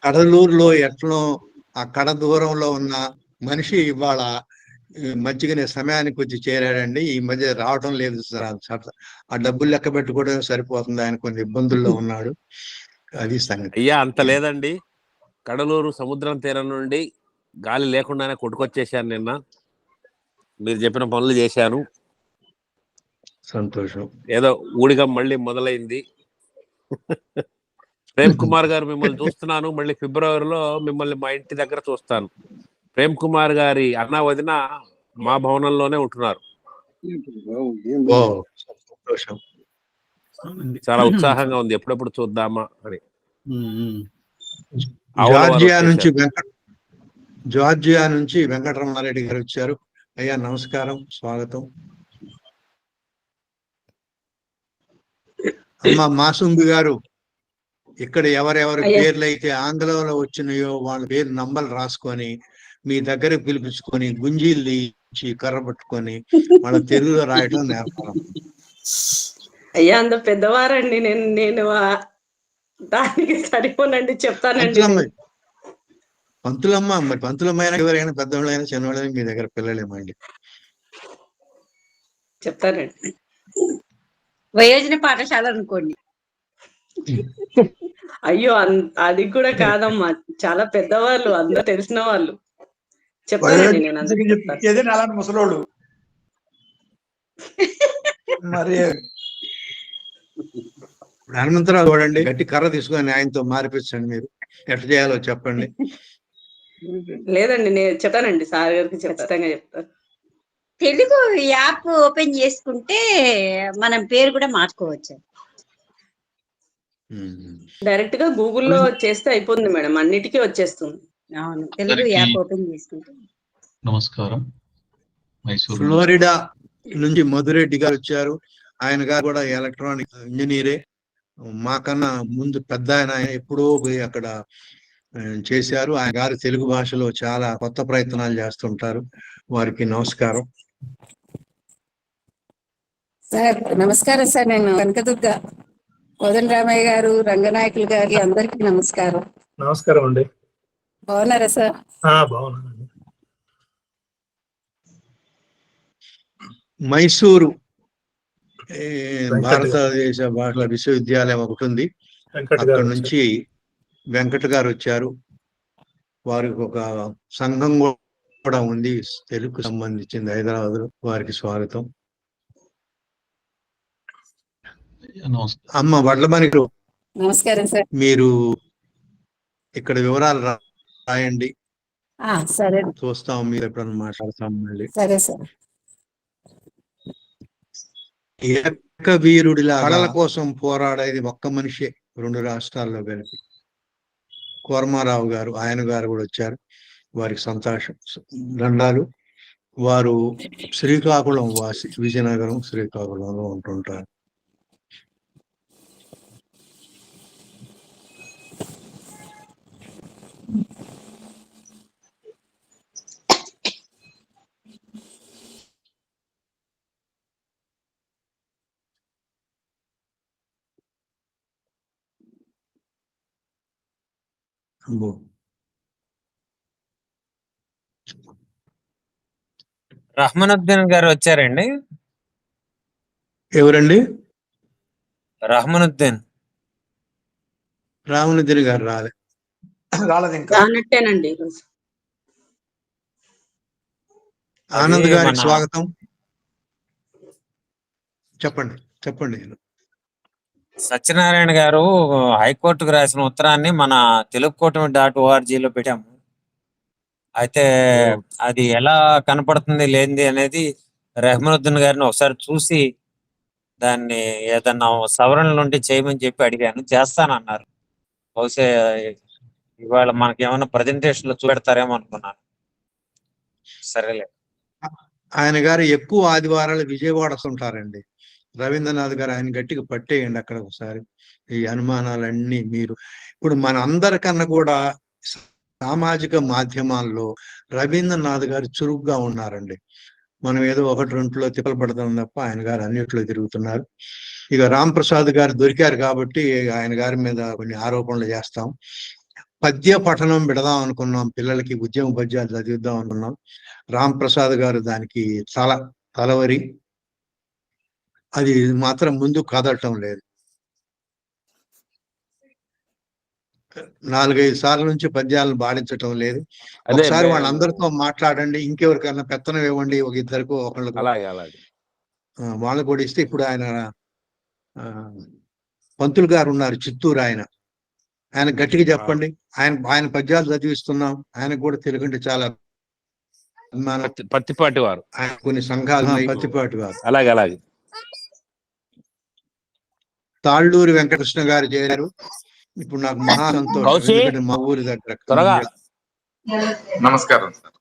కడలూరులో ఎట్లా ఆ కడ దూరంలో ఉన్న మనిషి ఇవాళ మంచిగానే సమయానికి వచ్చి చేరాడండి. ఈ మధ్య రావటం లేదు సార్. ఆ డబ్బులు లెక్క పెట్టుకోవడం సరిపోతుంది, ఆయన కొన్ని ఇబ్బందుల్లో ఉన్నాడు. అది సంగతి. అయ్యా అంత లేదండి, కడలూరు సముద్రం తీరం నుండి గాలి లేకుండానే కొట్టుకొచ్చేసాను నిన్న. మీరు చెప్పిన పనులు చేశాను. సంతోషం. ఏదో ఊడిగా మళ్ళీ మొదలైంది. ప్రేమ్ కుమార్ గారు మిమ్మల్ని చూస్తున్నాను. మళ్ళీ ఫిబ్రవరిలో మిమ్మల్ని మా ఇంటి దగ్గర చూస్తాను. ప్రేమ్ కుమార్ గారి అన్న వదిన మా భవనంలోనే ఉంటున్నారు. చాలా ఉత్సాహంగా ఉంది, ఎప్పుడెప్పుడు చూద్దామా అని. జార్జియా నుంచి వెంకటరమణారెడ్డి గారు వచ్చారు. అయ్యా నమస్కారం, స్వాగతం. అమ్మ మాసుంబి గారు, ఇక్కడ ఎవరెవరి పేర్లు అయితే ఆంగ్లంలో వచ్చినాయో వాళ్ళ పేరు నంబర్లు రాసుకొని మీ దగ్గరకు పిలిపించుకొని గుంజీలు ఇచ్చి కర్ర పట్టుకొని వాళ్ళ తెలుగులో రాయటం నేర్పాలి. అయ్యా అంత పెద్దవారండి, నేను దానికి సరిపోనండి, చెప్తానండి. పంతులమ్మ, మరి పంతులమ్మైనా ఎవరైనా పెద్దవాళ్ళైనా చిన్నవాళ్ళైనా మీ దగ్గర పిల్లలేమండి. చెప్తానండి. వయోజన పాఠశాల అనుకోండి. అయ్యో అది కూడా కాదమ్మా, చాలా పెద్దవాళ్ళు, అందరూ తెలిసిన వాళ్ళు. చెప్తానండి నేను ఏదైనా అలాంటి ముసలోళ్ళు మరి. హనుమంతరావు చూడండి, గట్టి కర్ర తీసుకొని ఆయనతో మారిపించండి. మీరు ఎట్లా చేయాలో చెప్పండి. లేదండి నేను చెప్తానండి, సార్ గారికి ఖచ్చితంగా చెప్తాను. తెలుగు యాప్ ఓపెన్ చేసుకుంటే మనం పేరు కూడా మార్చుకోవచ్చు. డైరెక్ట్ గా గూగుల్లో చేస్తే అయిపోతుంది మేడం, అన్నిటికీ వచ్చేస్తుంది. అవును, తెలుగు యాప్ ఓపెన్ చేసుకుంటే. నమస్కారం. ఫ్లోరిడా నుంచి మధురెడ్డి గారు వచ్చారు. ఆయన గారు కూడా ఎలక్ట్రానిక్ ఇంజనీరే. మాకన్నా ముందు పెద్ద ఆయన ఎప్పుడో పోయి అక్కడ చేశారు. ఆయన గారు తెలుగు భాషలో చాలా కొత్త ప్రయత్నాలు చేస్తుంటారు. వారికి నమస్కారం. సార్ నమస్కారం సార్. నేను కనకదుర్గ. కోదండ రామయ్య గారు, రంగనాయకులు గారి అందరికీ నమస్కారం. నమస్కారం అండి. బాగున్నారా సార్? బాగున్నానండి. మైసూరు భారతదేశ భాషల విశ్వవిద్యాలయం ఒకటి ఉంది, అక్కడ నుంచి వెంకట గారు వచ్చారు. వారికి ఒక సంఘం కూడా ఉంది తెలుగుకు సంబంధించింది హైదరాబాద్ లో. వారికి స్వాగతం. అమ్మ వడ్లమణి గారు నమస్కారం సార్. మీరు ఇక్కడ వివరాలు రాయండి. సరే, చూస్తాం. మీరు ఎప్పుడన్నా మాట్లాడతాం మళ్ళీ. సరే సార్. ఏకవీరుడిలా కళల కోసం పోరాడేది ఒక్క మనిషే రెండు రాష్ట్రాల్లో కలిపి. కోరమారావు గారు, ఆయన గారు కూడా వచ్చారు. వారికి సంతోషం, దండాలు. వారు శ్రీకాకుళం వాసి, విజయనగరం శ్రీకాకుళంలో ఉంటుంటారు. రహమానుద్దీన్ గారు వచ్చారండి? ఎవరండి? రహమానుద్దీన్ గారు రాలేదు ఇంకా. రానట్టేనండి. ఆనంద్ గారికి స్వాగతం. చెప్పండి. సత్యనారాయణ గారు హైకోర్టుకు రాసిన ఉత్తరాన్ని మన తెలుగుకూటమి.org పెట్టాము. అయితే అది ఎలా కనపడుతుంది లేనిది అనేది రహమానుద్దీన్ గారిని ఒకసారి చూసి దాన్ని ఏదన్నా సవరణలు ఉంటే చేయమని చెప్పి అడిగాను. చేస్తానన్నారు. బహుశా ఇవాళ మనకి ఏమైనా ప్రజెంటేషన్ లో చూపెడతారేమో అనుకున్నాను. సరేలే. ఆయన గారు ఎక్కువ ఆదివారాలు విజయవాడ వస్తుంటారండి. రవీంద్రనాథ్ గారు ఆయన గట్టిగా పట్టేయండి అక్కడ ఒకసారి. ఈ అనుమానాలన్నీ మీరు ఇప్పుడు మన అందరికన్నా కూడా సామాజిక మాధ్యమాల్లో రవీంద్రనాథ్ గారు చురుగ్గా ఉన్నారండి. మనం ఏదో ఒకటి రెండులో తిప్పలు పడతాం తప్ప ఆయన గారు అన్నిట్లో తిరుగుతున్నారు. ఇక రామ్ ప్రసాద్ గారు దొరికారు కాబట్టి ఆయన గారి మీద కొన్ని ఆరోపణలు చేస్తాం. పద్య పఠనం పెడదాం అనుకున్నాం, పిల్లలకి ఉద్యమ పద్యాలు చదివిద్దాం అనుకున్నాం. రామ్ ప్రసాద్ గారు దానికి చాలా తలవరి, అది మాత్రం ముందు కదలటం లేదు. 4-5 సార్ల నుంచి పద్యాలను బాడించటం లేదు. ఒకసారి వాళ్ళందరితో మాట్లాడండి, ఇంకెవరికైనా పెత్తనం ఇవ్వండి, ఒక ఇద్దరికో ఒకళ్ళకు, వాళ్ళకు కూడా ఇస్తే. ఇప్పుడు ఆయన పంతులు గారు ఉన్నారు చిత్తూరు, ఆయన గట్టిగా చెప్పండి, ఆయన పద్యాలు చదివిస్తున్నాం. ఆయనకు కూడా తెలుగుంటే చాలా అభిమానం. పత్తిపాటి వారు, ఆయన కొన్ని సంఘాలు పత్తిపాటి వారు. అలాగే తాళ్ళూరి వెంకటకృష్ణ గారు చేరారు. ఇప్పుడు నాకు మహా సంతోషం, ఎందుకంటే మా ఊరి దగ్గర. నమస్కారం సార్.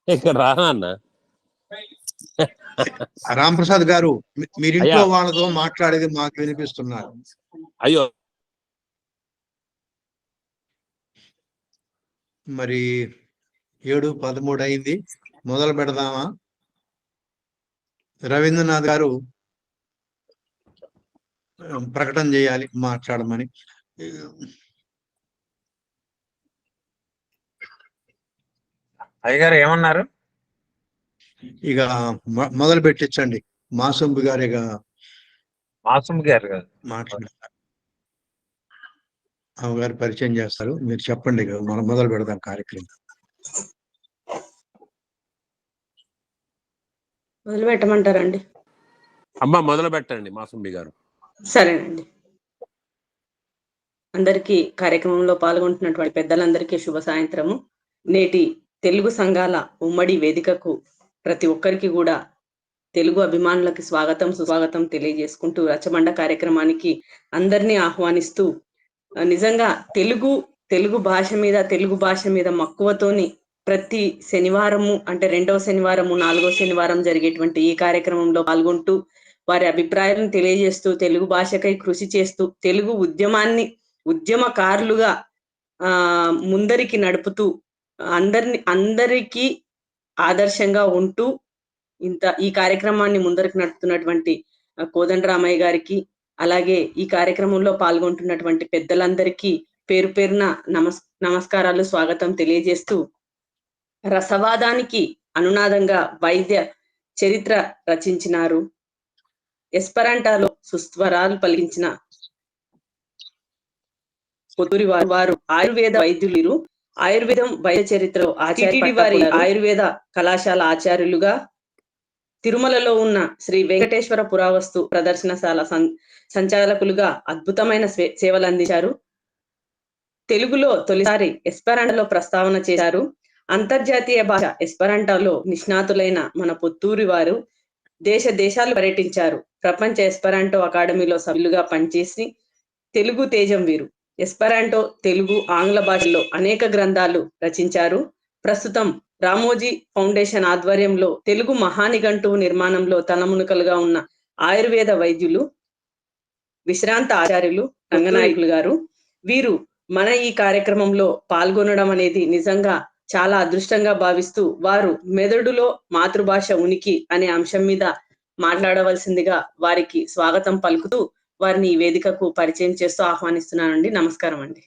రాంప్రసాద్ గారు, మీరింట్లో వాళ్ళతో మాట్లాడేది మాకు వినిపిస్తున్నారు. అయ్యో, మరి 7:13 అయింది, మొదలు పెడదామా? రవీంద్రనాథ్ గారు ప్రకటన చేయాలి, మాట్లాడమని. అయ్యగారు ఏమన్నారు? ఇక మొదలు పెట్టించండి. మాసంబి గారు ఇక మాట్లాడతారు, అమ్మగారు పరిచయం చేస్తారు. మీరు చెప్పండి, ఇక మనం మొదలు పెడదాం కార్యక్రమం. మొదలు పెట్టమంటారండి? అమ్మా మొదలు పెట్టండి మాసంబి గారు. సరేనండి. అందరికీ, కార్యక్రమంలో పాల్గొంటున్నటువంటి పెద్దలందరికీ శుభ సాయంత్రము. నేటి తెలుగు సంఘాల ఉమ్మడి వేదికకు ప్రతి ఒక్కరికి కూడా తెలుగు అభిమానులకి స్వాగతం సుస్వాగతం తెలియజేసుకుంటూ, రచ్చబండ కార్యక్రమానికి అందరినీ ఆహ్వానిస్తూ, నిజంగా తెలుగు భాష మీద మక్కువతోని ప్రతి శనివారము, అంటే 2వ శనివారము 4వ శనివారం జరిగేటువంటి ఈ కార్యక్రమంలో పాల్గొంటూ వారి అభిప్రాయాలను తెలియజేస్తూ, తెలుగు భాషకై కృషి చేస్తూ, తెలుగు ఉద్యమకారులుగా ముందరికి నడుపుతూ, అందరికీ ఆదర్శంగా ఉంటూ ఈ కార్యక్రమాన్ని ముందరికి నడుపుతున్నటువంటి కోదండరామయ్య గారికి, అలాగే ఈ కార్యక్రమంలో పాల్గొంటున్నటువంటి పెద్దలందరికీ పేరు పేరున నమస్కారాలు, స్వాగతం తెలియజేస్తూ, రసవాదానికి అనునాదంగా వైద్య చరిత్ర రచించినారు. ఎస్పరాంటాలో సుస్వరాలు పలికించిన పొత్తూరి వారు ఆయుర్వేద వైద్యులు. ఆయుర్వేదం వైద్య చరిత్రలో వారి ఆయుర్వేద కళాశాల ఆచార్యులుగా, తిరుమలలో ఉన్న శ్రీ వెంకటేశ్వర పురావస్తు ప్రదర్శనశాల సంచాలకులుగా అద్భుతమైన సేవలు అందించారు. తెలుగులో తొలిసారి ఎస్పరాంటాలో ప్రస్తావన చేశారు. అంతర్జాతీయ భాష ఎస్పరాంటాలో నిష్ణాతులైన మన పొత్తూరి వారు దేశాలు పర్యటించారు. ప్రపంచ ఎస్పరాంటో అకాడమీలో సభ్యులుగా పనిచేసి తెలుగు తేజం వీరు. ఎస్పరాంటో, తెలుగు, ఆంగ్ల భాషల్లో అనేక గ్రంథాలు రచించారు. ప్రస్తుతం రామోజీ ఫౌండేషన్ ఆధ్వర్యంలో తెలుగు మహానిఘంటువు నిర్మాణంలో తలమునకలుగా ఉన్న ఆయుర్వేద వైద్యులు, విశ్రాంత ఆచార్యులు రంగనాయకులు గారు. వీరు మన ఈ కార్యక్రమంలో పాల్గొనడం అనేది నిజంగా చాలా అదృష్టంగా భావిస్తూ, వారు మెదడులో మాతృభాష ఉనికి అనే అంశం మీద మాట్లాడవలసిందిగా వారికి స్వాగతం పలుకుతూ, వారిని ఈ వేదికకు పరిచయం చేస్తూ ఆహ్వానిస్తున్నానండి. నమస్కారం అండి.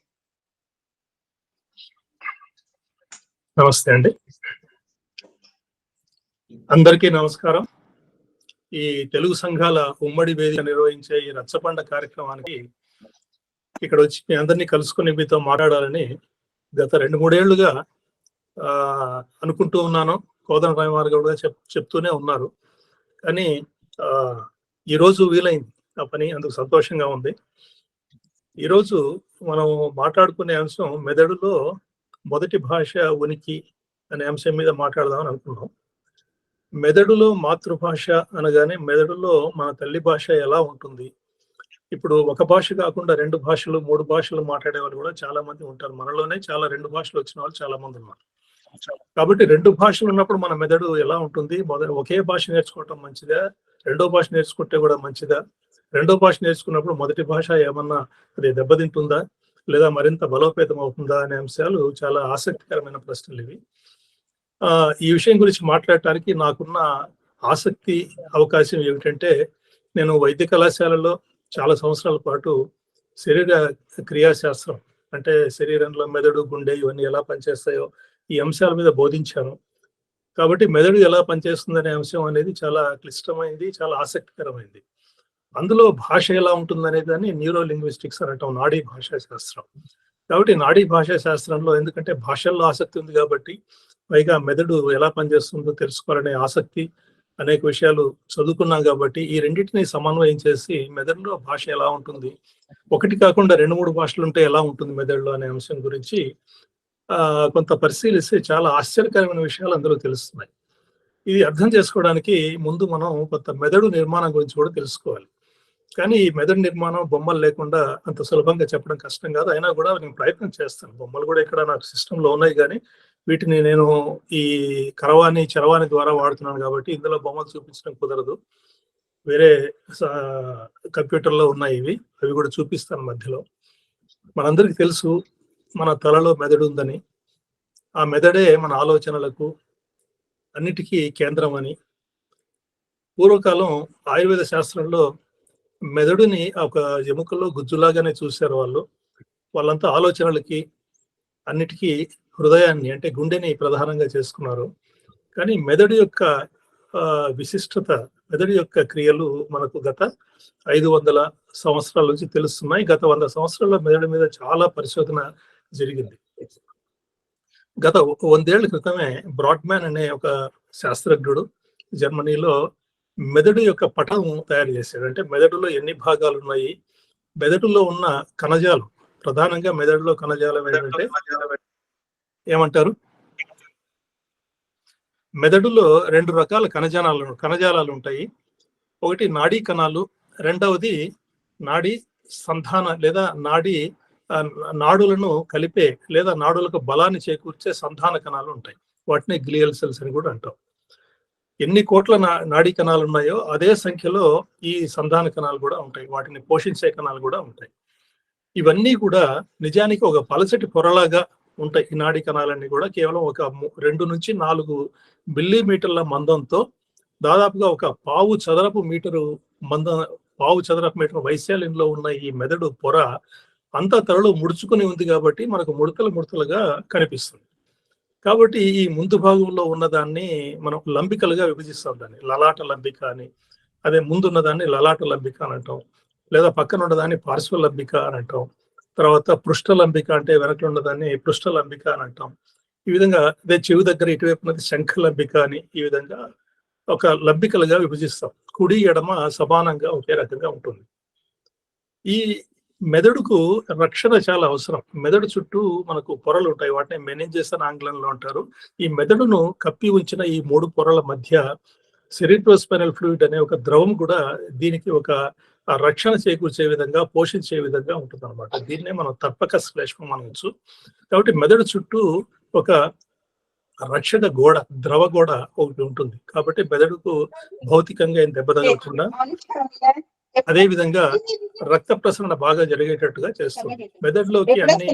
నమస్తే అండి, అందరికీ నమస్కారం. ఈ తెలుగు సంఘాల ఉమ్మడి వేదిక నిర్వహించే ఈ రచ్చబండ కార్యక్రమానికి ఇక్కడ వచ్చి మీ అందరినీ కలుసుకుని మీతో మాట్లాడాలని గత 2-3 ఏళ్లుగా అనుకుంటూ ఉన్నాను. కోదండరామయ్య గారు కూడా చెప్తూనే ఉన్నారు. కానీ ఈరోజు వీలైంది ఆ పని, అందుకు సంతోషంగా ఉంది. ఈరోజు మనం మాట్లాడుకునే అంశం మెదడులో మొదటి భాష ఉనికి అనే అంశం మీద మాట్లాడదామని అనుకున్నాం. మెదడులో మాతృభాష అనగానే మెదడులో మన తల్లి భాష ఎలా ఉంటుంది? ఇప్పుడు ఒక భాష కాకుండా 2 భాషలు 3 భాషలు మాట్లాడే వాళ్ళు కూడా చాలా మంది ఉంటారు. మనలోనే చాలా 2 భాషలు వచ్చిన వాళ్ళు చాలా మంది ఉన్నారు. కాబట్టి 2 భాషలు ఉన్నప్పుడు మన మెదడు ఎలా ఉంటుంది? ఒకే భాష నేర్చుకోవటం మంచిదా, 2వ భాష నేర్చుకుంటే కూడా మంచిదా, 2వ భాష నేర్చుకున్నప్పుడు మొదటి భాష ఏమన్నా అది దెబ్బతింటుందా, లేదా మరింత బలోపేతం అవుతుందా అనే అంశాలు చాలా ఆసక్తికరమైన ప్రశ్నలు ఇవి. ఈ విషయం గురించి మాట్లాడటానికి నాకున్న ఆసక్తి అవకాశం ఏమిటంటే, నేను వైద్య కళాశాలలో చాలా సంవత్సరాల పాటు శరీర క్రియాశాస్త్రం అంటే శరీరంలో మెదడు, గుండె ఇవన్నీ ఎలా పనిచేస్తాయో ఈ అంశాల మీద బోధించాను. కాబట్టి మెదడు ఎలా పనిచేస్తుందనే అంశం అనేది చాలా క్లిష్టమైంది, చాలా ఆసక్తికరమైంది. అందులో భాష ఎలా ఉంటుందనే దాన్ని న్యూరో లింగ్విస్టిక్స్ అని అంటాం, నాడీ భాషా శాస్త్రం. కాబట్టి నాడీ భాషా శాస్త్రంలో ఎందుకంటే భాషల్లో ఆసక్తి ఉంది కాబట్టి, పైగా మెదడు ఎలా పనిచేస్తుందో తెలుసుకోవాలనే ఆసక్తి, అనేక విషయాలు చదువుకున్నాం కాబట్టి ఈ రెండింటిని సమన్వయం చేసి మెదడులో భాష ఎలా ఉంటుంది, ఒకటి కాకుండా 2-3 భాషలు ఉంటే ఎలా ఉంటుంది మెదడులో అనే అంశం గురించి కొంత పరిశీలిస్తే చాలా ఆశ్చర్యకరమైన విషయాలు అందులో తెలుస్తున్నాయి. ఇది అర్థం చేసుకోవడానికి ముందు మనం కొంత మెదడు నిర్మాణం గురించి కూడా తెలుసుకోవాలి. కానీ ఈ మెదడు నిర్మాణం బొమ్మలు లేకుండా అంత సులభంగా చెప్పడం కష్టం కాదు. అయినా కూడా నేను ప్రయత్నం చేస్తాను. బొమ్మలు కూడా ఇక్కడ నాకు సిస్టంలో ఉన్నాయి, కానీ వీటిని నేను ఈ చరవాణి ద్వారా వాడుతున్నాను కాబట్టి ఇందులో బొమ్మలు చూపించడం కుదరదు. వేరే కంప్యూటర్లో ఉన్నాయి ఇవి, అవి కూడా చూపిస్తాను మధ్యలో. మనందరికీ తెలుసు మన తలలో మెదడు ఉందని. ఆ మెదడే మన ఆలోచనలకు అన్నిటికీ కేంద్రం అని. పూర్వకాలం ఆయుర్వేద శాస్త్రంలో మెదడుని ఒక ఎముకల్లో గుజ్జులాగానే చూశారు వాళ్ళు. వాళ్ళంతా ఆలోచనలకి అన్నిటికీ హృదయాన్ని అంటే గుండెని ప్రధానంగా చేసుకున్నారు. కానీ మెదడు యొక్క విశిష్టత, మెదడు యొక్క క్రియలు మనకు గత 500 సంవత్సరాల నుంచి తెలుస్తున్నాయి. గత 100 సంవత్సరాల్లో మెదడు మీద చాలా పరిశోధన జరిగింది. గత 100 ఏళ్ల క్రితమే బ్రాడ్మ్యాన్ అనే ఒక శాస్త్రజ్ఞుడు జర్మనీలో మెదడు యొక్క పటం తయారు చేశాడు. అంటే మెదడులో ఎన్ని భాగాలు ఉన్నాయి, మెదడులో ఉన్న కణజాలం, ప్రధానంగా మెదడులో కణజాలం ఏంటంటే ఏమంటారు, మెదడులో 2 రకాల కణజాలాలు ఉంటాయి. ఒకటి నాడీ కణాలు, రెండవది నాడీ సంధాన లేదా నాడులను కలిపే లేదా నాడులకు బలాన్ని చేకూర్చే సంధాన కణాలు ఉంటాయి. వాటిని గ్లియల్ సెల్స్ అని కూడా అంటాం. ఎన్ని కోట్ల నాడీ కణాలు ఉన్నాయో అదే సంఖ్యలో ఈ సంధాన కణాలు కూడా ఉంటాయి, వాటిని పోషించే కణాలు కూడా ఉంటాయి. ఇవన్నీ కూడా నిజానికి ఒక పలచటి పొరలాగా ఉంటాయి. ఈ నాడీ కణాలన్నీ కూడా కేవలం ఒక 2 నుంచి 4 మిల్లీమీటర్ల మందంతో దాదాపుగా ఒక పావు చదరపు మీటరు వైశాల్యంలో ఉన్న ఈ మెదడు పొర అంతా తలలో ముడుచుకుని ఉంది కాబట్టి మనకు ముడతలుగా కనిపిస్తుంది. కాబట్టి ఈ ముందు భాగంలో ఉన్నదాన్ని మనం లంబికలుగా విభజిస్తాం. దాన్ని లలాట లంబిక అని, అదే ముందున్నదాన్ని లలాట లంబిక అని అంటాం, లేదా పక్కన ఉన్నదాన్ని పార్శ్వ లంబిక అని అంటాం. తర్వాత పృష్ఠ లంబిక అంటే వెనక ఉన్నదాన్ని పృష్ఠ లంబిక అని అంటాం. ఈ విధంగా అదే చెవి దగ్గర ఇటువైపు ఉన్నది శంఖ లంబిక అని, ఈ విధంగా ఒక లంబికలుగా విభజిస్తాం. కుడి ఎడమ సమానంగా ఒకే రకంగా ఉంటుంది. ఈ మెదడుకు రక్షణ చాలా అవసరం. మెదడు చుట్టూ మనకు పొరలు ఉంటాయి, వాటిని మెనింజెస్ అని ఆంగ్లంలో అంటారు. ఈ మెదడును కప్పి ఉంచిన ఈ 3 పొరల మధ్య సెరిబ్రోస్పైనల్ ఫ్లూయిడ్ అనే ఒక ద్రవం కూడా దీనికి ఒక రక్షణ చేకూర్చే విధంగా, పోషించే విధంగా ఉంటుంది అనమాట. దీన్నే మనం తర్పక శ్లేష్మం అనవచ్చు. కాబట్టి మెదడు చుట్టూ ఒక రక్షక గోడ, ద్రవ గోడ ఒకటి ఉంటుంది. కాబట్టి మెదడుకు భౌతికంగా ఏం దెబ్బ తగలకుండా, అదే విధంగా రక్త ప్రసరణ బాగా జరిగేటట్టుగా చేస్తుంది. మెదడులోకి అన్ని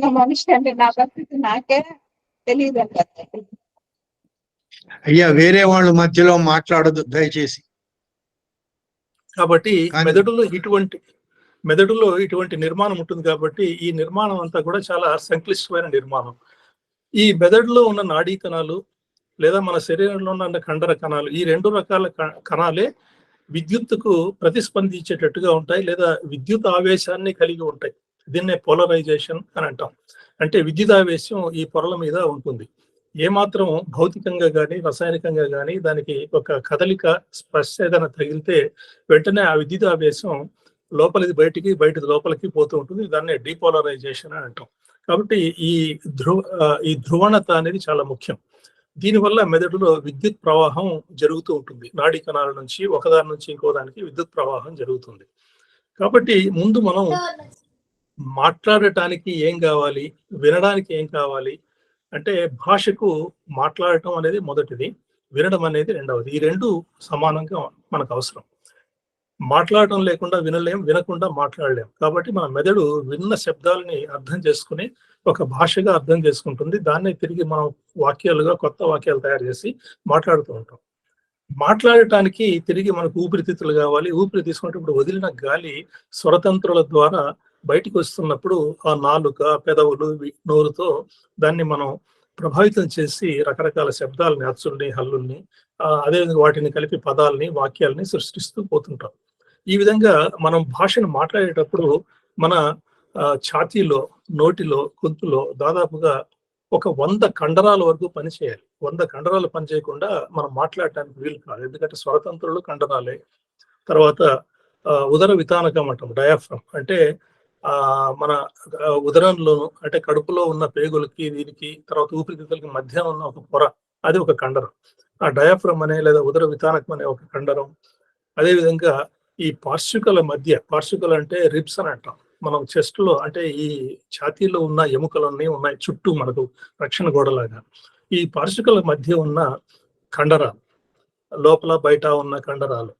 అయ్యా వేరే వాళ్ళ మధ్యలో మాట్లాడదు దయచేసి. కాబట్టి మెదడులో ఇటువంటి నిర్మాణం ఉంటుంది. కాబట్టి ఈ నిర్మాణం అంతా కూడా చాలా సంక్లిష్టమైన నిర్మాణం. ఈ మెదడులో ఉన్న నాడీ కణాలు లేదా మన శరీరంలో ఉన్న కండర కణాలు, ఈ 2 రకాల కణాలే విద్యుత్తుకు ప్రతిస్పందించేటట్టుగా ఉంటాయి, లేదా విద్యుత్ ఆవేశాన్ని కలిగి ఉంటాయి. దీన్నే పోలరైజేషన్ అని అంటాం. అంటే విద్యుత్ ఆవేశం ఈ పొరల మీద ఉంటుంది. ఏమాత్రం భౌతికంగా కానీ రసాయనికంగా కానీ దానికి ఒక కదలిక, స్పర్శ ఏదైనా తగిలితే వెంటనే ఆ విద్యుత్ ఆవేశం లోపలిది బయటికి, బయటది లోపలికి పోతూ ఉంటుంది. దాన్నే డీపోలరైజేషన్ అని అంటాం. కాబట్టి ఈ ధ్రువణత అనేది చాలా ముఖ్యం. దీనివల్ల మెదడులో విద్యుత్ ప్రవాహం జరుగుతూ ఉంటుంది. నాడీ కణాల నుంచి ఒకదాని నుంచి ఇంకో దానికి విద్యుత్ ప్రవాహం జరుగుతుంది. కాబట్టి ముందు మనం మాట్లాడటానికి ఏం కావాలి, వినడానికి ఏం కావాలి అంటే, భాషకు మాట్లాడటం అనేది మొదటిది, వినడం అనేది రెండవది. ఈ 2 సమానంగా మనకు అవసరం. మాట్లాడటం లేకుండా వినలేం, వినకుండా మాట్లాడలేం. కాబట్టి మన మెదడు విన్న శబ్దాలని అర్థం చేసుకుని ఒక భాషగా అర్థం చేసుకుంటుంది. దాన్నే తిరిగి మనం వాక్యాలుగా, కొత్త వాక్యాలు తయారు చేసి మాట్లాడుతూ ఉంటాం. మాట్లాడటానికి తిరిగి మనకు ఊపిరితిత్తులు కావాలి. ఊపిరి తీసుకున్నప్పుడు వదిలిన గాలి స్వరతంత్రుల ద్వారా బయటికి వస్తున్నప్పుడు ఆ నాలుక, పెదవులు, నోరుతో దాన్ని మనం ప్రభావితం చేసి రకరకాల శబ్దాలని, అచ్చుల్ని, హల్లుల్ని, అదేవిధంగా వాటిని కలిపి పదాలని, వాక్యాలని సృష్టిస్తూ పోతుంటాం. ఈ విధంగా మనం భాషను మాట్లాడేటప్పుడు మన ఛాతీలో, నోటిలో, గొంతులో దాదాపుగా ఒక 100 కండరాల వరకు పనిచేయాలి. 100 కండరాలు పనిచేయకుండా మనం మాట్లాడటానికి వీలు కాదు. ఎందుకంటే స్వరతంత్రులు కండరాలే. తర్వాత ఉదర వితానకం అంటాం, డయాఫ్రమ్. అంటే మన ఉదరంలోను, అంటే కడుపులో ఉన్న పేగులకి, దీనికి, తర్వాత ఊపిరితిత్తులకి మధ్య ఉన్న ఒక పొర, అది ఒక కండరం. ఆ డయాఫ్రమ్ అనే లేదా ఉదర వితానకం అనే ఒక కండరం. అదేవిధంగా ఈ పార్శ్వికల మధ్య, పార్శ్వికలు అంటే రిబ్స్ అని అంటాం, మనం చెస్ట్ లో, అంటే ఈ ఛాతీలో ఉన్న ఎముకలన్నీ ఉన్నాయి చుట్టూ మనకు రక్షణ గోడలాగా. ఈ పార్శ్వికల మధ్య ఉన్న కండరాలు, లోపల బయట ఉన్న కండరాలు,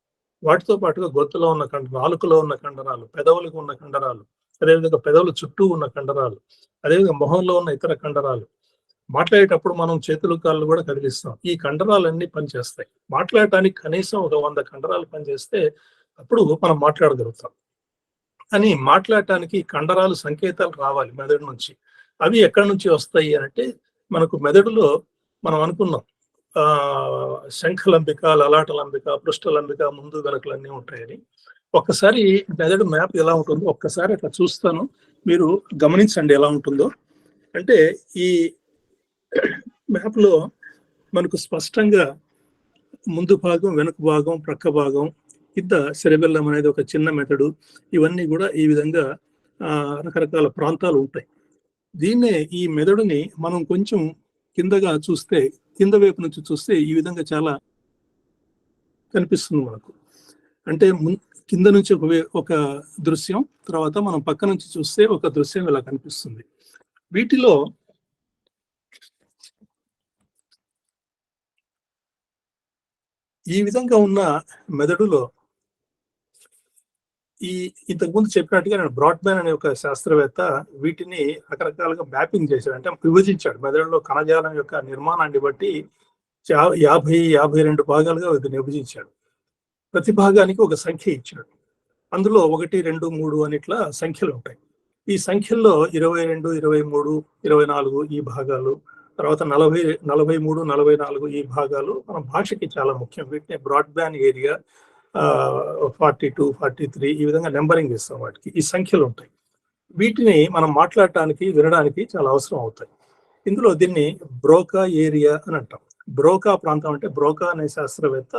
వాటితో పాటుగా గొంతులో ఉన్న నాలుకలో ఉన్న కండరాలు, పెదవులకు ఉన్న కండరాలు, అదేవిధంగా పెదవుల చుట్టూ ఉన్న కండరాలు, అదేవిధంగా మొహంలో ఉన్న ఇతర కండరాలు. మాట్లాడేటప్పుడు మనం చేతులు, కాళ్ళు కూడా కదిలిస్తాం. ఈ కండరాలన్నీ పనిచేస్తాయి. మాట్లాడటానికి కనీసం ఒక 100 కండరాలు పనిచేస్తే అప్పుడు మనం మాట్లాడగలుగుతాం. అని మాట్లాడటానికి కండరాలు సంకేతాలు రావాలి మెదడు నుంచి. అవి ఎక్కడి నుంచి వస్తాయి అంటే, మనకు మెదడులో మనం అనుకున్నాం శంఖలంబిక, లలాటలంబిక, పృష్ఠలంబిక, ముందు వెనకలన్నీ ఉంటాయని. ఒక్కసారి మెదడు మ్యాప్ ఎలా ఉంటుందో ఒక్కసారి అట్లా చూస్తాను, మీరు గమనించండి ఎలా ఉంటుందో. అంటే ఈ మ్యాప్ లో మనకు స్పష్టంగా ముందు భాగం, వెనుక భాగం, ప్రక్క భాగం, కింద సెరెబెల్లం అనేది ఒక చిన్న మెదడు, ఇవన్నీ కూడా ఈ విధంగా రకరకాల ప్రాంతాలు ఉంటాయి. దీన్నే, ఈ మెదడుని మనం కొంచెం కిందగా చూస్తే, కింద వైపు నుంచి చూస్తే ఈ విధంగా చాలా కనిపిస్తుంది మనకు. అంటే కింద నుంచి ఒక దృశ్యం, తర్వాత మనం పక్క నుంచి చూస్తే ఒక దృశ్యం ఇలా కనిపిస్తుంది. వీటిలో ఈ విధంగా ఉన్న మెదడులో ఇంతకుముందు చెప్పినట్టుగా నేను బ్రాడ్బ్యాన్ అనే ఒక శాస్త్రవేత్త వీటిని రకరకాలుగా మ్యాపింగ్ చేశాడు, అంటే విభజించాడు. మెదడులో కణజాలం యొక్క నిర్మాణాన్ని బట్టి 50-52 భాగాలుగా విభజించాడు. ప్రతి భాగానికి ఒక సంఖ్య ఇచ్చాడు. అందులో 1, 2, 3 అని ఇట్లా సంఖ్యలు ఉంటాయి. ఈ సంఖ్యల్లో 22, 23, 24 ఈ భాగాలు, తర్వాత 40, 43, 44 ఈ భాగాలు మన భాషకి చాలా ముఖ్యం. వీటిని బ్రాడ్బ్యాండ్ ఏరియా, 42, 43 ఈ విధంగా నెంబరింగ్ ఇస్తాం వాటికి. ఈ సంఖ్యలు ఉంటాయి. వీటిని మనం మాట్లాడటానికి, వినడానికి చాలా అవసరం అవుతాయి. ఇందులో దీన్ని బ్రోకా ఏరియా అని అంటాం. బ్రోకా ప్రాంతం అంటే, బ్రోకా అనే శాస్త్రవేత్త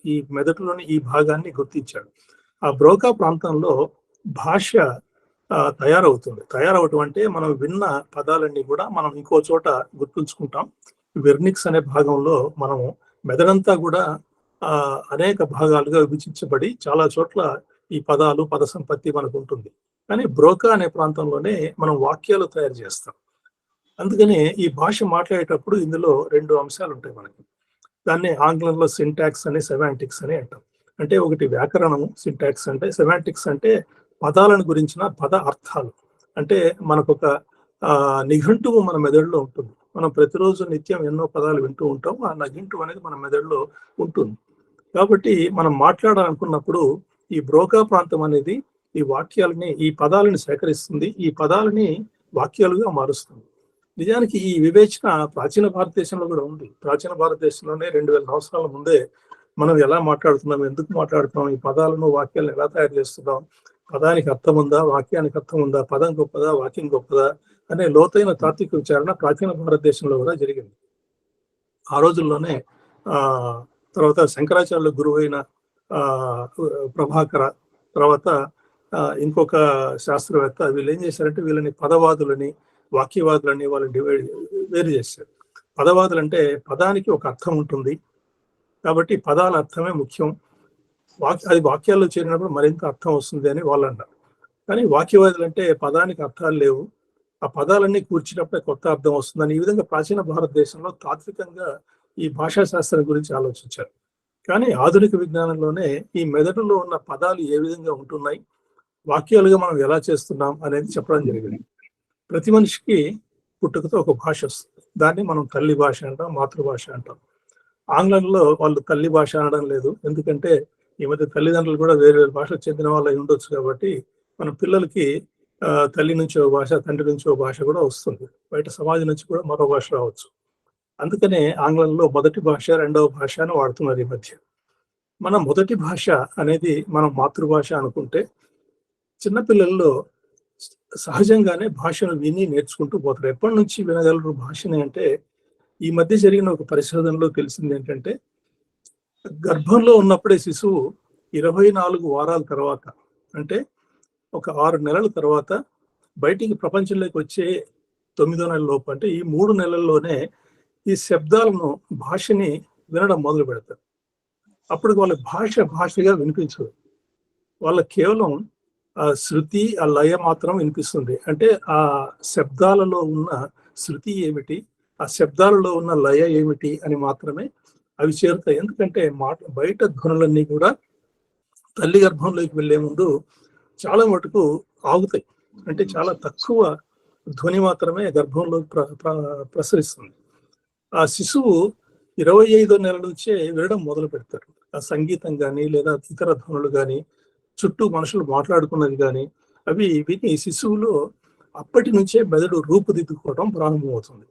ఈ మెదడులోని ఈ భాగాన్ని గుర్తించాడు. ఆ బ్రోకా ప్రాంతంలో భాష తయారవటం అంటే, మనం విన్న పదాలన్నీ కూడా మనం ఇంకో చోట గుర్తుంచుకుంటాం. వెర్నిక్స్ అనే భాగంలో మనము మెదడంతా కూడా అనేక భాగాలుగా విభజించబడి చాలా చోట్ల ఈ పదాలు, పద సంపత్తి మనకు ఉంటుంది. కానీ బ్రోకా అనే ప్రాంతంలోనే మనం వాక్యాలు తయారు చేస్తాం. అందుకనే ఈ భాష మాట్లాడేటప్పుడు ఇందులో 2 అంశాలు ఉంటాయి మనకి. దాన్ని ఆంగ్లంలో సింటాక్స్ అని, సెమాంటిక్స్ అని అంటాం. అంటే ఒకటి వ్యాకరణము, సింటాక్స్ అంటే, సెమాంటిక్స్ అంటే పదాలను గురించిన పద అర్థాలు. అంటే మనకు ఒక నిఘంటువు మన మెదడులో ఉంటుంది. మనం ప్రతిరోజు నిత్యం ఎన్నో పదాలు వింటూ ఉంటాం. ఆ నిఘంటువు అనేది మన మెదడులో ఉంటుంది. కాబట్టి మనం మాట్లాడాలనుకున్నప్పుడు ఈ బ్రోకా ప్రాంతం అనేది ఈ వాక్యాలని, ఈ పదాలను సేకరిస్తుంది, ఈ పదాలని వాక్యాలుగా మారుస్తుంది. నిజానికి ఈ వివేచన ప్రాచీన భారతదేశంలో కూడా ఉంది. ప్రాచీన భారతదేశంలోనే 2000 సంవత్సరాల ముందే మనం ఎలా మాట్లాడుతున్నాం, ఎందుకు మాట్లాడుతున్నాం, ఈ పదాలను, వాక్యాలను ఎలా తయారు చేస్తున్నాం, పదానికి అర్థం ఉందా, వాక్యానికి అర్థం ఉందా, పదం గొప్పదా, వాక్యం గొప్పదా అనే లోతైన తాత్విక విచారణ ప్రాచీన భారతదేశంలో కూడా జరిగింది. ఆ రోజుల్లోనే తర్వాత శంకరాచార్యుల గురువైన ప్రభాకర, తర్వాత ఇంకొక శాస్త్రవేత్త, వీళ్ళు ఏం చేశారంటే వీళ్ళని పదవాదులని, వాక్యవాదులని వాళ్ళని వేరు చేశారు. పదవాదులు అంటే పదానికి ఒక అర్థం ఉంటుంది కాబట్టి పదాల అర్థమే ముఖ్యం, అది వాక్యాల్లో చేరినప్పుడు మరింత అర్థం వస్తుంది అని వాళ్ళు అన్నారు. కానీ వాక్యవాదులు అంటే పదానికి అర్థాలు లేవు, ఆ పదాలన్నీ కూర్చినప్పుడే కొత్త అర్థం వస్తుందని ఈ విధంగా ప్రాచీన భారతదేశంలో తాత్వికంగా ఈ భాషా శాస్త్రం గురించి ఆలోచించారు. కానీ ఆధునిక విజ్ఞానంలోనే ఈ మెదడులో ఉన్న పదాలు ఏ విధంగా ఉంటున్నాయి, వాక్యాలుగా మనం ఎలా చేస్తున్నాం అనేది చెప్పడం జరిగింది. ప్రతి మనిషికి పుట్టుకతో ఒక భాష వస్తుంది. దాన్ని మనం తల్లి భాష అంటాం, మాతృభాష అంటాం. ఆంగ్లంలో వాళ్ళు తల్లి భాష అనడం లేదు, ఎందుకంటే ఈ మధ్య తల్లిదండ్రులు కూడా వేరు వేరు భాషకు చెందిన వాళ్ళు అయి ఉండొచ్చు. కాబట్టి మన పిల్లలకి తల్లి నుంచి ఒక భాష, తండ్రి నుంచి ఒక భాష కూడా వస్తుంది, బయట సమాజం నుంచి కూడా మరో భాష రావచ్చు. అందుకనే ఆంగ్లంలో మొదటి భాష, రెండవ భాష అని వాడుతున్నారు ఈ మధ్య. మన మొదటి భాష అనేది మనం మాతృభాష అనుకుంటే చిన్నపిల్లల్లో సహజంగానే భాషను విని నేర్చుకుంటూ పోతారు. ఎప్పటి నుంచి వినగలరు భాషని అంటే, ఈ మధ్య జరిగిన ఒక పరిశోధనలో తెలిసింది ఏంటంటే, గర్భంలో ఉన్నప్పుడే శిశువు 24 వారాల తర్వాత, అంటే ఒక 6 నెలల తర్వాత బయటికి ప్రపంచంలోకి వచ్చే 9వ నెల లోపు, అంటే ఈ 3 నెలల్లోనే ఈ శబ్దాలను, భాషని వినడం మొదలు పెడతారు. అప్పుడు వాళ్ళ భాషగా వినిపించదు, వాళ్ళ కేవలం ఆ శృతి, ఆ లయ మాత్రం వినిపిస్తుంది. అంటే ఆ శబ్దాలలో ఉన్న శృతి ఏమిటి, ఆ శబ్దాలలో ఉన్న లయ ఏమిటి అని మాత్రమే అవి చేరుతాయి. ఎందుకంటే బయట ధ్వనులన్నీ కూడా తల్లి గర్భంలోకి వెళ్లే ముందు చాలా మటుకు ఆగుతాయి. అంటే చాలా తక్కువ ధ్వని మాత్రమే గర్భంలో ప్రసరిస్తుంది. ఆ శిశువు 25వ నెల నుంచే వినడం మొదలు పెడతారు. ఆ సంగీతం కానీ లేదా ఇతర ధ్వనులు కానీ, చుట్టూ మనుషులు మాట్లాడుకున్నది కానీ అవి విని శిశువులో అప్పటి నుంచే మెదడు రూపుదిద్దుకోవడం ప్రారంభమవుతుంది.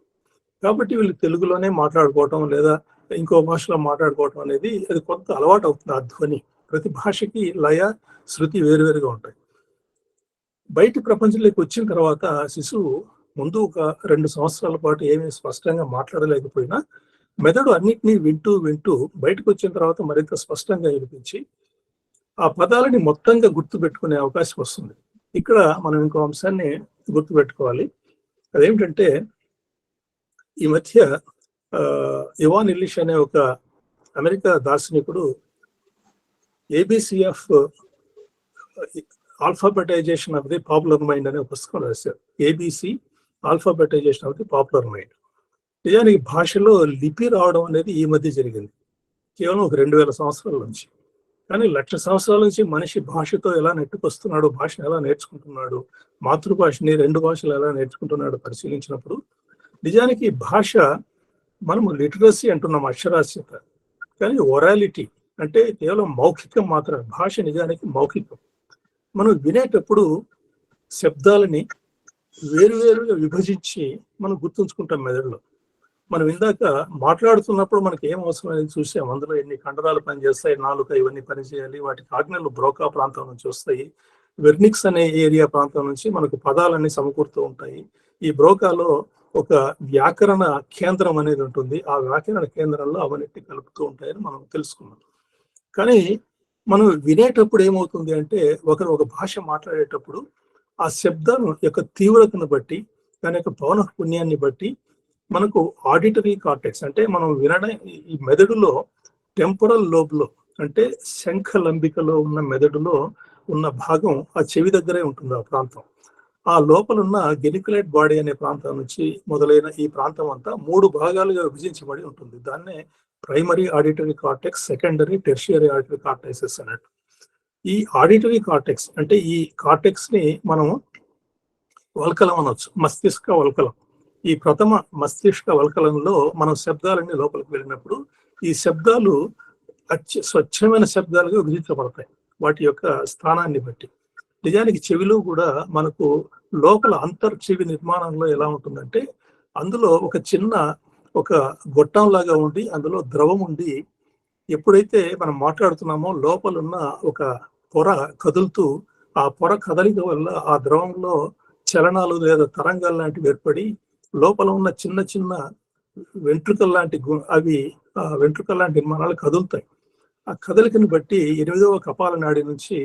కాబట్టి వీళ్ళు తెలుగులోనే మాట్లాడుకోవటం లేదా ఇంకో భాషలో మాట్లాడుకోవటం అనేది అది కొంత అలవాటు అవుతుంది. ఆ ధ్వని, ప్రతి భాషకి లయ, శృతి వేరువేరుగా ఉంటాయి. బయటి ప్రపంచంలోకి వచ్చిన తర్వాత శిశువు ముందు ఒక 2 సంవత్సరాల పాటు ఏమీ స్పష్టంగా మాట్లాడలేకపోయినా మెదడు అన్నిటినీ వింటూ బయటకు వచ్చిన తర్వాత మరింత స్పష్టంగా వినిపించి ఆ పదాలని మొత్తంగా గుర్తుపెట్టుకునే అవకాశం వస్తుంది. ఇక్కడ మనం ఇంకో అంశాన్ని గుర్తుపెట్టుకోవాలి. అదేమిటంటే, ఈ మధ్య ఇవాన్ ఇల్లిష్ అనే ఒక అమెరికా దార్శనికుడు ABC of alphabetization of the popular mind అనే పుస్తకం రాశారు. ABC alphabetization of the popular mind. నిజానికి భాషలో లిపి రావడం అనేది ఈ మధ్య జరిగింది, కేవలం ఒక 2000 సంవత్సరాల నుంచి. కానీ 1,00,000 సంవత్సరాల నుంచి మనిషి భాషతో ఎలా నెట్టుకొస్తున్నాడు, భాషను ఎలా నేర్చుకుంటున్నాడు, మాతృభాషని 2 భాషలు ఎలా నేర్చుకుంటున్నాడు పరిశీలించినప్పుడు నిజానికి భాష, మనము లిటరసీ అంటున్నాం, అక్షరాస్యత, కానీ ఒరాలిటీ అంటే కేవలం మౌఖికం మాత్రమే. భాష నిజానికి మౌఖికం. మనం వినేటప్పుడు శబ్దాలని వేరువేరుగా విభజించి మనం గుర్తుంచుకుంటాం మెదడులో. మనం ఇందాక మాట్లాడుతున్నప్పుడు మనకి ఏం అవసరం అనేది చూసాం. అందులో ఎన్ని కండరాలు పనిచేస్తాయి, నాలుక, ఇవన్నీ పనిచేయాలి. వాటికి ఆజ్ఞలు బ్రోకా ప్రాంతం నుంచి వస్తాయి. వెర్నిక్స్ అనే ఏరియా ప్రాంతం నుంచి మనకు పదాలన్నీ సమకూరుతూ ఉంటాయి. ఈ బ్రోకాలో ఒక వ్యాకరణ కేంద్రం అనేది ఉంటుంది. ఆ వ్యాకరణ కేంద్రంలో అవన్నీ కలుపుతూ ఉంటాయని మనం తెలుసుకున్నాం. కానీ మనం వినేటప్పుడు ఏమవుతుంది అంటే, ఒక భాష మాట్లాడేటప్పుడు ఆ శబ్దం యొక్క తీవ్రతను బట్టి, దాని యొక్క పౌన పుణ్యాన్ని బట్టి మనకు ఆడిటరీ కార్టెక్స్ అంటే మనం వినడం, ఈ మెదడులో టెంపరల్ లోబ్లో అంటే శంఖ లంబికలో ఉన్న మెదడులో ఉన్న భాగం ఆ చెవి దగ్గరే ఉంటుంది. ఆ ప్రాంతం, ఆ లోపల ఉన్న గెనికులేట్ బాడీ అనే ప్రాంతం నుంచి మొదలైన ఈ ప్రాంతం అంతా 3 భాగాలుగా విభజించబడి ఉంటుంది. దాన్నే primary auditory cortex, secondary, tertiary auditory cortexes అన్నట్టు. ఈ ఆడిటరీ కార్టెక్స్ అంటే ఈ కార్టెక్స్ ని మనం వల్కలం అనొచ్చు, మస్తిష్క వల్కలం. ఈ ప్రథమ మస్తిష్క వల్కలంలో మనం శబ్దాలన్నీ లోపలికి వెళ్ళినప్పుడు ఈ శబ్దాలు స్వచ్ఛమైన శబ్దాలుగా విభజించబడతాయి వాటి యొక్క స్థానాన్ని బట్టి. నిజానికి చెవిలో కూడా మనకు లోపల అంతర్చెవి నిర్మాణంలో ఎలా ఉంటుందంటే, అందులో ఒక చిన్న గొట్టం లాగా ఉండి అందులో ద్రవం ఉండి, ఎప్పుడైతే మనం మాట్లాడుతున్నామో లోపల ఉన్న ఒక పొర కదులుతూ, ఆ పొర కదలిక వల్ల ఆ ద్రవంలో చలనాలు లేదా తరంగాలు లాంటివి ఏర్పడి లోపల ఉన్న చిన్న చిన్న వెంట్రుకల లాంటి వెంట్రుకల లాంటి నిర్మాణాలు కదులుతాయి. ఆ కదలికను బట్టి 8వ కపాల నాడి నుంచి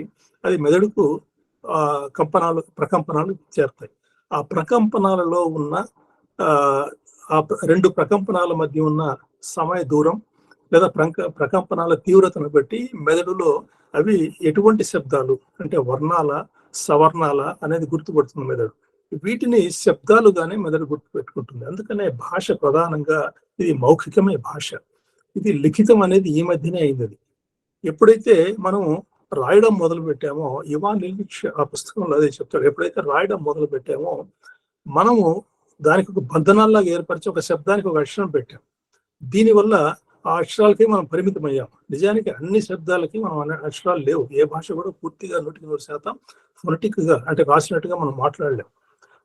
అది మెదడుకు ప్రకంపనాలు చేరుతాయి. ఆ ప్రకంపనాలలో ఉన్న ఆ 2 ప్రకంపనాల మధ్య ఉన్న సమయ దూరం లేదా ప్రకంపనాల తీవ్రతను బట్టి మెదడులో అవి ఎటువంటి శబ్దాలు అంటే వర్ణాల, సవర్ణాల అనేది గుర్తుపడుతుంది మెదడు. వీటిని శబ్దాలుగానే మెదడు గుర్తుపెట్టుకుంటుంది. అందుకనే భాష ప్రధానంగా ఇది మౌఖికమే భాష. ఇది లిఖితం అనేది ఈ మధ్యనే అయింది. ఎప్పుడైతే మనం రాయడం మొదలు పెట్టామో, ఇవాన్ ఇల్లిష్ ఆ పుస్తకంలో అదే చెప్తాడు, ఎప్పుడైతే రాయడం మొదలు పెట్టామో మనము దానికి ఒక బంధనాల్లాగా ఏర్పరిచి ఒక శబ్దానికి ఒక అక్షరం పెట్టాం. దీనివల్ల ఆ అక్షరాలకి మనం పరిమితం అయ్యాం. నిజానికి అన్ని శబ్దాలకి మనం అక్షరాలు లేవు. ఏ భాష కూడా పూర్తిగా 100% ఫొనెటిక్ గా అంటే రాసినట్టుగా మనం మాట్లాడలేం.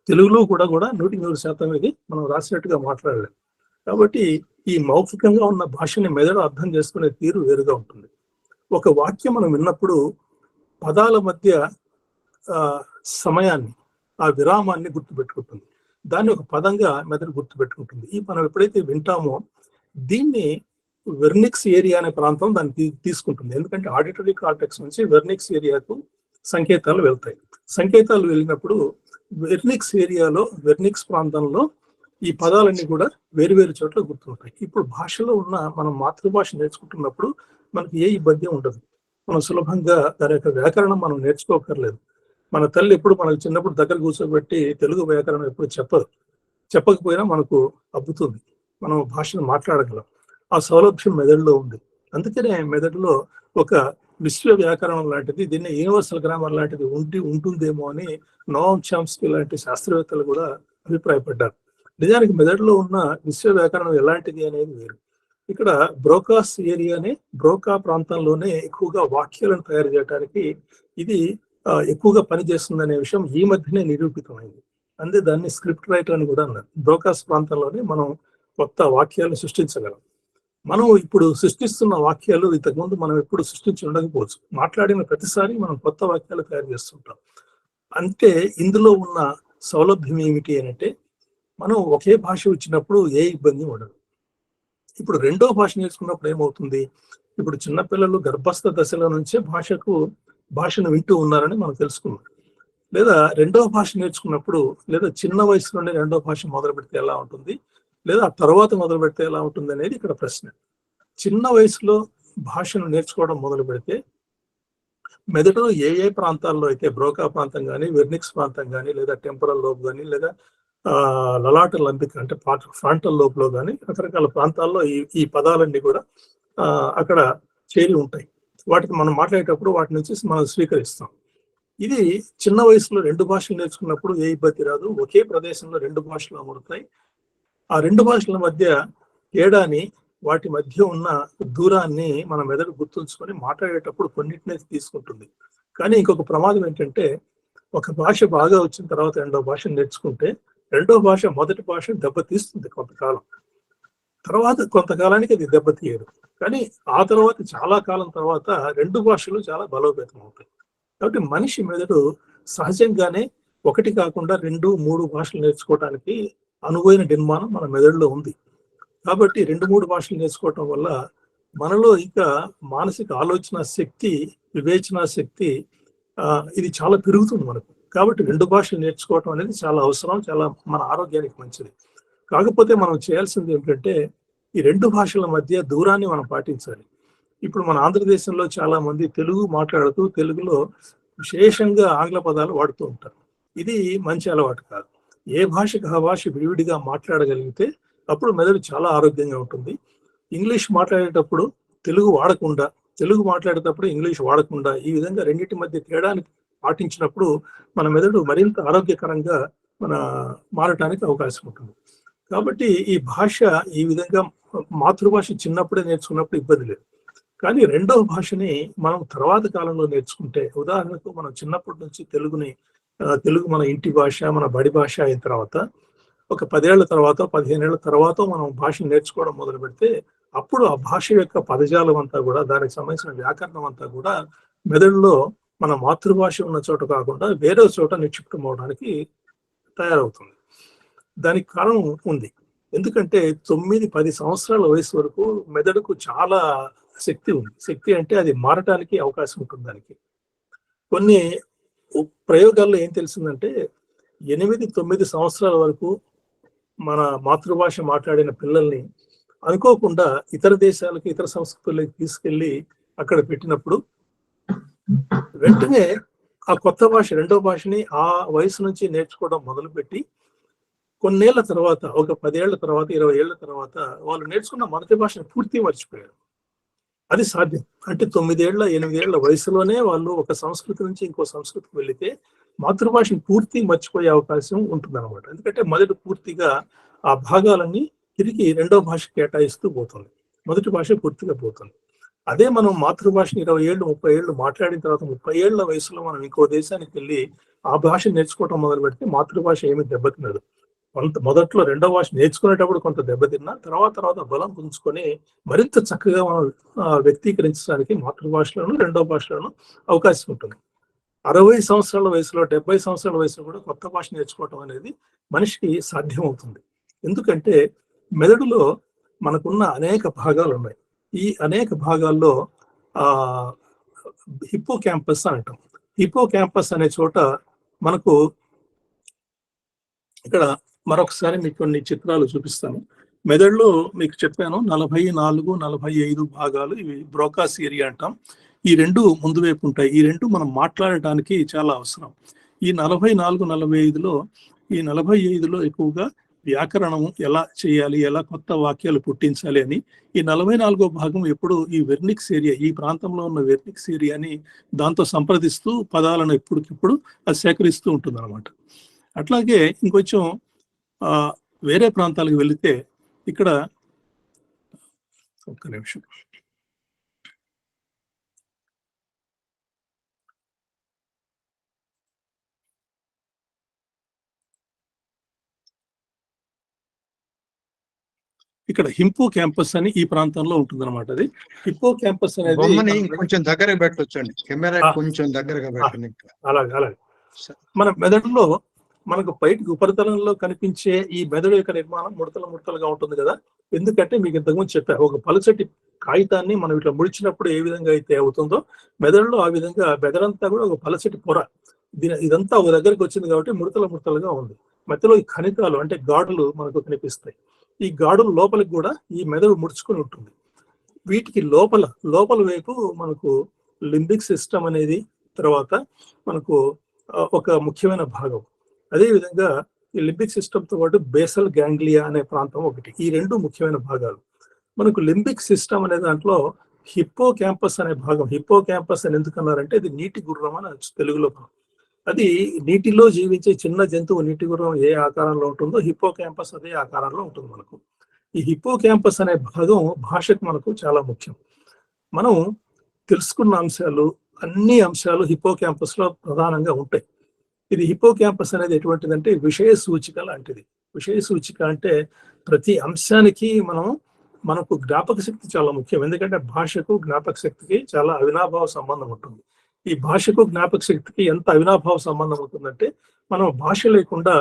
తెలుగులో కూడా 100% ఇది మనం రాసినట్టుగా మాట్లాడలేం. కాబట్టి ఈ మౌఖికంగా ఉన్న భాషని మెదడు అర్థం చేసుకునే తీరు వేరుగా ఉంటుంది. ఒక వాక్యం మనం విన్నప్పుడు పదాల మధ్య సమయాన్ని, ఆ విరామాన్ని గుర్తుపెట్టుకుంటుంది. దాన్ని ఒక పదంగా మెదడు గుర్తుపెట్టుకుంటుంది. ఈ మనం ఎప్పుడైతే వింటామో దీన్ని వెర్నిక్స్ ఏరియా అనే ప్రాంతం దాన్ని తీసుకుంటుంది. ఎందుకంటే ఆడిటరీ కార్టెక్స్ నుంచి వెర్నిక్స్ ఏరియాకు సంకేతాలు వెళ్తాయి. సంకేతాలు వెళ్ళినప్పుడు వెర్నిక్స్ ఏరియాలో, వెర్నిక్స్ ప్రాంతంలో ఈ పదాలన్నీ కూడా వేరు చోట్ల గుర్తుంటాయి. ఇప్పుడు భాషలో ఉన్న మనం మాతృభాష నేర్చుకుంటున్నప్పుడు మనకి ఏ ఇబ్బంది ఉండదు. మనం సులభంగా దాని యొక్క వ్యాకరణం మనం నేర్చుకోకర్లేదు. మన తల్లి ఎప్పుడు మనకు చిన్నప్పుడు దగ్గర కూర్చోబెట్టి తెలుగు వ్యాకరణం ఎప్పుడు చెప్పకపోయినా మనకు అబ్బుతుంది. మనం భాషను మాట్లాడగలం. ఆ సౌలభ్యం మెదడులో ఉంది. అందుకనే మెదడులో ఒక విశ్వ వ్యాకరణం లాంటిది, దీన్ని యూనివర్సల్ గ్రామర్ లాంటిది ఉంటుందేమో అని నోమ్ చామ్స్కీ లాంటి శాస్త్రవేత్తలు కూడా అభిప్రాయపడ్డారు. నిజానికి మెదడులో ఉన్న విశ్వ వ్యాకరణం ఎలాంటిది అనేది వేరు. ఇక్కడ బ్రోకాస్ ఏరియానే, బ్రోకా ప్రాంతంలోనే ఎక్కువగా వాక్యాలను తయారు చేయడానికి ఇది ఎక్కువగా పనిచేస్తుందనే విషయం ఈ మధ్యనే నిరూపితమైంది. అంతే దాన్ని స్క్రిప్ట్ రైటర్ అని కూడా అన్నారు. బ్రోకాస్ ప్రాంతంలోనే మనం కొత్త వాక్యాలను సృష్టించగలం. మనం ఇప్పుడు సృష్టిస్తున్న వాక్యాలు ఇంతకుముందు మనం ఎప్పుడు సృష్టించి ఉండకపోవచ్చు. మాట్లాడిన ప్రతిసారి మనం కొత్త వాక్యాలు తయారు చేస్తుంటాం. అంటే ఇందులో ఉన్న సౌలభ్యం ఏమిటి అంటే, మనం ఒకే భాష వచ్చినప్పుడు ఏ ఇబ్బంది ఉండదు. ఇప్పుడు రెండో భాష నేర్చుకున్నప్పుడు ఏమవుతుంది, ఇప్పుడు చిన్నపిల్లలు గర్భస్థ దశలో నుంచే భాషను వింటూ ఉన్నారని మనం తెలుసుకున్నాం. లేదా రెండో భాష నేర్చుకున్నప్పుడు, లేదా చిన్న వయసు నుండి రెండో భాష మొదలు పెడితే ఎలా ఉంటుంది, లేదా తర్వాత మొదలు పెడితే ఎలా ఉంటుంది అనేది ఇక్కడ ప్రశ్న. చిన్న వయసులో భాషను నేర్చుకోవడం మొదలు పెడితే మెదడులో ఏ ప్రాంతాల్లో అయితే బ్రోకా ప్రాంతం కానీ, వెర్నిక్స్ ప్రాంతం కానీ, లేదా టెంపరల్ లోబ్ కానీ, లేదా లలాట లంబిక్ అంటే ఫ్రంటల్ లోబ్ లో కానీ రకరకాల ప్రాంతాల్లో ఈ పదాలన్నీ కూడా అక్కడ చేరి ఉంటాయి. వాటిని మనం మాట్లాడేటప్పుడు వాటి నుంచి మనం స్వీకరిస్తాం. ఇది చిన్న వయసులో రెండు భాషలు నేర్చుకున్నప్పుడు ఏ ఇబ్బంది రాదు. ఒకే ప్రదేశంలో రెండు భాషలు అమరుతాయి. ఆ రెండు భాషల మధ్య తేడాని, వాటి మధ్య ఉన్న దూరాన్ని మన మెదడు గుర్తుంచుకొని మాట్లాడేటప్పుడు కొన్నిటినే తీసుకుంటుంది. కానీ ఇంకొక ప్రమాదం ఏంటంటే, ఒక భాష బాగా వచ్చిన తర్వాత రెండో భాష నేర్చుకుంటే రెండో భాష మొదటి భాష దెబ్బతీస్తుంది కొంతకాలం. తర్వాత కొంతకాలానికి అది దెబ్బతీయదు. కానీ ఆ తర్వాత చాలా కాలం తర్వాత రెండు భాషలు చాలా బలోపేతం అవుతాయి. కాబట్టి మనిషి మెదడు సహజంగానే ఒకటి కాకుండా 2-3 భాషలు నేర్చుకోవడానికి అనువైన నిర్మాణం మన మెదడులో ఉంది. కాబట్టి 2-3 భాషలు నేర్చుకోవటం వల్ల మనలో ఇంకా మానసిక ఆలోచన శక్తి, వివేచన శక్తి ఇది చాలా పెరుగుతుంది మనకు. కాబట్టి 2 భాషలు నేర్చుకోవటం అనేది చాలా అవసరం, చాలా మన ఆరోగ్యానికి మంచిది. కాకపోతే మనం చేయాల్సింది ఏంటంటే, ఈ 2 భాషల మధ్య దూరాన్ని మనం పాటించాలి. ఇప్పుడు మన ఆంధ్రదేశంలో చాలా మంది తెలుగు మాట్లాడుతూ తెలుగులో విశేషంగా ఆంగ్ల పదాలు వాడుతూ ఉంటారు. ఇది మంచి అలవాటు కాదు. ఏ భాషకు ఆ భాష విడివిడిగా మాట్లాడగలిగితే అప్పుడు మెదడు చాలా ఆరోగ్యంగా ఉంటుంది. ఇంగ్లీష్ మాట్లాడేటప్పుడు తెలుగు వాడకుండా, తెలుగు మాట్లాడేటప్పుడు ఇంగ్లీష్ వాడకుండా, ఈ విధంగా రెండింటి మధ్య తేడాన్ని పాటించినప్పుడు మన మెదడు మరింత ఆరోగ్యకరంగా మారటానికి అవకాశం ఉంటుంది. కాబట్టి ఈ భాష ఈ విధంగా మాతృభాష చిన్నప్పుడే నేర్చుకున్నప్పుడు ఇబ్బంది లేదు. కానీ రెండవ భాషని మనం తర్వాత కాలంలో నేర్చుకుంటే, ఉదాహరణకు మనం చిన్నప్పటి నుంచి తెలుగు మన ఇంటి భాష, మన బడి భాష అయిన తర్వాత ఒక 10 ఏళ్ల తర్వాత, 15 ఏళ్ల తర్వాత మనం భాష నేర్చుకోవడం మొదలు పెడితే అప్పుడు ఆ భాష యొక్క పదజాలం అంతా కూడా, దానికి సంబంధించిన వ్యాకరణం అంతా కూడా మెదడులో మన మాతృభాష ఉన్న చోట కాకుండా వేరే చోట నిక్షిప్తం అవడానికి తయారవుతుంది. దానికి కారణం ఉంది. ఎందుకంటే 9-10 సంవత్సరాల వయసు వరకు మెదడుకు చాలా శక్తి ఉంది. శక్తి అంటే అది మారటానికి అవకాశం ఉంటుంది. దానికి కొన్ని ప్రయోగాల్లో ఏం తెలిసిందంటే 8-9 సంవత్సరాల వరకు మన మాతృభాష మాట్లాడిన పిల్లల్ని అనుకోకుండా ఇతర దేశాలకి, ఇతర సంస్కృతులకి తీసుకెళ్లి అక్కడ పెట్టినప్పుడు వెంటనే ఆ కొత్త భాష, రెండో భాషని ఆ వయసు నుంచి నేర్చుకోవడం మొదలుపెట్టి కొన్నేళ్ల తర్వాత, ఒక 10 ఏళ్ల తర్వాత, 20 ఏళ్ల తర్వాత వాళ్ళు నేర్చుకున్న మొదటి భాషను పూర్తిగా మర్చిపోయారు. అది సాధ్యం. అంటే 9 ఏళ్ల, 8 ఏళ్ల వయసులోనే వాళ్ళు ఒక సంస్కృతి నుంచి ఇంకో సంస్కృతికి వెళితే మాతృభాషను పూర్తి మర్చిపోయే అవకాశం ఉంటుంది అనమాట. ఎందుకంటే మొదటి పూర్తిగా ఆ భాగాలన్నీ తిరిగి రెండో భాష కేటాయిస్తూ పోతుంది. మొదటి భాష పూర్తిగా పోతుంది. అదే మనం మాతృభాషను 20 ఏళ్ళు 30 ఏళ్ళు మాట్లాడిన తర్వాత 30 ఏళ్ల వయసులో మనం ఇంకో దేశానికి వెళ్ళి ఆ భాష నేర్చుకోవటం మొదలు పెడితే మాతృభాష ఏమీ దెబ్బతినదు. మొదట్లో రెండో భాష నేర్చుకునేటప్పుడు కొంత దెబ్బతిన్నా తర్వాత బలం పుంజుకొని మరింత చక్కగా మనం వ్యక్తీకరించడానికి మాతృభాషలోను రెండో భాషలోను అవకాశం ఉంటుంది. 60 సంవత్సరాల వయసులో 70 సంవత్సరాల వయసులో కూడా కొత్త భాష నేర్చుకోవటం అనేది మనిషికి సాధ్యం అవుతుంది. ఎందుకంటే మెదడులో మనకున్న అనేక భాగాలు ఉన్నాయి. ఈ అనేక భాగాల్లో హిప్పో క్యాంపస్ అని అంటాం. హిప్పో క్యాంపస్ అనే చోట మనకు ఇక్కడ మరొకసారి మీకు కొన్ని చిత్రాలు చూపిస్తాను. మెదడులో మీకు చెప్పాను 44, 45 భాగాలు, ఇవి బ్రోకాస్ ఏరియా అంటాం. ఈ రెండు ముందు వైపు ఉంటాయి. ఈ రెండు మనం మాట్లాడటానికి చాలా అవసరం. ఈ 44, 45లో ఈ 45లో ఎక్కువగా వ్యాకరణం ఎలా చేయాలి, ఎలా కొత్త వాక్యాలు పుట్టించాలి అని ఈ 44వ భాగం ఎప్పుడు ఈ వెర్నిక్స్ ఏరియా, ఈ ప్రాంతంలో ఉన్న వెర్నిక్స్ ఏరియాని దాంతో సంప్రదిస్తూ పదాలను ఎప్పటికిప్పుడు అది సేకరిస్తూ ఉంటుంది అనమాట. అట్లాగే ఇంకొంచెం వేరే ప్రాంతాలకు వెళితే ఇక్కడ ఒక్క నిమిషం, ఇక్కడ హిప్పో క్యాంపస్ అని ఈ ప్రాంతంలో ఉంటుంది అనమాట. అది హిప్పో క్యాంపస్ అనేది కొంచెం దగ్గర పెట్టొచ్చండి, కెమెరా కొంచెం దగ్గరగా పెట్టండి. అలాగే మన మెదడులో మనకు బయటకు ఉపరితలంలో కనిపించే ఈ మెదడు యొక్క నిర్మాణం ముడతలుగా ఉంటుంది కదా. ఎందుకంటే మీకు ఇంతకుముందు చెప్పా, ఒక పలుచటి కాగితాన్ని మనం ఇట్లా ముడిచినప్పుడు ఏ విధంగా అయితే అవుతుందో మెదడులో ఆ విధంగా మెదడంతా కూడా ఒక పలచటి పొర, ఇదంతా ఒక దగ్గరికి వచ్చింది కాబట్టి ముడతలుగా ఉంది. మధ్యలో ఈ ఖనితాలు అంటే గాడులు మనకు కనిపిస్తాయి. ఈ గాడుల లోపలికి కూడా ఈ మెదడు ముడుచుకొని ఉంటుంది. వీటికి లోపల వైపు మనకు లింబిక్ సిస్టమ్ అనేది తర్వాత మనకు ఒక ముఖ్యమైన భాగం. అదే విధంగా ఈ లింబిక్ సిస్టమ్ తో పాటు బేసల్ గ్యాంగ్లియా అనే ప్రాంతం ఒకటి. ఈ రెండు ముఖ్యమైన భాగాలు. మనకు లింబిక్ సిస్టమ్ అనే దాంట్లో హిప్పో క్యాంపస్ అనే భాగం, హిప్పో క్యాంపస్ అని ఎందుకన్నారంటే ఇది నీటి గుర్రం అని తెలుగులో. అది నీటిలో జీవించే చిన్న జంతువు నీటి గుర్రం ఏ ఆకారంలో ఉంటుందో హిప్పో క్యాంపస్ అదే ఆకారంలో ఉంటుంది మనకు. ఈ హిప్పో క్యాంపస్ అనే భాగం భాషకు మనకు చాలా ముఖ్యం. మనం తెలుసుకున్న అంశాలు అన్ని అంశాలు హిప్పో క్యాంపస్ లో ప్రధానంగా ఉంటాయి. ఇది హిప్పో క్యాంపస్ అనేది ఎటువంటిదంటే విషయ సూచిక లాంటిది. విషయ సూచిక అంటే ప్రతి అంశానికి మనకు జ్ఞాపక శక్తి చాలా ముఖ్యం. ఎందుకంటే భాషకు జ్ఞాపక శక్తికి చాలా అవినాభావ సంబంధం ఉంటుంది. ఈ భాషకు జ్ఞాపక శక్తికి ఎంత అవినాభావ సంబంధం ఉంటుందంటే మనం భాష లేకుండా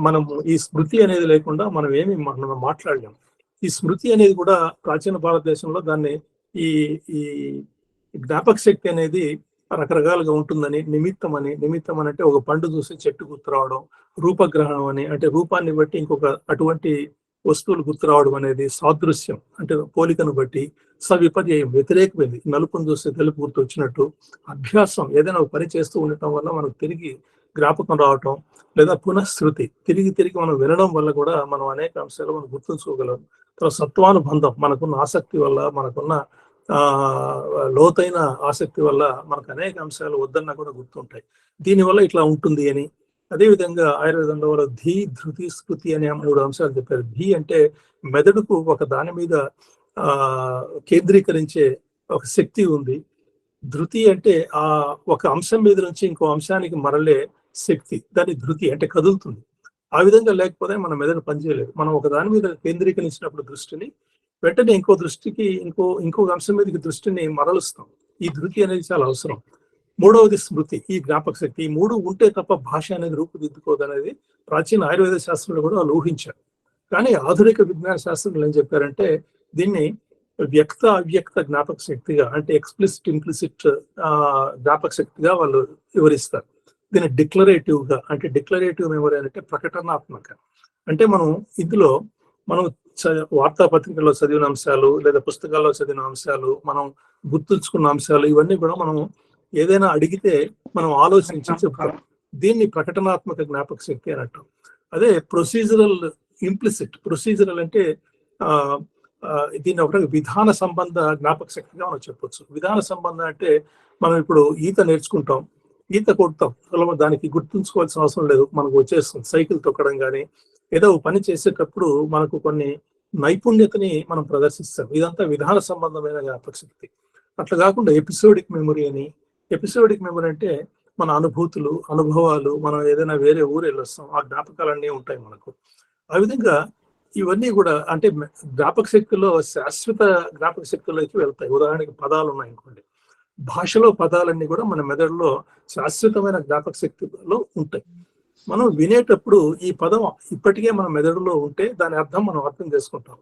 మనం ఈ స్మృతి అనేది లేకుండా మనం మాట్లాడలేము. ఈ స్మృతి అనేది కూడా ప్రాచీన భారతదేశంలో దాన్ని ఈ జ్ఞాపక శక్తి అనేది రకరకాలుగా ఉంటుందని నిమిత్తం అని అంటే ఒక పండు చూసి చెట్టు గుర్తురావడం, రూపగ్రహణం అని అంటే రూపాన్ని బట్టి ఇంకొక అటువంటి వస్తువులు గుర్తురావడం అనేది, సాదృశ్యం అంటే పోలికను బట్టి, సవిపర్యయం వ్యతిరేకమైంది నలుపును చూస్తే తెలుపు గుర్తు వచ్చినట్టు, అభ్యాసం ఏదైనా ఒక పని చేస్తూ ఉండటం వల్ల మనకు తిరిగి జ్ఞాపకం రావటం, లేదా పునఃశృతి తిరిగి మనం వినడం వల్ల కూడా మనం అనేక అంశాలు మనం గుర్తుంచుకోగలం. తర్వాత సత్వానుబంధం మనకున్న ఆసక్తి వల్ల, మనకున్న లోతైన ఆసక్తి వల్ల మనకు అనేక అంశాలు వద్దన్నా కూడా గుర్తుంటాయి. దీనివల్ల ఇట్లా ఉంటుంది అని. అదేవిధంగా ఆయుర్వేదంలో వాళ్ళు ధీ, ధృతి, స్మృతి అనే 3 అంశాలు చెప్పారు. ధీ అంటే మెదడుకు ఒక దాని మీద కేంద్రీకరించే ఒక శక్తి ఉంది. ధృతి అంటే ఆ ఒక అంశం మీద నుంచి ఇంకో అంశానికి మరలే శక్తి, దాని ధృతి అంటే కదులుతుంది. ఆ విధంగా లేకపోతే మన మెదడు పనిచేయలేదు. మనం ఒక దాని మీద కేంద్రీకరించినప్పుడు దృష్టిని వెంటనే ఇంకొక అంశం మీదకి దృష్టిని మరలుస్తాం. ఈ ధృతి అనేది చాలా అవసరం. 3వది స్మృతి, ఈ జ్ఞాపక శక్తి. ఈ 3 ఉంటే తప్ప భాష అనేది రూపుదిద్దుకోదనేది ప్రాచీన ఆయుర్వేద శాస్త్రంలో కూడా వాళ్ళు ఊహించారు. కానీ ఆధునిక విజ్ఞాన శాస్త్రంలో ఏం చెప్పారంటే దీన్ని వ్యక్త అవ్యక్త జ్ఞాపక శక్తిగా అంటే ఎక్స్ప్లిసిట్ ఇంప్లిసిట్ జ్ఞాపక శక్తిగా వాళ్ళు వివరిస్తారు. దీన్ని డిక్లరేటివ్ గా అంటే డిక్లరేటివ్ మెమరీ అంటే ప్రకటనాత్మక. అంటే ఇందులో మనం వార్తాపత్రికల్లో చదివిన అంశాలు లేదా పుస్తకాల్లో చదివిన అంశాలు, మనం గుర్తుంచుకున్న అంశాలు, ఇవన్నీ కూడా మనం ఏదైనా అడిగితే మనం ఆలోచించి చెప్తాం. దీన్ని ప్రకటనాత్మక జ్ఞాపక శక్తి అని అంటాం. అదే ప్రొసీజరల్ ఇంప్లిసిట్. ప్రొసీజరల్ అంటే దీన్ని ఒక విధాన సంబంధ జ్ఞాపక శక్తిగా మనం చెప్పొచ్చు. విధాన సంబంధం అంటే మనం ఇప్పుడు ఈత నేర్చుకుంటాం, ఈత కొడతాం, దానికి గుర్తుంచుకోవాల్సిన అవసరం లేదు, మనకు వచ్చేస్తుంది. సైకిల్ తొక్కడం కానీ ఏదో పని చేసేటప్పుడు మనకు కొన్ని నైపుణ్యతని మనం ప్రదర్శిస్తాం. ఇదంతా విధాన సంబంధమైన జ్ఞాపక శక్తి. అట్లా కాకుండా ఎపిసోడిక్ మెమరీ అని. ఎపిసోడిక్ మెమరీ అంటే మన అనుభూతులు, అనుభవాలు, మనం ఏదైనా వేరే ఊరు వెళ్ళొస్తాం, ఆ జ్ఞాపకాలన్నీ ఉంటాయి మనకు. ఆ విధంగా ఇవన్నీ కూడా అంటే జ్ఞాపక శక్తిలో శాశ్వత జ్ఞాపక శక్తిలోకి వెళ్తాయి. ఉదాహరణకి పదాలు ఉన్నాయనుకోండి, భాషలో పదాలన్నీ కూడా మన మెదడులో శాశ్వతమైన జ్ఞాపక శక్తిలో ఉంటాయి. మనం వినేటప్పుడు ఈ పదం ఇప్పటికే మన మెదడులో ఉంటే దాని అర్థం మనం అర్థం చేసుకుంటాం.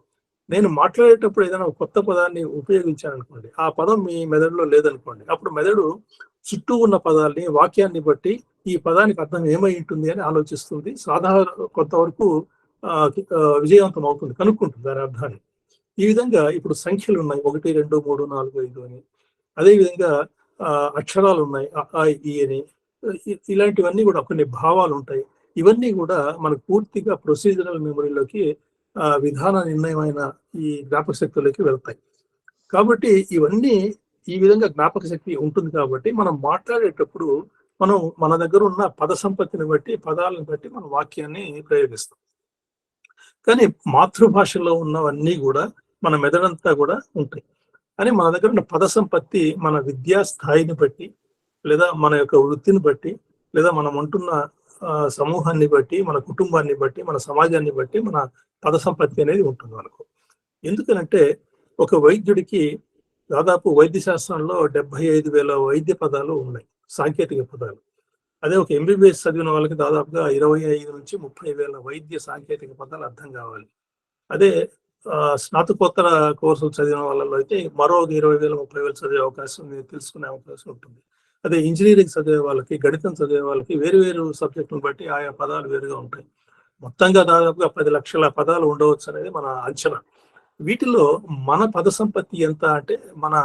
నేను మాట్లాడేటప్పుడు ఏదైనా కొత్త పదాన్ని ఉపయోగించాను అనుకోండి, ఆ పదం మీ మెదడులో లేదనుకోండి, అప్పుడు మెదడు చుట్టూ ఉన్న పదాల్ని, వాక్యాన్ని బట్టి ఈ పదానికి అర్థం ఏమై ఉంటుంది అని ఆలోచిస్తుంది. సాధారణ కొంతవరకు విజయవంతం అవుతుంది, కనుక్కుంటుంది దాని అర్థాన్ని. ఈ విధంగా ఇప్పుడు సంఖ్యలు ఉన్నాయి, 1, 2, 3, 4, 5 అని. అదేవిధంగా అక్షరాలు ఉన్నాయి, అ, ఈ అని. ఇలాంటివన్నీ కూడా కొన్ని భావాలు ఉంటాయి. ఇవన్నీ కూడా మనకు పూర్తిగా ప్రొసీజరల్ మెమరీలోకి విధాన నిర్ణయమైన ఈ జ్ఞాపక శక్తిలోకి వెళ్తాయి. కాబట్టి ఇవన్నీ ఈ విధంగా జ్ఞాపక శక్తి ఉంటుంది. కాబట్టి మనం మాట్లాడేటప్పుడు మనం మన దగ్గర ఉన్న పద సంపత్తిని బట్టి, పదాలను బట్టి మన వాక్యాన్ని ప్రయోగిస్తాం. కానీ మాతృభాషలో ఉన్నవన్నీ కూడా మన మెదడంతా కూడా ఉంటాయి. అని మన దగ్గర ఉన్న పద సంపత్తి మన విద్యా స్థాయిని బట్టి, లేదా మన యొక్క వృత్తిని బట్టి, లేదా మనం ఉంటున్న సమూహాన్ని బట్టి, మన కుటుంబాన్ని బట్టి, మన సమాజాన్ని బట్టి మన పద సంపత్తి అనేది ఉంటుంది మనకు. ఎందుకనంటే ఒక వైద్యుడికి దాదాపు వైద్య శాస్త్రంలో 75,000 వైద్య పదాలు ఉన్నాయి, సాంకేతిక పదాలు. అదే ఒక ఎంబీబీఎస్ చదివిన వాళ్ళకి దాదాపుగా 25 నుంచి 30,000 వైద్య సాంకేతిక పదాలు అర్థం కావాలి. అదే స్నాతకోత్తర కోర్సులు చదివిన వాళ్ళలో అయితే మరో 20,000, 30,000 చదివే అవకాశం, తెలుసుకునే అవకాశం ఉంటుంది. అదే ఇంజనీరింగ్ చదివే వాళ్ళకి, గణితం చదివే వాళ్ళకి వేరు వేరు సబ్జెక్టులను బట్టి ఆయా పదాలు వేరుగా ఉంటాయి. మొత్తంగా దాదాపుగా 10 లక్షల పదాలు ఉండవచ్చు అనేది మన అంచనా. వీటిలో మన పద సంపత్తి ఎంత అంటే మన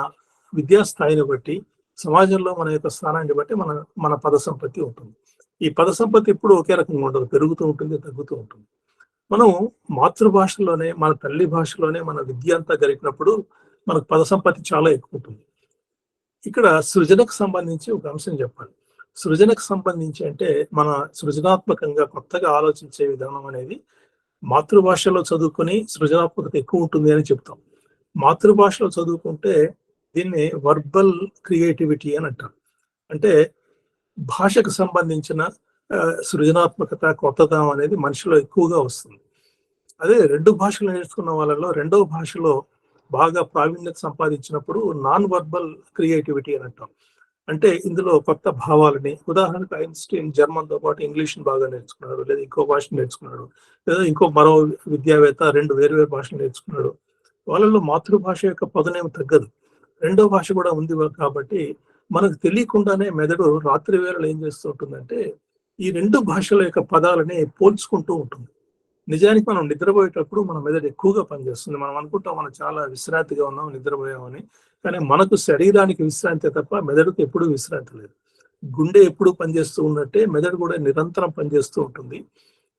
విద్యా స్థాయిని బట్టి, సమాజంలో మన యొక్క స్థానాన్ని బట్టి మన పద సంపత్తి ఉంటుంది. ఈ పద సంపత్తి ఎప్పుడు ఒకే రకంగా ఉండదు, పెరుగుతూ ఉంటుంది, తగ్గుతూ ఉంటుంది. మనం మాతృభాషలోనే, మన తల్లి భాషలోనే మన విద్య అంతా జరిగినప్పుడు మనకు పద సంపత్తి చాలా ఎక్కువ ఉంటుంది. ఇక్కడ సృజనకు సంబంధించి ఒక అంశం చెప్పాలి. సృజనకు సంబంధించి అంటే మన సృజనాత్మకంగా కొత్తగా ఆలోచించే విధానం అనేది మాతృభాషలో చదువుకొని సృజనాత్మకత ఎక్కువ ఉంటుంది అని చెప్తాం. మాతృభాషలో చదువుకుంటే దీన్ని వర్బల్ క్రియేటివిటీ అని అంటారు. అంటే భాషకు సంబంధించిన సృజనాత్మకత, కొత్తదనం అనేది మనిషిలో ఎక్కువగా వస్తుంది. అదే 2 భాషలు నేర్చుకున్న వాళ్ళలో రెండవ భాషలో బాగా ప్రావీణ్యత సంపాదించినప్పుడు నాన్ వర్బల్ క్రియేటివిటీ అని అంటాం. అంటే ఇందులో కొత్త భావాలని, ఉదాహరణకు ఐన్స్టీన్ జర్మన్తో పాటు ఇంగ్లీష్ని బాగా నేర్చుకున్నాడు, లేదా ఇంకో భాష నేర్చుకున్నాడు, లేదా మరో విద్యావేత్త 2 వేరు భాషలు నేర్చుకున్నాడు. వాళ్ళలో మాతృభాష యొక్క పదునేమి తగ్గదు, రెండో భాష కూడా ఉంది. కాబట్టి మనకు తెలియకుండానే మెదడు రాత్రి వేళలు ఏం చేస్తూ ఉంటుందంటే ఈ 2 భాషల యొక్క పదాలని పోల్చుకుంటూ ఉంటుంది. నిజానికి మనం నిద్రపోయేటప్పుడు మన మెదడు ఎక్కువగా పనిచేస్తుంది. మనం అనుకుంటాం మనం చాలా విశ్రాంతిగా ఉన్నాం, నిద్రపోయామని. కానీ మనకు శరీరానికి విశ్రాంతి తప్ప మెదడుకు ఎప్పుడూ విశ్రాంతి లేదు. గుండె ఎప్పుడు పనిచేస్తూ ఉన్నట్టే మెదడు కూడా నిరంతరం పనిచేస్తూ ఉంటుంది.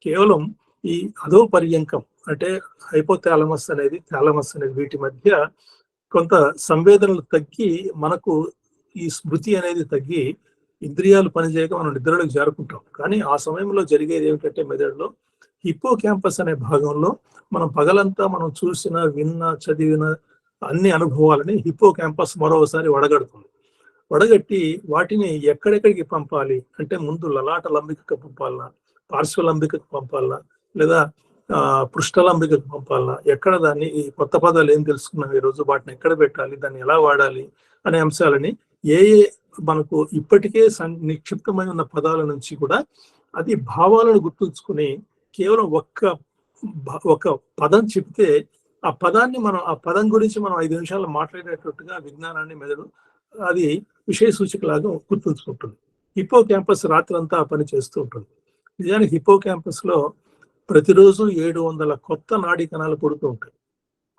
కేవలం ఈ అధో పర్యంకం అంటే హైపోథాలమస్ అనేది, థాలమస్ అనేది, వీటి మధ్య కొంత సంవేదనలు తగ్గి మనకు ఈ స్మృతి అనేది తగ్గి ఇంద్రియాలు పనిచేయక మనం నిద్రలోకి జారుకుంటాం. కానీ ఆ సమయంలో జరిగేది ఏమిటంటే మెదడులో హిప్పో క్యాంపస్ అనే భాగంలో మనం పగలంతా మనం చూసిన, విన్న, చదివిన అన్ని అనుభవాలని హిప్పో క్యాంపస్ మరోసారి వడగడుతుంది. వడగట్టి వాటిని ఎక్కడెక్కడికి పంపాలి అంటే ముందు లలాట లంబికకు పంపాలనా, పార్శ్వలంబికకు పంపాలనా, లేదా పృష్ఠలంబికకు పంపాలనా, ఎక్కడ దాన్ని ఈ కొత్త పదాలు ఏం తెలుసుకున్నాం ఈరోజు, వాటిని ఎక్కడ పెట్టాలి, దాన్ని ఎలా వాడాలి అనే అంశాలని ఏ మనకు ఇప్పటికే నిక్షిప్తమై ఉన్న పదాల నుంచి కూడా అది భావాలను గుర్తుంచుకుని కేవలం ఒక పదం చెప్తే ఆ పదాన్ని మనం, ఆ పదం గురించి మనం 5 నిమిషాలు మాట్లాడేటట్టుగా విజ్ఞానాన్ని మెదడు అది విషయ సూచికలాగా గుర్తుంచుకుంటుంది. హిప్పో క్యాంపస్ రాత్రంతా పని చేస్తూ ఉంటుంది. నిజానికి హిప్పో క్యాంపస్ లో ప్రతిరోజు 700 కొత్త నాడీ కణాలు పుడుతూ ఉంటాయి.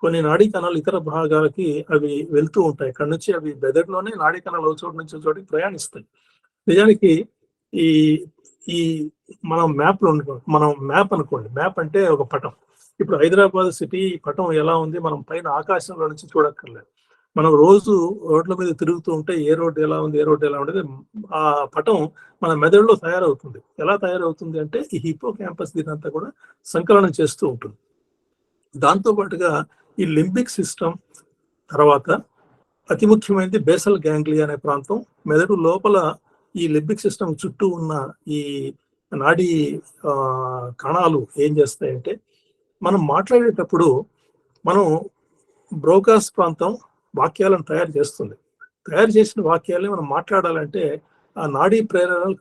కొన్ని నాడీ కణాలు ఇతర భాగాలకి అవి వెళ్తూ ఉంటాయి. అక్కడ నుంచి అవి మెదడులోనే నాడీ కణాలు ఒక చోటు నుంచి చోటికి ప్రయాణిస్తాయి. నిజానికి ఈ మనం మ్యాప్ అనుకోండి, మ్యాప్ అంటే ఒక పటం. ఇప్పుడు హైదరాబాద్ సిటీ పటం ఎలా ఉంది, మనం పైన ఆకాశంలో నుంచి చూడక్కర్లేదు. మనం రోజు రోడ్ల మీద తిరుగుతూ ఉంటే ఏ రోడ్డు ఎలా ఉంది, ఏ రోడ్డు ఎలా ఉండేది ఆ పటం మన మెదడులో తయారవుతుంది. ఎలా తయారవుతుంది అంటే ఈ హిప్పో క్యాంపస్ దీనంతా కూడా సంకలనం చేస్తూ ఉంటుంది. దాంతో పాటుగా ఈ లింబిక్ సిస్టమ్ తర్వాత అతి ముఖ్యమైనది బేసల్ గ్యాంగ్లియా అనే ప్రాంతం. మెదడు లోపల ఈ లింబిక్ సిస్టమ్ చుట్టూ ఉన్న ఈ నాడీ కణాలు ఏం చేస్తాయంటే, మనం మాట్లాడేటప్పుడు మనం బ్రోకాస్ ప్రాంతం వాక్యాలను తయారు చేస్తుంది. తయారు చేసిన వాక్యాలని మనం మాట్లాడాలంటే ఆ నాడీ ప్రేరణలు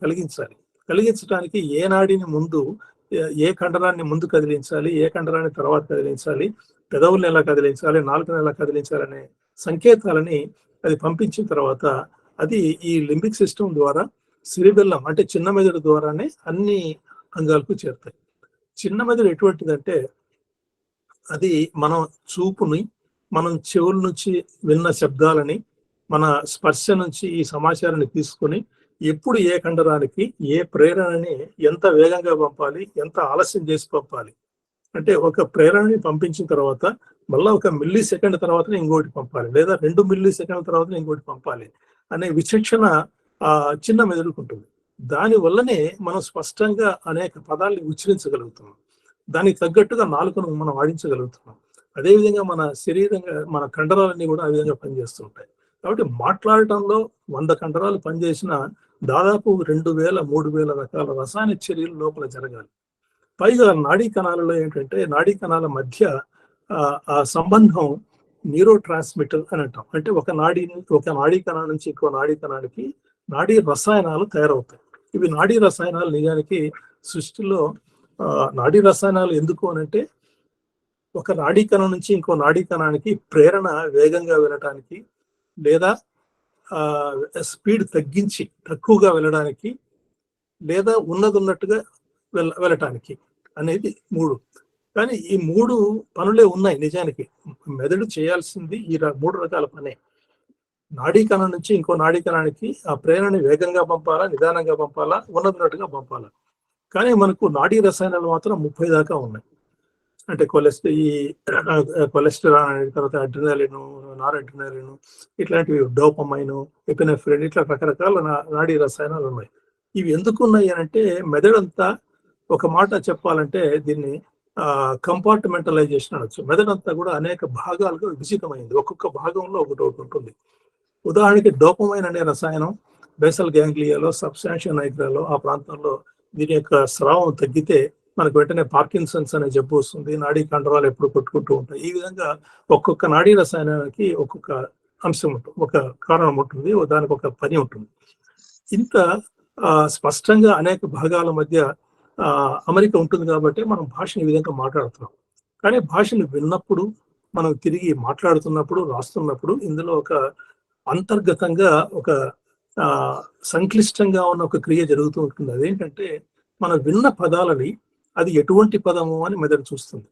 కలిగించడానికి ఏ నాడిని ముందు, ఏ కండరాన్ని ముందు కదిలించాలి, ఏ కండరాన్ని తర్వాత కదిలించాలి, పెదవుల్ని ఎలా కదిలించాలి, నాలుకను ఎలా కదిలించాలి అనే సంకేతాలని అది పంపించిన తర్వాత అది ఈ లింబిక్ సిస్టమ్ ద్వారా సిరిబెల్లం అంటే చిన్న మెదడు ద్వారానే అన్ని అంగాలకు చేరుతాయి. చిన్న మెదడు ఎటువంటిదంటే అది మనం చూపుని, మనం చెవుల నుంచి విన్న శబ్దాలని, మన స్పర్శ నుంచి ఈ సమాచారాన్ని తీసుకొని ఎప్పుడు ఏ కండరానికి ఏ ప్రేరణని ఎంత వేగంగా పంపాలి, ఎంత ఆలస్యం చేసి పంపాలి, అంటే ఒక ప్రేరణని పంపించిన తర్వాత మళ్ళీ 1 మిల్లీ సెకండ్ తర్వాత ఇంకోటి పంపాలి, లేదా 2 మిల్లీ సెకండ్ తర్వాత ఇంకోటి పంపాలి అనే విచక్షణ చిన్న మెదడుకు ఉంటుంది. దాని వల్లనే మనం స్పష్టంగా అనేక పదాలని ఉచ్చరించగలుగుతున్నాం. దానికి తగ్గట్టుగా నాలుకను మనం ఆడించగలుగుతున్నాం. అదేవిధంగా మన శరీరంగా మన కండరాలన్నీ కూడా ఆ విధంగా పనిచేస్తుంటాయి. కాబట్టి మాట్లాడటంలో 100 కండరాలు పనిచేసిన దాదాపు 2000-3000 రకాల రసాయన చర్యలు లోపల జరగాలి. పైగా నాడీ కణాలలో ఏంటంటే నాడీ కణాల మధ్య ఆ సంబంధం న్యూరో ట్రాన్స్మిటర్ అని అంటాం. అంటే ఒక నాడీ కణం నుంచి ఇంకో నాడీ కణానికి నాడీ రసాయనాలు తయారవుతాయి. ఇవి నాడీ రసాయనాలు నిజానికి సృష్టిలో నాడీ రసాయనాలు ఎందుకు అనంటే ఒక నాడీ కణం నుంచి ఇంకో నాడీ కణానికి ప్రేరణ వేగంగా వెళ్ళటానికి, లేదా స్పీడ్ తగ్గించి తక్కువగా వెళ్ళడానికి, లేదా ఉన్నట్టుగా వెళ్ళటానికి అనేది 3. కానీ ఈ 3 పనులే ఉన్నాయి నిజానికి. మెదడు చేయాల్సింది ఈ 3 రకాల పనే. నాడీ కణం నుంచి ఇంకో నాడీ కణానికి ఆ ప్రేరణని వేగంగా పంపాలా, నిదానంగా పంపాలా, ఉన్నట్టుగా పంపాలా. కానీ మనకు నాడీ రసాయనాలు మాత్రం 30 దాకా ఉన్నాయి. అంటే కొలెస్ట్రాల్ అనేది, తర్వాత అడ్రినలిన్, నార్ అడ్రినలిన్, ఇట్లాంటివి, డోపమైన్, ఎపినెఫ్రిన్, ఇట్లా రకరకాల నాడీ రసాయనాలు ఉన్నాయి. ఇవి ఎందుకు ఉన్నాయి అంటే మెదడంతా, ఒక మాట చెప్పాలంటే దీన్ని కంపార్ట్మెంటలైజేషన్ అనొచ్చు. మెదడంతా కూడా అనేక భాగాలుగా విభజితమైంది. ఒక్కొక్క భాగంలో ఒకటి ఉంటుంది. ఉదాహరణకి డోపమైన్ అనే రసాయనం బేసల్ గ్యాంగ్లియాలో, సబ్స్టాన్షియా నైగ్రాలో ఆ ప్రాంతంలో దీని యొక్క స్రావం తగ్గితే మనకు వెంటనే పార్కిన్సన్స్ అనే జబ్బు వస్తుంది. నాడీ కండరాలు ఎప్పుడు కొట్టుకుంటూ ఉంటాయి. ఈ విధంగా ఒక్కొక్క నాడీ రసాయనానికి ఒక్కొక్క అంశం ఉంటుంది, ఒక కారణం ఉంటుంది, దానికి ఒక పని ఉంటుంది. ఇంత స్పష్టంగా అనేక భాగాల మధ్య అమరిక ఉంటుంది కాబట్టి మనం భాషను ఈ విధంగా మాట్లాడుతున్నాం. కానీ భాషను విన్నప్పుడు, మనం తిరిగి మాట్లాడుతున్నప్పుడు, రాస్తున్నప్పుడు ఇందులో ఒక అంతర్గతంగా ఒక సంక్లిష్టంగా ఉన్న ఒక క్రియ జరుగుతూ ఉంటుంది. అదేంటంటే మనం విన్న పదాలని అది ఎటువంటి పదము అని మెదడు చూస్తుంది.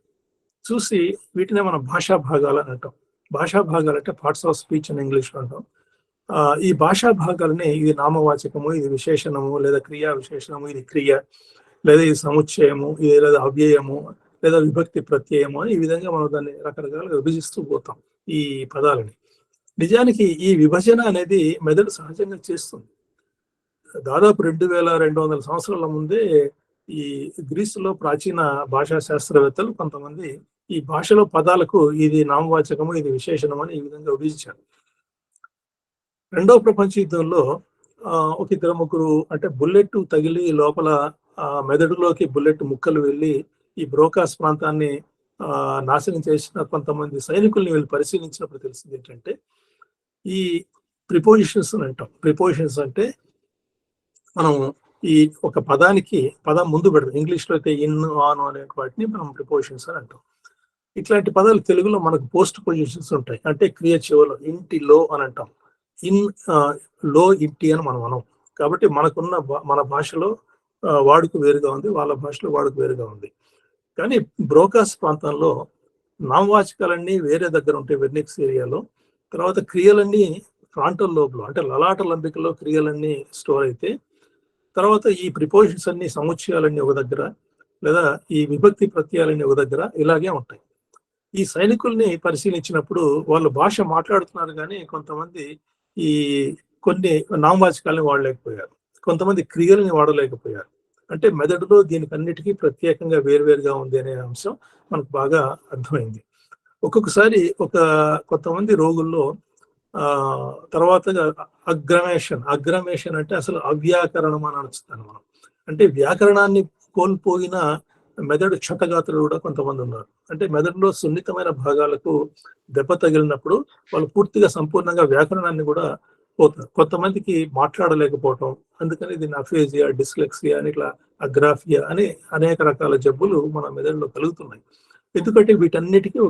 చూసి వీటినే మనం భాషా భాగాలు అని అంటాం. భాషా భాగాలు అంటే పార్ట్స్ ఆఫ్ స్పీచ్ అని ఇంగ్లీష్ అంటాం. ఈ భాషా భాగాలని ఇది నామవాచకము, ఇది విశేషణము, లేదా క్రియా విశేషణము, ఇది క్రియ, లేదా ఇది సముచ్చయము, ఇది లేదా అవ్యయము, లేదా విభక్తి ప్రత్యయము అని ఈ విధంగా మనం దాన్ని రకరకాలుగా విభజిస్తూ పోతాం ఈ పదాలని. నిజానికి ఈ విభజన అనేది మెదడు సహజంగా చేస్తుంది. దాదాపు 2200 సంవత్సరాల ముందే ఈ గ్రీసులో ప్రాచీన భాషా శాస్త్రవేత్తలు కొంతమంది ఈ భాషలో పదాలకు ఇది నామవాచకము, ఇది విశేషణం అని ఈ విధంగా విభజించారు. 2వ ప్రపంచ యుద్ధంలో ఒక 2-3 అంటే బుల్లెట్ తగిలి లోపల మెదడులోకి బుల్లెట్ ముక్కలు వెళ్ళి ఈ బ్రోకాస్ ప్రాంతాన్ని నాశనం చేసిన కొంతమంది సైనికుల్ని వీళ్ళు పరిశీలించినప్పుడు తెలిసింది ఏంటంటే ఈ ప్రిపోజిషన్స్ అని అంటాం. ప్రిపోజిషన్స్ అంటే మనం ఈ ఒక పదానికి పదం ముందు పెడతాం. ఇంగ్లీష్లో అయితే ఇన్, ఆన్ అనే వాటిని మనం ప్రిపోజిషన్స్ అని అంటాం. ఇట్లాంటి పదాలు తెలుగులో మనకు పోస్ట్ పొజిషన్స్ ఉంటాయి. అంటే క్రియ చివరలో ఇంటిలో అని అంటాం. ఇన్, లో, ఇంటి అని మనం అనం. కాబట్టి మనకున్న మన భాషలో వాడుక వేరుగా ఉంది, వాళ్ళ భాషలో వాడుక వేరుగా ఉంది. కానీ బ్రోకాస్ ప్రాంతంలో నామవాచకాలన్నీ వేరే దగ్గర ఉంటాయి వెర్నిక్స్ ఏరియాలో. తర్వాత క్రియలన్నీ ఫ్రాంటల్ లోబ్లో అంటే లలాట లంబికలో క్రియలన్నీ స్టోర్ అయితే, తర్వాత ఈ ప్రిపోజిషన్స్ అన్ని, సముచ్చయాలన్నీ ఒక దగ్గర, లేదా ఈ విభక్తి ప్రత్యయాలన్నీ ఒక దగ్గర ఇలాగే ఉంటాయి. ఈ సైనికుల్ని పరిశీలించినప్పుడు వాళ్ళు భాష మాట్లాడుతున్నారు కానీ కొంతమంది ఈ కొన్ని నామవాచకాలని వాడలేకపోయారు, కొంతమంది క్రియలని వాడలేకపోయారు. అంటే మెదడులో దీనికి అన్నిటికీ ప్రత్యేకంగా వేరువేరుగా ఉంది అనే అంశం మనకు బాగా అర్థమైంది. ఒక్కొక్కసారి కొంతమంది రోగుల్లో తర్వాత అగ్రమేషన్ అంటే అసలు అవ్యాకరణం అని అనుస్తాను మనం. అంటే వ్యాకరణాన్ని కోల్పోయిన మెదడు క్షతగాత్రులు కూడా కొంతమంది ఉన్నారు. అంటే మెదడులో సున్నితమైన భాగాలకు దెబ్బ తగిలినప్పుడు వాళ్ళు పూర్తిగా సంపూర్ణంగా వ్యాకరణాన్ని కూడా పోతారు. కొంతమందికి మాట్లాడలేకపోవటం, అందుకని దీన్ని అఫేజియా, డిస్లెక్సియా అని ఇట్లా అగ్రాఫియా అని అనేక రకాల జబ్బులు మన మెదడులో కలుగుతున్నాయి. ఎందుకంటే వీటన్నిటికీ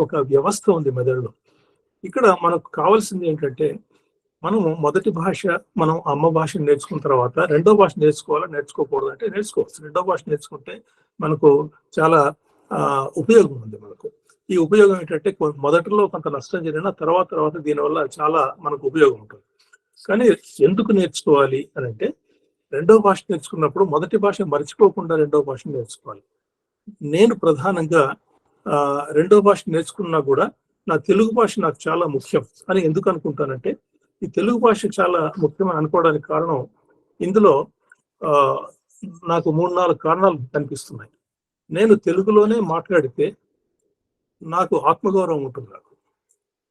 ఒక వ్యవస్థ ఉంది మెదడులో. ఇక్కడ మనకు కావాల్సింది ఏంటంటే మనము మొదటి భాష మనం అమ్మ భాషను నేర్చుకున్న తర్వాత రెండో భాష నేర్చుకోకూడదు అంటే నేర్చుకోవచ్చు. రెండో భాష నేర్చుకుంటే మనకు చాలా ఉపయోగం ఉంది. మనకు ఈ ఉపయోగం ఏంటంటే మొదటిలో కొంత నష్టం జరిగిన తర్వాత దీనివల్ల చాలా మనకు ఉపయోగం ఉంటుంది. కానీ ఎందుకు నేర్చుకోవాలి అని అంటే రెండో భాష నేర్చుకున్నప్పుడు మొదటి భాష మర్చిపోకుండా రెండో భాష నేర్చుకోవాలి. నేను ప్రధానంగా రెండో భాష నేర్చుకున్నా కూడా నా తెలుగు భాష నాకు చాలా ముఖ్యం అని ఎందుకు అనుకుంటానంటే ఈ తెలుగు భాష చాలా ముఖ్యమని అనుకోవడానికి కారణం ఇందులో నాకు 3-4 కారణాలు కనిపిస్తున్నాయి. నేను తెలుగులోనే మాట్లాడితే నాకు ఆత్మగౌరవం ఉంటుంది. నాకు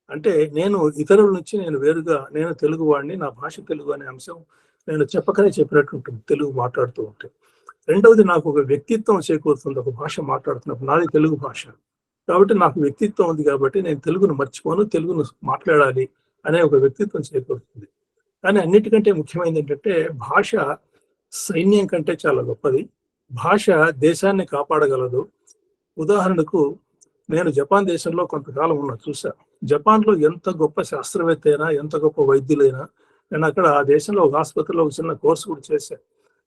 అంటే నేను ఇతరుల నుంచి వేరుగా నేను తెలుగు వాడిని, నా భాష తెలుగు అనే అంశం నేను చెప్పకనే చెప్పినట్టు ఉంటుంది తెలుగు మాట్లాడుతూ ఉంటే. రెండవది నాకు ఒక వ్యక్తిత్వం చేకూరుతుంది. ఒక భాష మాట్లాడుతున్నప్పుడు నాది తెలుగు భాష కాబట్టి నాకు వ్యక్తిత్వం ఉంది కాబట్టి నేను తెలుగును మర్చిపోను, తెలుగును మాట్లాడాలి అనే ఒక వ్యక్తిత్వం చేకూరుతుంది. కానీ అన్నిటికంటే ముఖ్యమైనది ఏంటంటే భాష సైన్యం కంటే చాలా గొప్పది. భాష దేశాన్ని కాపాడగలదు. ఉదాహరణకు నేను జపాన్ దేశంలో కొంతకాలం చూసా. జపాన్లో ఎంత గొప్ప శాస్త్రవేత్త అయినా, ఎంత గొప్ప వైద్యులైనా, నేను అక్కడ ఆ దేశంలో ఒక ఆసుపత్రిలో ఒక చిన్న కోర్సు కూడా చేశాను.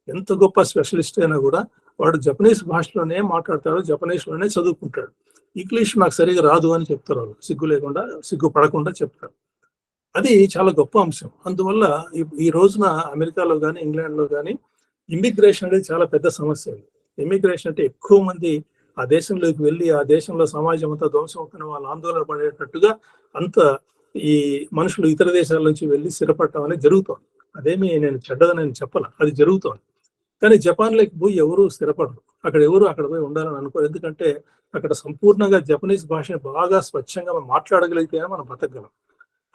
ఎంత గొప్ప స్పెషలిస్ట్ అయినా కూడా వాడు జపనీస్ భాషలోనే మాట్లాడతాడు, జపనీస్లోనే చదువుకుంటాడు. ఇంగ్లీష్ నాకు సరిగా రాదు అని చెప్తారు వాళ్ళు, సిగ్గు పడకుండా చెప్తారు. అది చాలా గొప్ప అంశం. అందువల్ల ఈ రోజున అమెరికాలో కానీ ఇంగ్లాండ్లో కానీ ఇమిగ్రేషన్ అనేది చాలా పెద్ద సమస్య. ఇమిగ్రేషన్ అంటే ఎక్కువ మంది ఆ దేశంలోకి వెళ్ళి ఆ దేశంలో సమాజం అంతా ధ్వంసం అవుతున్న వాళ్ళు ఆందోళన పడేటట్టుగా అంత ఈ మనుషులు ఇతర దేశాల నుంచి వెళ్ళి స్థిరపడటం అనేది జరుగుతోంది. అదేమి నేను చెడ్డదని చెప్పాల, అది జరుగుతోంది. కానీ జపాన్లోకి పోయి ఎవరు స్థిరపడరు, అక్కడ పోయి ఉండాలని అనుకోరు. ఎందుకంటే అక్కడ సంపూర్ణంగా జపనీస్ భాషను బాగా స్వచ్ఛంగా మనం మాట్లాడగలిగితేనే మనం బతకగలం.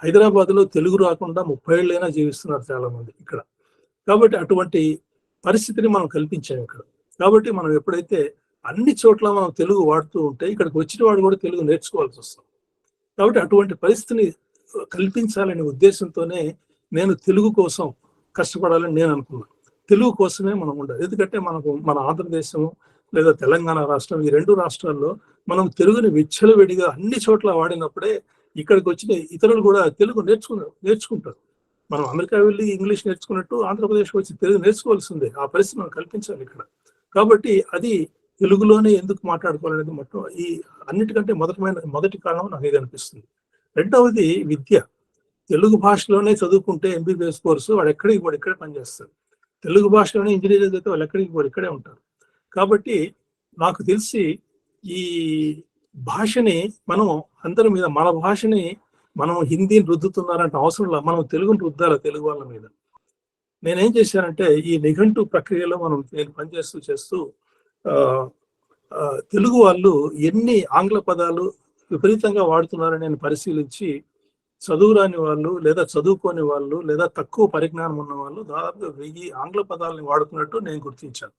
హైదరాబాద్లో తెలుగు రాకుండా 30 ఏళ్ళైనా జీవిస్తున్నారు చాలా మంది ఇక్కడ. కాబట్టి అటువంటి పరిస్థితిని మనం కల్పించాం ఇక్కడ. కాబట్టి మనం ఎప్పుడైతే అన్ని చోట్ల మనం తెలుగు వాడుతూ ఉంటే ఇక్కడికి వచ్చిన వాడు కూడా తెలుగు నేర్చుకోవాల్సి వస్తుంది. కాబట్టి అటువంటి పరిస్థితిని కల్పించాలనే ఉద్దేశంతోనే నేను తెలుగు కోసం కష్టపడాలని నేను అనుకున్నాను. తెలుగు కోసమే మనం ఉండాలి. ఎందుకంటే మన ఆంధ్రదేశం లేదా తెలంగాణ రాష్ట్రం, ఈ 2 రాష్ట్రాల్లో మనం తెలుగుని విచ్చలవిడిగా అన్ని చోట్ల వాడినప్పుడే ఇక్కడికి వచ్చిన ఇతరులు కూడా తెలుగు నేర్చుకుంటారు. మనం అమెరికా వెళ్ళి ఇంగ్లీష్ నేర్చుకున్నట్టు ఆంధ్రప్రదేశ్ వచ్చి తెలుగు నేర్చుకోవాల్సిందే. ఆ పరిస్థితి మనం కల్పించాలి ఇక్కడ. కాబట్టి అది తెలుగులోనే ఎందుకు మాట్లాడుకోవాలనేది మొత్తం ఈ అన్నిటికంటే మొదటి కారణం నాకు ఇది అనిపిస్తుంది. రెండవది విద్య. తెలుగు భాషలోనే చదువుకుంటే ఎంబీబీఎస్ కోర్సు వాడు ఎక్కడికి పోడు, ఇక్కడే పనిచేస్తాడు. తెలుగు భాషలోనే ఇంజనీరింగ్ అయితే వాళ్ళు ఎక్కడికి పోడు, ఇక్కడే ఉంటారు. కాబట్టి నాకు తెలిసి ఈ భాషని మనం అందరి మీద, మన భాషని మనం హిందీని రుద్దుతున్నారంటే అవసరం లేదు, మనం తెలుగుని రుద్దాలి తెలుగు వాళ్ళ మీద. నేనేం చేశానంటే ఈ నిఘంటు ప్రక్రియలో నేను పనిచేస్తూ తెలుగు వాళ్ళు ఎన్ని ఆంగ్ల పదాలు విపరీతంగా వాడుతున్నారని నేను పరిశీలించి చదువురాని వాళ్ళు లేదా చదువుకోని వాళ్ళు లేదా తక్కువ పరిజ్ఞానం ఉన్న వాళ్ళు దాదాపుగా 1000 ఆంగ్ల పదాలని వాడుతున్నట్టు నేను గుర్తించాను.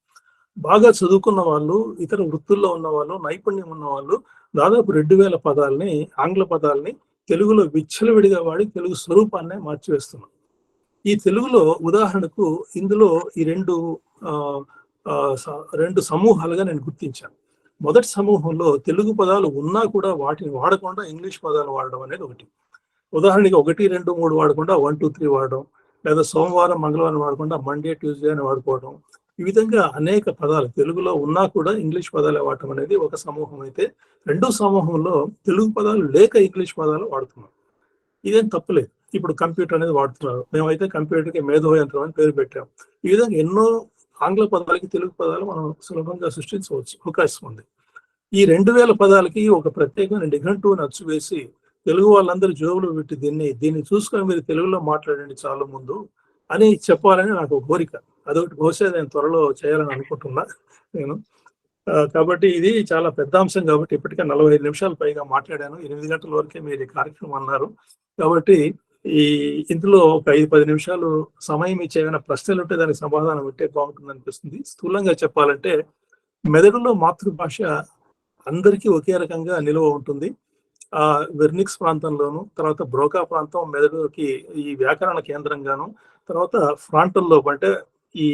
బాగా చదువుకున్న వాళ్ళు, ఇతర వృత్తుల్లో ఉన్న వాళ్ళు, నైపుణ్యం ఉన్న వాళ్ళు దాదాపు 2000 పదాలని, ఆంగ్ల పదాలని తెలుగులో విచ్చలవిడిగా వాడి తెలుగు స్వరూపాన్నే మార్చివేస్తున్నాం. ఈ తెలుగులో ఉదాహరణకు ఇందులో ఈ రెండు సమూహాలుగా నేను గుర్తించాను. మొదటి సమూహంలో తెలుగు పదాలు ఉన్నా కూడా వాటిని వాడకుండా ఇంగ్లీష్ పదాలు వాడడం అనేది ఒకటి. ఉదాహరణకి 1, 2, 3 వాడకుండా 1, 2, 3 వాడడం, లేదా సోమవారం మంగళవారం వాడకుండా మండే ట్యూస్డే అని వాడుకోవడం. ఈ విధంగా అనేక పదాలు తెలుగులో ఉన్నా కూడా ఇంగ్లీష్ పదాలు వాడటం అనేది ఒక సమూహం అయితే, రెండో సమూహంలో తెలుగు పదాలు లేక ఇంగ్లీష్ పదాలు వాడుతున్నాం. ఇదేం తప్పులేదు. ఇప్పుడు కంప్యూటర్ అనేది వాడుతున్నారు. మేమైతే కంప్యూటర్కి మేధో యంత్రం అని పేరు పెట్టాం. ఈ విధంగా ఎన్నో ఆంగ్ల పదాలకి తెలుగు పదాలు మనం సులభంగా సృష్టించవచ్చు, అవకాశం ఉంది. ఈ 2000 పదాలకి ఒక ప్రత్యేకమైన నిఘంటువుని అచ్చువేసి తెలుగు వాళ్ళందరూ జోబులు పెట్టి దీన్ని చూసుకొని మీరు తెలుగులో మాట్లాడండి చాలు ముందు అని చెప్పాలని నాకు కోరిక. అదొకటి బహుశా నేను త్వరలో చేయాలని అనుకుంటున్నా నేను. కాబట్టి ఇది చాలా పెద్ద అంశం కాబట్టి ఇప్పటికే 45 నిమిషాలు పైగా మాట్లాడాను. 8 గంటల వరకే మీరు ఈ కార్యక్రమం అన్నారు. కాబట్టి ఇందులో ఒక 5-10 నిమిషాలు సమయం ఇచ్చి ఏమైనా ప్రశ్నలు ఉంటే దానికి సమాధానం ఉంటే బాగుంటుంది అనిపిస్తుంది. స్థూలంగా చెప్పాలంటే మెదడులో మాతృభాష అందరికీ ఒకే రకంగా నిలువ ఉంటుంది. వెర్నిక్స్ ప్రాంతంలోను, తర్వాత బ్రోకా ప్రాంతం మెదడుకి ఈ వ్యాకరణ కేంద్రంగాను, తర్వాత ఫ్రాంటల్ లోబ్ అంటే ఈ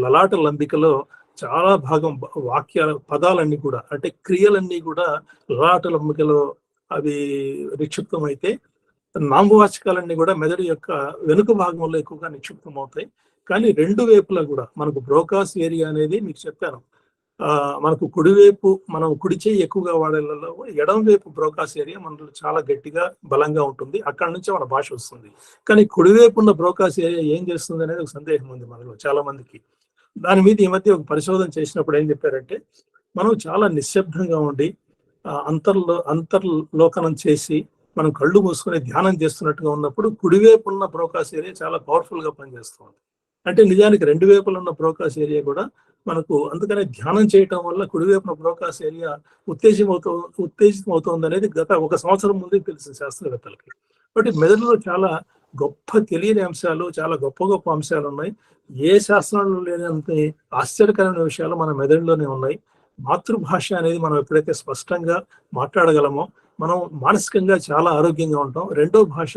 లలాట లంబికలో చాలా భాగం వాక్యాల పదాలన్నీ కూడా అంటే క్రియలన్నీ కూడా లలాట లంబికలో అవి నిక్షిప్తమైతే నామవాచకాలన్నీ కూడా మెదడు యొక్క వెనుక భాగంలో ఎక్కువగా నిక్షిప్తం అవుతాయి. కానీ రెండు వైపులా కూడా మనకు బ్రోకాస్ ఏరియా అనేది మీకు చెప్పాను, మనకు కుడివైపు మనం కుడి చేయి ఎక్కువగా వాడేలలో ఎడం వైపు బ్రోకాస్ ఏరియా మనలో చాలా గట్టిగా బలంగా ఉంటుంది. అక్కడ నుంచి మన భాష వస్తుంది. కానీ కుడివైపు ఉన్న బ్రోకాస్ ఏరియా ఏం చేస్తుంది అనేది ఒక సందేహం ఉంది మనలో చాలా మందికి. దాని మీద ఈ మధ్య ఒక పరిశోధన చేసినప్పుడు ఏం చెప్పారంటే, మనం చాలా నిశ్శబ్దంగా ఉండి అంతర్లోకనం చేసి మనం కళ్ళు మూసుకొని ధ్యానం చేస్తున్నట్టుగా ఉన్నప్పుడు కుడివైపు ఉన్న బ్రోకాస్ ఏరియా చాలా పవర్ఫుల్ గా పనిచేస్తుంది. అంటే నిజానికి రెండు వైపులు ఉన్న బ్రోకాస్ ఏరియా కూడా మనకు అందుకనే ధ్యానం చేయటం వల్ల కుడివైపున బ్రోకాస్ ఏరియా ఉత్తేజితం అవుతుంది అనేది గత 1 సంవత్సరం ముందే తెలిసింది శాస్త్రవేత్తలకి. కాబట్టి మెదడులో చాలా గొప్ప తెలియని అంశాలు, చాలా గొప్ప గొప్ప అంశాలు ఉన్నాయి. ఏ శాస్త్రంలో లేనంత ఆశ్చర్యకరమైన విషయాలు మన మెదడులోనే ఉన్నాయి. మాతృభాష అనేది మనం ఎప్పుడైతే స్పష్టంగా మాట్లాడగలమో మనం మానసికంగా చాలా ఆరోగ్యంగా ఉంటాం. రెండో భాష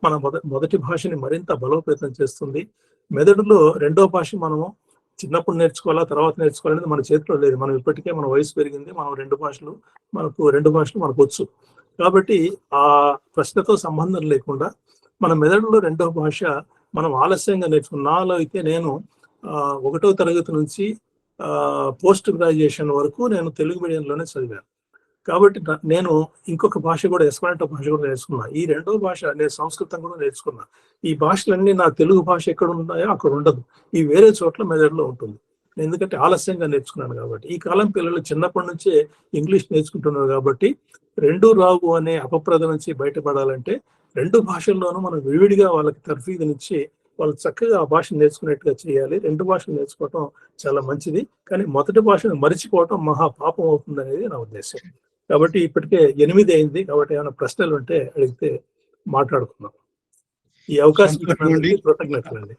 మన మొదటి భాషని మరింత బలోపేతం చేస్తుంది. మెదడులో రెండో భాష మనము చిన్నప్పుడు నేర్చుకోవాలా తర్వాత నేర్చుకోవాలనేది మన చేతిలో లేదు. మనం ఇప్పటికే మన వయసు పెరిగింది, మనం రెండు భాషలు మనకు వచ్చు. కాబట్టి ఆ ప్రశ్నతో సంబంధం లేకుండా మన మెదడులో రెండో భాష మనం ఆలస్యంగా నేర్చుకున్నాం. నాలో అయితే నేను 1వ తరగతి నుంచి పోస్ట్ గ్రాడ్యుయేషన్ వరకు నేను తెలుగు మీడియంలోనే చదివాను. కాబట్టి నేను ఇంకొక భాష కూడా ఎస్పెరాంటో భాష కూడా నేర్చుకున్నా. ఈ రెండో భాష నేను సంస్కృతం కూడా నేర్చుకున్నా. ఈ భాషలన్నీ నా తెలుగు భాష ఎక్కడ ఉన్నాయో అక్కడ ఉండదు, ఈ వేరే చోట్ల మెదడులో ఉంటుంది. ఎందుకంటే ఆలస్యంగా నేర్చుకున్నాను కాబట్టి. ఈ కాలం పిల్లలు చిన్నప్పటి నుంచే ఇంగ్లీష్ నేర్చుకుంటున్నారు కాబట్టి రెండు రావు అనే అపప్రద నుంచి బయటపడాలంటే రెండు భాషల్లోనూ మనం విడివిడిగా వాళ్ళకి తర్ఫీదునిచ్చి వాళ్ళు చక్కగా ఆ భాషను నేర్చుకునేట్టుగా చేయాలి. రెండు భాషలు నేర్చుకోవటం చాలా మంచిది, కానీ మొదటి భాషను మరిచిపోవటం మహా పాపం అవుతుంది అనేది నా ఉద్దేశం. కాబట్టి ఇప్పటికే 8 అయింది. కాబట్టి ఏమైనా ప్రశ్నలు ఉంటే అడిగితే మాట్లాడుకుందాం. ఈ అవకాశం కృతజ్ఞతలండి.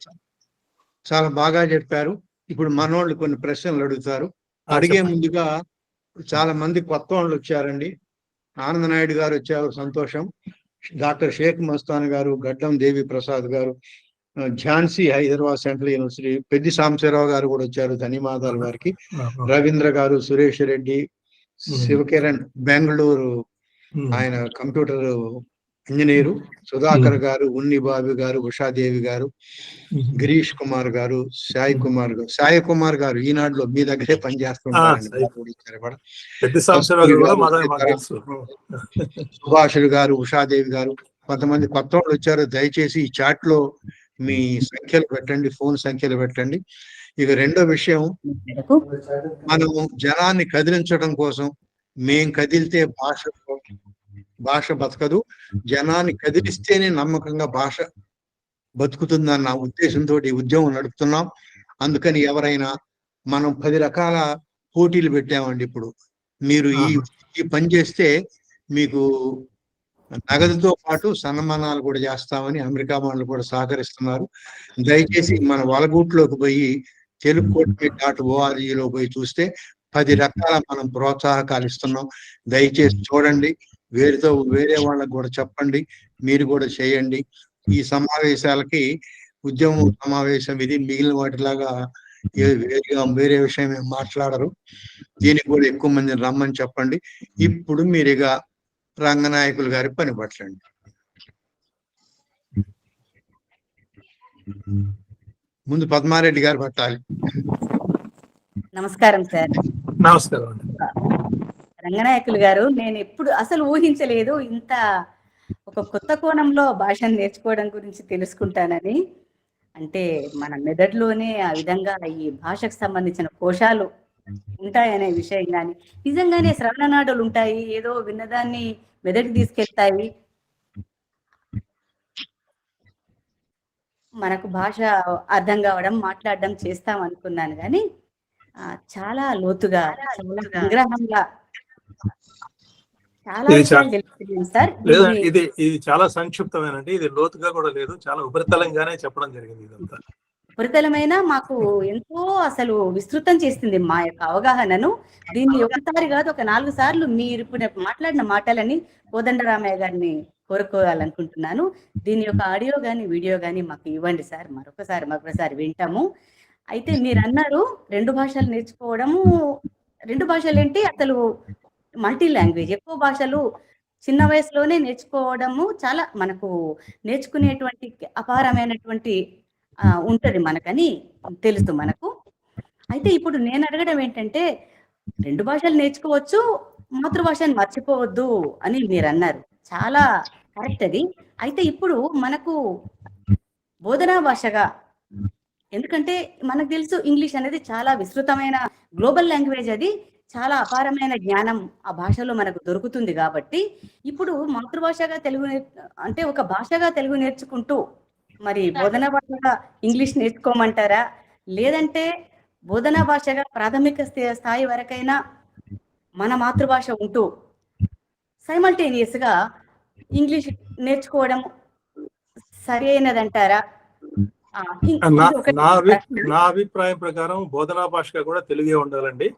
చాలా బాగా చెప్పారు. ఇప్పుడు మనోళ్ళు కొన్ని ప్రశ్నలు అడుగుతారు. అడిగే ముందుగా చాలా మంది కొత్త వాళ్ళు వచ్చారండి. ఆనంద నాయుడు గారు వచ్చారు, సంతోషం. డాక్టర్ షేక్ మస్తాన్ గారు, గడ్డం దేవి ప్రసాద్ గారు, ఝాన్సీ హైదరాబాద్ సెంట్రల్ యూనివర్సిటీ, పెద్ది సాంబశివరావు గారు కూడా వచ్చారు, ధన్యవాదాలు వారికి. రవీంద్ర గారు, సురేష్ రెడ్డి, శివకిరణ్ బెంగళూరు, ఆయన కంప్యూటర్ ఇంజనీరు, సుధాకర్ గారు, ఉన్ని బాబు గారు, ఉషాదేవి గారు, గిరీష్ కుమార్ గారు, సాయి కుమార్ గారు ఈనాడులో మీ దగ్గరే పనిచేస్తుంటారు. సుభాషుడు గారు, ఉషాదేవి గారు, కొంతమంది కొత్త వాళ్ళు వచ్చారు. దయచేసి ఈ చాట్ లో మీ సంఖ్యలు పెట్టండి, ఫోన్ సంఖ్యలు పెట్టండి. ఇక రెండో విషయం, మనం జనాన్ని కదిలించడం కోసం మేం కదిలితే భాష బతకదు, జనాన్ని కదిలిస్తేనే నమ్మకంగా భాష బతుకుతుందన్న ఉద్దేశంతో ఈ ఉద్యమం నడుపుతున్నాం. అందుకని ఎవరైనా మనం 10 రకాల పోటీలు పెట్టామండి. ఇప్పుడు మీరు ఈ పని చేస్తే మీకు నగదుతో పాటు సన్మానాలు కూడా చేస్తామని అమెరికా వాళ్ళు కూడా సహకరిస్తున్నారు. దయచేసి మన వలగూట్లోకి పోయి తెలుగుకోటి.org పోయి చూస్తే 10 రకాల మనం ప్రోత్సాహకాలు ఇస్తున్నాం. దయచేసి చూడండి, వేరే వాళ్ళకు కూడా చెప్పండి, మీరు కూడా చేయండి. ఈ సమావేశాలకి ఉద్యమం సమావేశం ఇది, మిగిలిన వాటిలాగా వేరే విషయం మాట్లాడరు. దీనికి కూడా ఎక్కువ మందిని రమ్మని చెప్పండి. ఇప్పుడు మీరు ఇక రంగనాయకులు గారి పని పట్టండి. ముందు పద్మారెడ్డి గారు పట్టాలి. నమస్కారం సార్. నమస్కారం. రంగనాయకులు గారు, నేను ఎప్పుడు అసలు ఊహించలేదు ఇంత ఒక కొత్త కోణంలో భాషను నేర్చుకోవడం గురించి తెలుసుకుంటానని. అంటే మన మెదడులోనే ఆ విధంగా ఈ భాషకు సంబంధించిన కోశాలు ఉంటాయనే విషయం కానీ, నిజంగానే శ్రవణ నాడులు ఉంటాయి, ఏదో విన్నదాన్ని మెదడుకి తీసుకెళ్తాయి. మనకు భాష అర్థం కావడం, మాట్లాడడం చేస్తాం అనుకున్నాను కానీ చాలా లోతుగా, చాలా సంగ్రహంగా చాలా ఇది విషయాలు తెలుస్తుంది సార్. లేదా ఇది చాలా సంక్షిప్తమేనండి. ఇది లోతుగా కూడా లేదు, చాలా ఉపరితలంగానే చెప్పడం జరిగింది. ఇదంతా ఉపరితలమైన మాకు ఎంతో అసలు విస్తృతం చేస్తుంది మా యొక్క అవగాహనను. దీన్ని ఒకసారి కాదు, ఒక 4 సార్లు మీరు ఇప్పుడు మాట్లాడిన మాటలని కోదండరామయ్య గారిని కోరుకోవాలనుకుంటున్నాను. దీని యొక్క ఆడియో కానీ వీడియో కానీ మాకు ఇవ్వండి సార్, మరొకసారి వింటాము. అయితే మీరు అన్నారు 2 భాషలు నేర్చుకోవడము, 2 భాషలు ఏంటి అసలు మల్టీ లాంగ్వేజ్, ఎక్కువ భాషలు చిన్న వయసులోనే నేర్చుకోవడము చాలా మనకు నేర్చుకునేటువంటి అపారమైనటువంటి ఉంటది మనకని తెలుసు మనకు. అయితే ఇప్పుడు నేను అడగడం ఏంటంటే 2 భాషలు నేర్చుకోవచ్చు, మాతృభాషను మర్చిపోవద్దు అని మీరు అన్నారు. చాలా కరెక్ట్ అది. అయితే ఇప్పుడు మనకు బోధనా భాషగా, ఎందుకంటే మనకు తెలుసు ఇంగ్లీష్ అనేది చాలా విస్తృతమైన గ్లోబల్ లాంగ్వేజ్, అది చాలా అపారమైన జ్ఞానం ఆ భాషలో మనకు దొరుకుతుంది. కాబట్టి ఇప్పుడు మాతృభాషగా తెలుగు అంటే ఒక భాషగా తెలుగు నేర్చుకుంటూ మరి బోధనా భాషగా ఇంగ్లీష్ నేర్చుకోమంటారా, లేదంటే బోధనా భాషగా ప్రాథమిక స్థాయి వరకైనా మన మాతృభాష ఉంటూ సైమల్టేనియస్ గా ఇంగ్లీష్ నేర్చుకోవడం సరి అయినదంటారా? నా అభిప్రాయం ప్రకారం బోధనా భాషగా కూడా తెలుగే ఉండాలండి.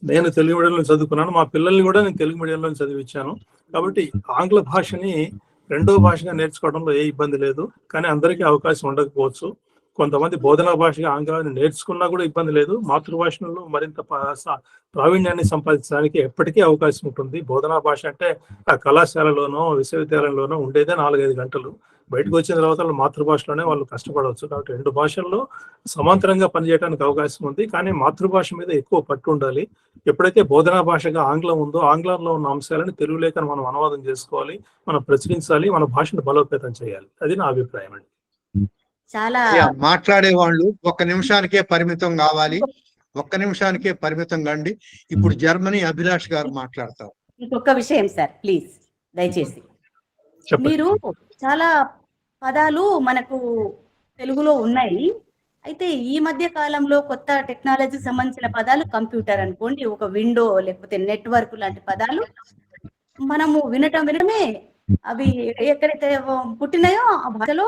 నేను తెలుగు మీడియంలో చదువుకున్నాను, మా పిల్లల్ని కూడా నేను తెలుగు మీడియంలో చదివించాను. కాబట్టి ఆంగ్ల భాషని 2వ భాషగా నేర్చుకోవడంలో ఏ ఇబ్బంది లేదు. కానీ అందరికీ అవకాశం ఉండకపోవచ్చు. కొంతమంది బోధనా భాషగా ఆంగ్లాన్ని నేర్చుకున్నా కూడా ఇబ్బంది లేదు. మాతృభాషలో మరింత ప్రావీణ్యాన్ని సంపాదించడానికి ఎప్పటికీ అవకాశం ఉంటుంది. బోధనా భాష అంటే ఆ కళాశాలలోనో విశ్వవిద్యాలయంలోనో ఉండేదే 4-5 గంటలు. బయటకు వచ్చిన తర్వాత వాళ్ళు మాతృభాషలోనే వాళ్ళు కష్టపడవచ్చు. కాబట్టి 2 భాషల్లో సమాంతరంగా పనిచేయడానికి అవకాశం ఉంది. కానీ మాతృభాష మీద ఎక్కువ పట్టు ఉండాలి. ఎప్పుడైతే బోధనా భాషగా ఆంగ్లం ఉందో, ఆంగ్లంలో ఉన్న అంశాలను తెలుగు లేఖను మనం అనువాదం చేసుకోవాలి, మనం ప్రచురించాలి, మన భాషను బలోపేతం చేయాలి. అది నా అభిప్రాయం అండి. చాలా మాట్లాడే వాళ్ళు 1 నిమిషానికే పరిమితం కావాలి, 1 నిమిషానికే పరిమితం కండి. ఇప్పుడు జర్మనీ అభిలాష్ గారు మాట్లాడతారు. ఇంకొక విషయం సార్, ప్లీజ్ దయచేసి. మీరు చాలా పదాలు మనకు తెలుగులో ఉన్నాయి. అయితే ఈ మధ్య కాలంలో కొత్త టెక్నాలజీ సంబంధించిన పదాలు, కంప్యూటర్ అనుకోండి, ఒక విండో లేకపోతే నెట్వర్క్ లాంటి పదాలు మనము వినటమే అవి ఎక్కడైతే పుట్టినాయో ఆ భాషలో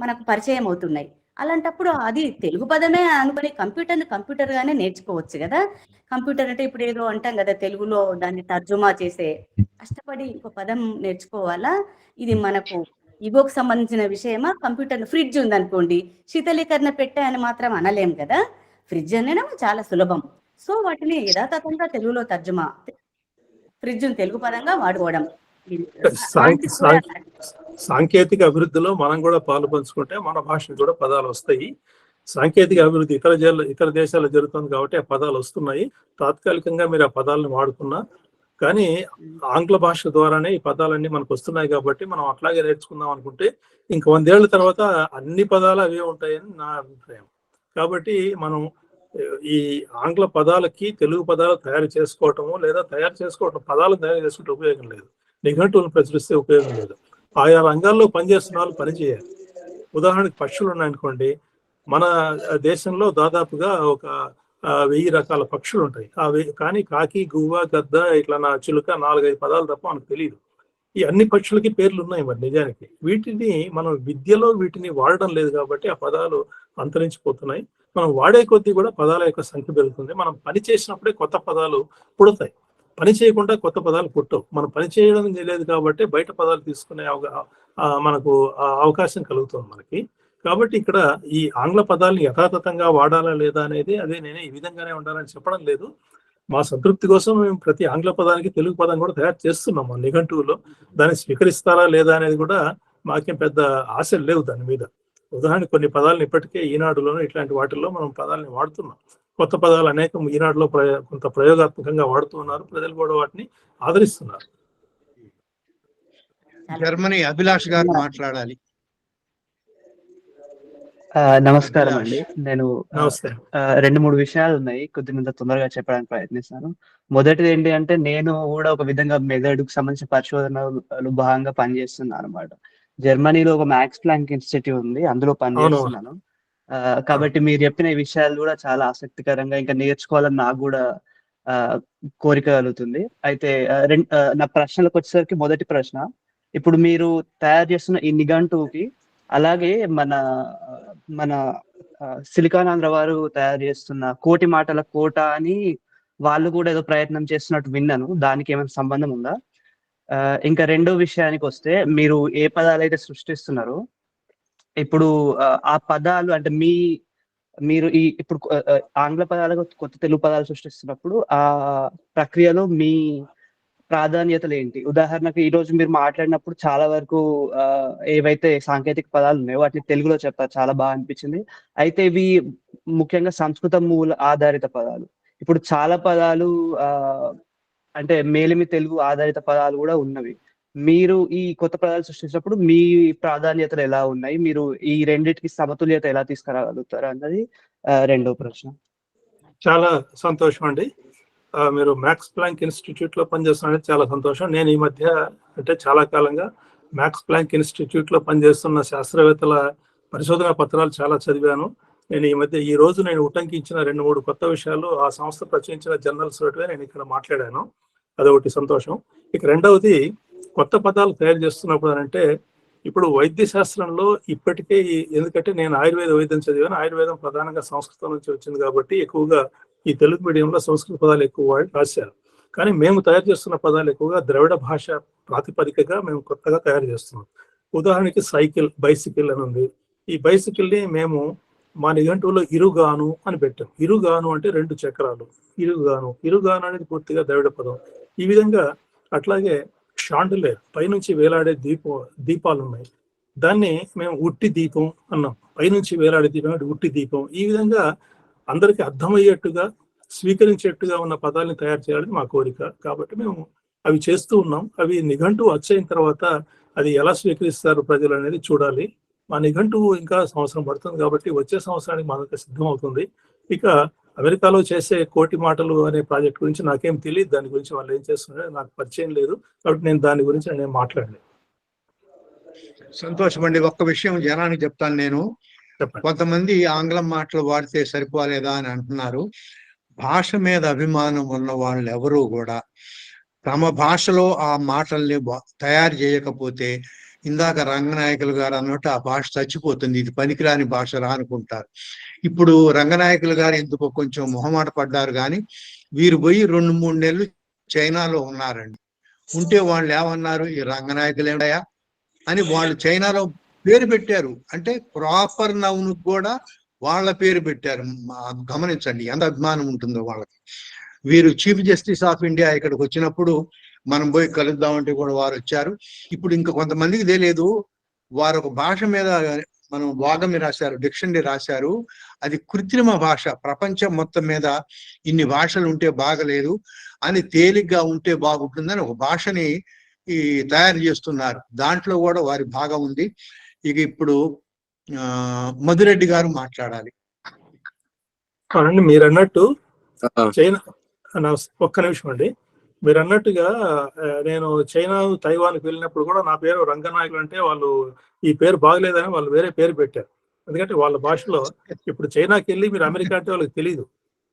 మనకు పరిచయం అవుతున్నాయి. అలాంటప్పుడు అది తెలుగు పదమే అనుకుని కంప్యూటర్ గానే నేర్చుకోవచ్చు కదా. కంప్యూటర్ అంటే ఇప్పుడు ఏదో అంటాం కదా, తెలుగులో దాన్ని తర్జుమా చేసే కష్టపడి ఒక పదం నేర్చుకోవాలా? ఇది మనకు ఇగోకు సంబంధించిన విషయమా? కంప్యూటర్ ఫ్రిడ్జ్ ఉందనుకోండి, శీతలీకరణ పెట్టే అని మాత్రం అనలేం కదా. ఫ్రిడ్జ్ అనడం చాలా సులభం. సో వాటిని యథాతథంగా తెలుగులో తర్జుమా, ఫ్రిడ్జ్ తెలుగు పదంగా వాడుకోవడం. సాంకేతిక అభివృద్ధిలో మనం కూడా పాలు పంచుకుంటే మన భాషకు కూడా పదాలు వస్తాయి. సాంకేతిక అభివృద్ధి ఇతర దేశాల్లో జరుగుతుంది కాబట్టి ఆ పదాలు వస్తున్నాయి. తాత్కాలికంగా మీరు ఆ పదాలను వాడుకున్నా కానీ ఆంగ్ల భాష ద్వారానే ఈ పదాలన్నీ మనకు వస్తున్నాయి. కాబట్టి మనం అట్లాగే నేర్చుకుందాం అనుకుంటే ఇంక 100 ఏళ్ల తర్వాత అన్ని పదాలు అవే ఉంటాయని నా అభిప్రాయం. కాబట్టి మనం ఈ ఆంగ్ల పదాలకి తెలుగు పదాలు తయారు చేసుకోవటము, లేదా పదాలను తయారు చేసుకుంటే ఉపయోగం లేదు. నిఘంటువులను ప్రచురిస్తే ఉపయోగం లేదు. ఆయా రంగాల్లో పనిచేస్తున్న వాళ్ళు పనిచేయాలి. ఉదాహరణకు పక్షులు ఉన్నాయనుకోండి, మన దేశంలో దాదాపుగా ఒక 1000 రకాల పక్షులు ఉంటాయి. కానీ కాకి, గువ్వ, గద్ద, ఇట్లా చిలుక 4-5 పదాలు తప్ప మనకు తెలియదు. ఈ అన్ని పక్షులకి పేర్లు ఉన్నాయి. మరి నిజానికి వీటిని మనం విద్యలో వాడడం లేదు కాబట్టి ఆ పదాలు అంతరించిపోతున్నాయి. మనం వాడే కొద్దీ కూడా పదాల యొక్క సంఖ్య పెరుగుతుంది. మనం పని చేసినప్పుడే కొత్త పదాలు పుడతాయి, పని చేయకుండా కొత్త పదాలు పుట్టవు. మనం పని చేయడం లేదు కాబట్టి బయట పదాలు తీసుకునే మనకు అవకాశం కలుగుతుంది మనకి. కాబట్టి ఇక్కడ ఈ ఆంగ్ల పదాలను యథాతథంగా వాడాలా లేదా అనేది నేను ఈ విధంగానే ఉండాలని చెప్పడం లేదు. మా సంతృప్తి కోసం మేము ప్రతి ఆంగ్ల పదానికి తెలుగు పదం కూడా తయారు చేస్తున్నాం మా నిఘంటువులో. దాన్ని స్వీకరిస్తారా లేదా అనేది కూడా మాకేం పెద్ద ఆశలు లేవు దాని మీద. ఉదాహరణకు కొన్ని పదాలను ఇప్పటికే ఈనాడులోనూ ఇట్లాంటి వాటిల్లో మనం పదాలని వాడుతున్నాం. కొత్త పదాలు అనేకం ఈనాడులో కొంత ప్రయోగాత్మకంగా వాడుతూ ఉన్నారు. ప్రజలు కూడా వాటిని ఆదరిస్తున్నారు. జర్మనీ అభిలాష్ గారు మాట్లాడాలి. నమస్కారం అండి. నేను 2-3 విషయాలు ఉన్నాయి, కొద్దిగా తొందరగా చెప్పడానికి ప్రయత్నిస్తాను. మొదటిది ఏంటి అంటే, నేను కూడా ఒక విధంగా మెదడుకు సంబంధించిన పరిశోధనలు భాగంగా పనిచేస్తున్నాను అనమాట. జర్మనీలో ఒక మ్యాక్స్ ప్లాంక్ ఇన్స్టిట్యూట్ ఉంది, అందులో పనిచేస్తున్నాను. కాబట్టి మీరు చెప్పిన ఈ విషయాలు కూడా చాలా ఆసక్తికరంగా, ఇంకా నేర్చుకోవాలని నాకు కూడా కోరిక కలుగుతుంది. అయితే నా ప్రశ్నలకు వచ్చేసరికి మొదటి ప్రశ్న, ఇప్పుడు మీరు తయారు చేస్తున్న ఈ నిఘంటువుకి అలాగే మన సిలికానాంధ్ర వారు తయారు చేస్తున్న కోటి మాటల కోట అని వాళ్ళు కూడా ఏదో ప్రయత్నం చేస్తున్నట్టు విన్నాను. దానికి ఏమైనా సంబంధం ఉందా? ఇంకా రెండో విషయానికి వస్తే, మీరు ఏ పదాలు అయితే సృష్టిస్తున్నారో ఇప్పుడు ఆ పదాలు అంటే మీరు ఇప్పుడు ఆంగ్ల పదాలకు కొత్త తెలుగు పదాలు సృష్టిస్తున్నప్పుడు ఆ ప్రక్రియలో మీ ప్రాధాన్యతలు ఏంటి? ఉదాహరణకు ఈ రోజు మీరు మాట్లాడినప్పుడు చాలా వరకు ఏవైతే సాంకేతిక పదాలు ఉన్నాయో వాటిని తెలుగులో చెప్పారు, చాలా బాగా అనిపించింది. అయితే ఇవి ముఖ్యంగా సంస్కృత మూల ఆధారిత పదాలు. ఇప్పుడు చాలా పదాలు అంటే మేలిమి తెలుగు ఆధారిత పదాలు కూడా ఉన్నవి. మీరు ఈ కొత్త పదాలు సృష్టించినప్పుడు మీ ప్రాధాన్యతలు ఎలా ఉన్నాయి? మీరు ఈ రెండింటికి సమతుల్యత ఎలా తీసుకురాగలుగుతారు అన్నది రెండో ప్రశ్న. చాలా సంతోషం అండి. మీరు మ్యాక్స్ ప్లాంక్ ఇన్స్టిట్యూట్ లో పనిచేస్తున్నది చాలా సంతోషం. నేను ఈ మధ్య అంటే చాలా కాలంగా మ్యాక్స్ ప్లాంక్ ఇన్స్టిట్యూట్ లో పనిచేస్తున్న శాస్త్రవేత్తల పరిశోధన పత్రాలు చాలా చదివాను. నేను ఈ రోజు నేను ఉటంకించిన 2-3 కొత్త విషయాలు ఆ సంస్థ ప్రచురించిన జర్నల్స్ నేను ఇక్కడ మాట్లాడాను. అదొకటి సంతోషం. ఇక రెండవది, కొత్త పదాలు తయారు చేస్తున్నప్పుడు అంటే, ఇప్పుడు వైద్య శాస్త్రంలో ఇప్పటికే ఎందుకంటే నేను ఆయుర్వేద వైద్యం చదివాను. ఆయుర్వేదం ప్రధానంగా సంస్కృతం నుంచి వచ్చింది కాబట్టి ఎక్కువగా ఈ తెలుగు మీడియంలో సంస్కృత పదాలు ఎక్కువ రాశారు. కానీ మేము తయారు చేస్తున్న పదాలు ఎక్కువగా ద్రవిడ భాష ప్రాతిపదికగా మేము కొత్తగా తయారు చేస్తున్నాం. ఉదాహరణకి సైకిల్, బైసికిల్ అని ఉంది. ఈ బైసికిల్ ని మేము మా నిఘంటువులో ఇరుగాను అని పెట్టాం. ఇరుగాను అంటే 2 చక్రాలు. ఇరుగాను అనేది పూర్తిగా ద్రవిడ పదం. ఈ విధంగా అట్లాగే షాండిలేర్, పైనుంచి వేలాడే దీపాలు ఉన్నాయి, దాన్ని మేము ఉట్టి దీపం అన్నాం. పైనుంచి వేలాడే దీపం అంటే ఉట్టి దీపం. ఈ విధంగా అందరికి అర్థమయ్యేట్టుగా, స్వీకరించేట్టుగా ఉన్న పదాలను తయారు చేయాలని మా కోరిక. కాబట్టి మేము అవి చేస్తూ ఉన్నాం. అవి నిఘంటువు వచ్చైన తర్వాత అది ఎలా స్వీకరిస్తారు ప్రజలు అనేది చూడాలి. మా నిఘంటువు ఇంకా సంవత్సరం పడుతుంది కాబట్టి వచ్చే సంవత్సరానికి మనకు సిద్ధం అవుతుంది. ఇక అమెరికాలో చేసే కోటి మాటలు అనే ప్రాజెక్ట్ గురించి నాకేం తెలియదు. దాని గురించి వాళ్ళు ఏం చేస్తున్నారో నాకు పరిచయం లేదు, కాబట్టి నేను దాని గురించి నేను మాట్లాడలేదు. సంతోషం అండి. ఒక్క విషయం జనానికి చెప్తాను నేను. కొంతమంది ఆంగ్లం మాటలు వాడితే సరిపోలేదా అని అంటున్నారు. భాష మీద అభిమానం ఉన్న వాళ్ళు ఎవరూ కూడా తమ భాషలో ఆ మాటల్ని తయారు చేయకపోతే, ఇందాక రంగనాయకులు గారు అన్నట్టు ఆ భాష చచ్చిపోతుంది, ఇది పనికిరాని భాష రా అనుకుంటారు. ఇప్పుడు రంగనాయకులు గారు ఎందుకు కొంచెం మొహమాట పడ్డారు, కానీ వీరు పోయి 2-3 నెలలు చైనాలో ఉన్నారండి. ఉంటే వాళ్ళు ఏమన్నారు, ఈ రంగనాయకులు ఏంటయా అని వాళ్ళు చైనాలో పేరు పెట్టారు. అంటే ప్రాపర్ నౌన్ కూడా వాళ్ళ పేరు పెట్టారు. గమనించండి ఎంత అభిమానం ఉంటుందో వాళ్ళకి. వీరు చీఫ్ జస్టిస్ ఆఫ్ ఇండియా ఇక్కడికి వచ్చినప్పుడు మనం పోయి కలుద్దామంటే కూడా వారు వచ్చారు. ఇప్పుడు ఇంకా కొంతమందికి తెలియదు, వారు ఒక భాష మీద మనం వాగమి రాశారు, డిక్షనరీ రాశారు. అది కృత్రిమ భాష, ప్రపంచం మొత్తం మీద ఇన్ని భాషలు ఉంటే బాగలేదు అని, తేలిగ్గా ఉంటే బాగుంటుందని ఒక భాషని తయారు చేస్తున్నారు. దాంట్లో కూడా వారి భాగం ఉంది. ఇక ఇప్పుడు మధురెడ్డి గారు మాట్లాడాలి. మీరు అన్నట్టు చైనా, ఒక్క నిమిషం అండి. మీరు అన్నట్టుగా నేను చైనా, తైవాన్కి వెళ్ళినప్పుడు కూడా నా పేరు రంగనాయకులు అంటే వాళ్ళు ఈ పేరు బాగలేదని వాళ్ళు వేరే పేరు పెట్టారు. ఎందుకంటే వాళ్ళ భాషలో, ఇప్పుడు చైనాకి వెళ్ళి మీరు అమెరికా అంటే వాళ్ళకి తెలియదు,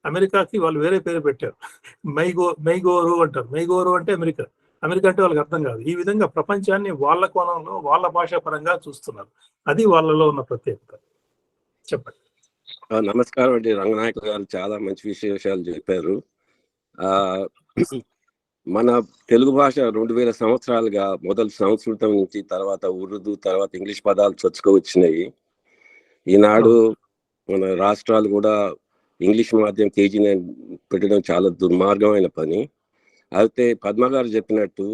అమెరికాకి వాళ్ళు వేరే పేరు పెట్టారు. మైగోరు అంటారు. మైగోరు అంటే అమెరికా అంటే వాళ్ళకి అర్థం కాదు. ఈ విధంగా ప్రపంచాన్ని వాళ్ళ కోణంలో, వాళ్ళ భాషా పరంగా చూస్తున్నారు. అది వాళ్ళలో ఉన్న ప్రత్యేకత. చెప్పండి. నమస్కారం అండి. రంగనాయకులు గారు చాలా మంచి విశేషాలు చెప్పారు. మన తెలుగు భాష 2000 సంవత్సరాలుగా మొదలు సంస్కృతం నుంచి, తర్వాత ఉర్దూ, తర్వాత ఇంగ్లీష్ పదాలు చొచ్చుకొచ్చినాయి. ఈనాడు మన రాష్ట్రాలు కూడా ఇంగ్లీష్ మాధ్యమం కేజీని పెట్టడం చాలా దుర్మార్గమైన పని. అయితే పద్మ గారు చెప్పినట్టు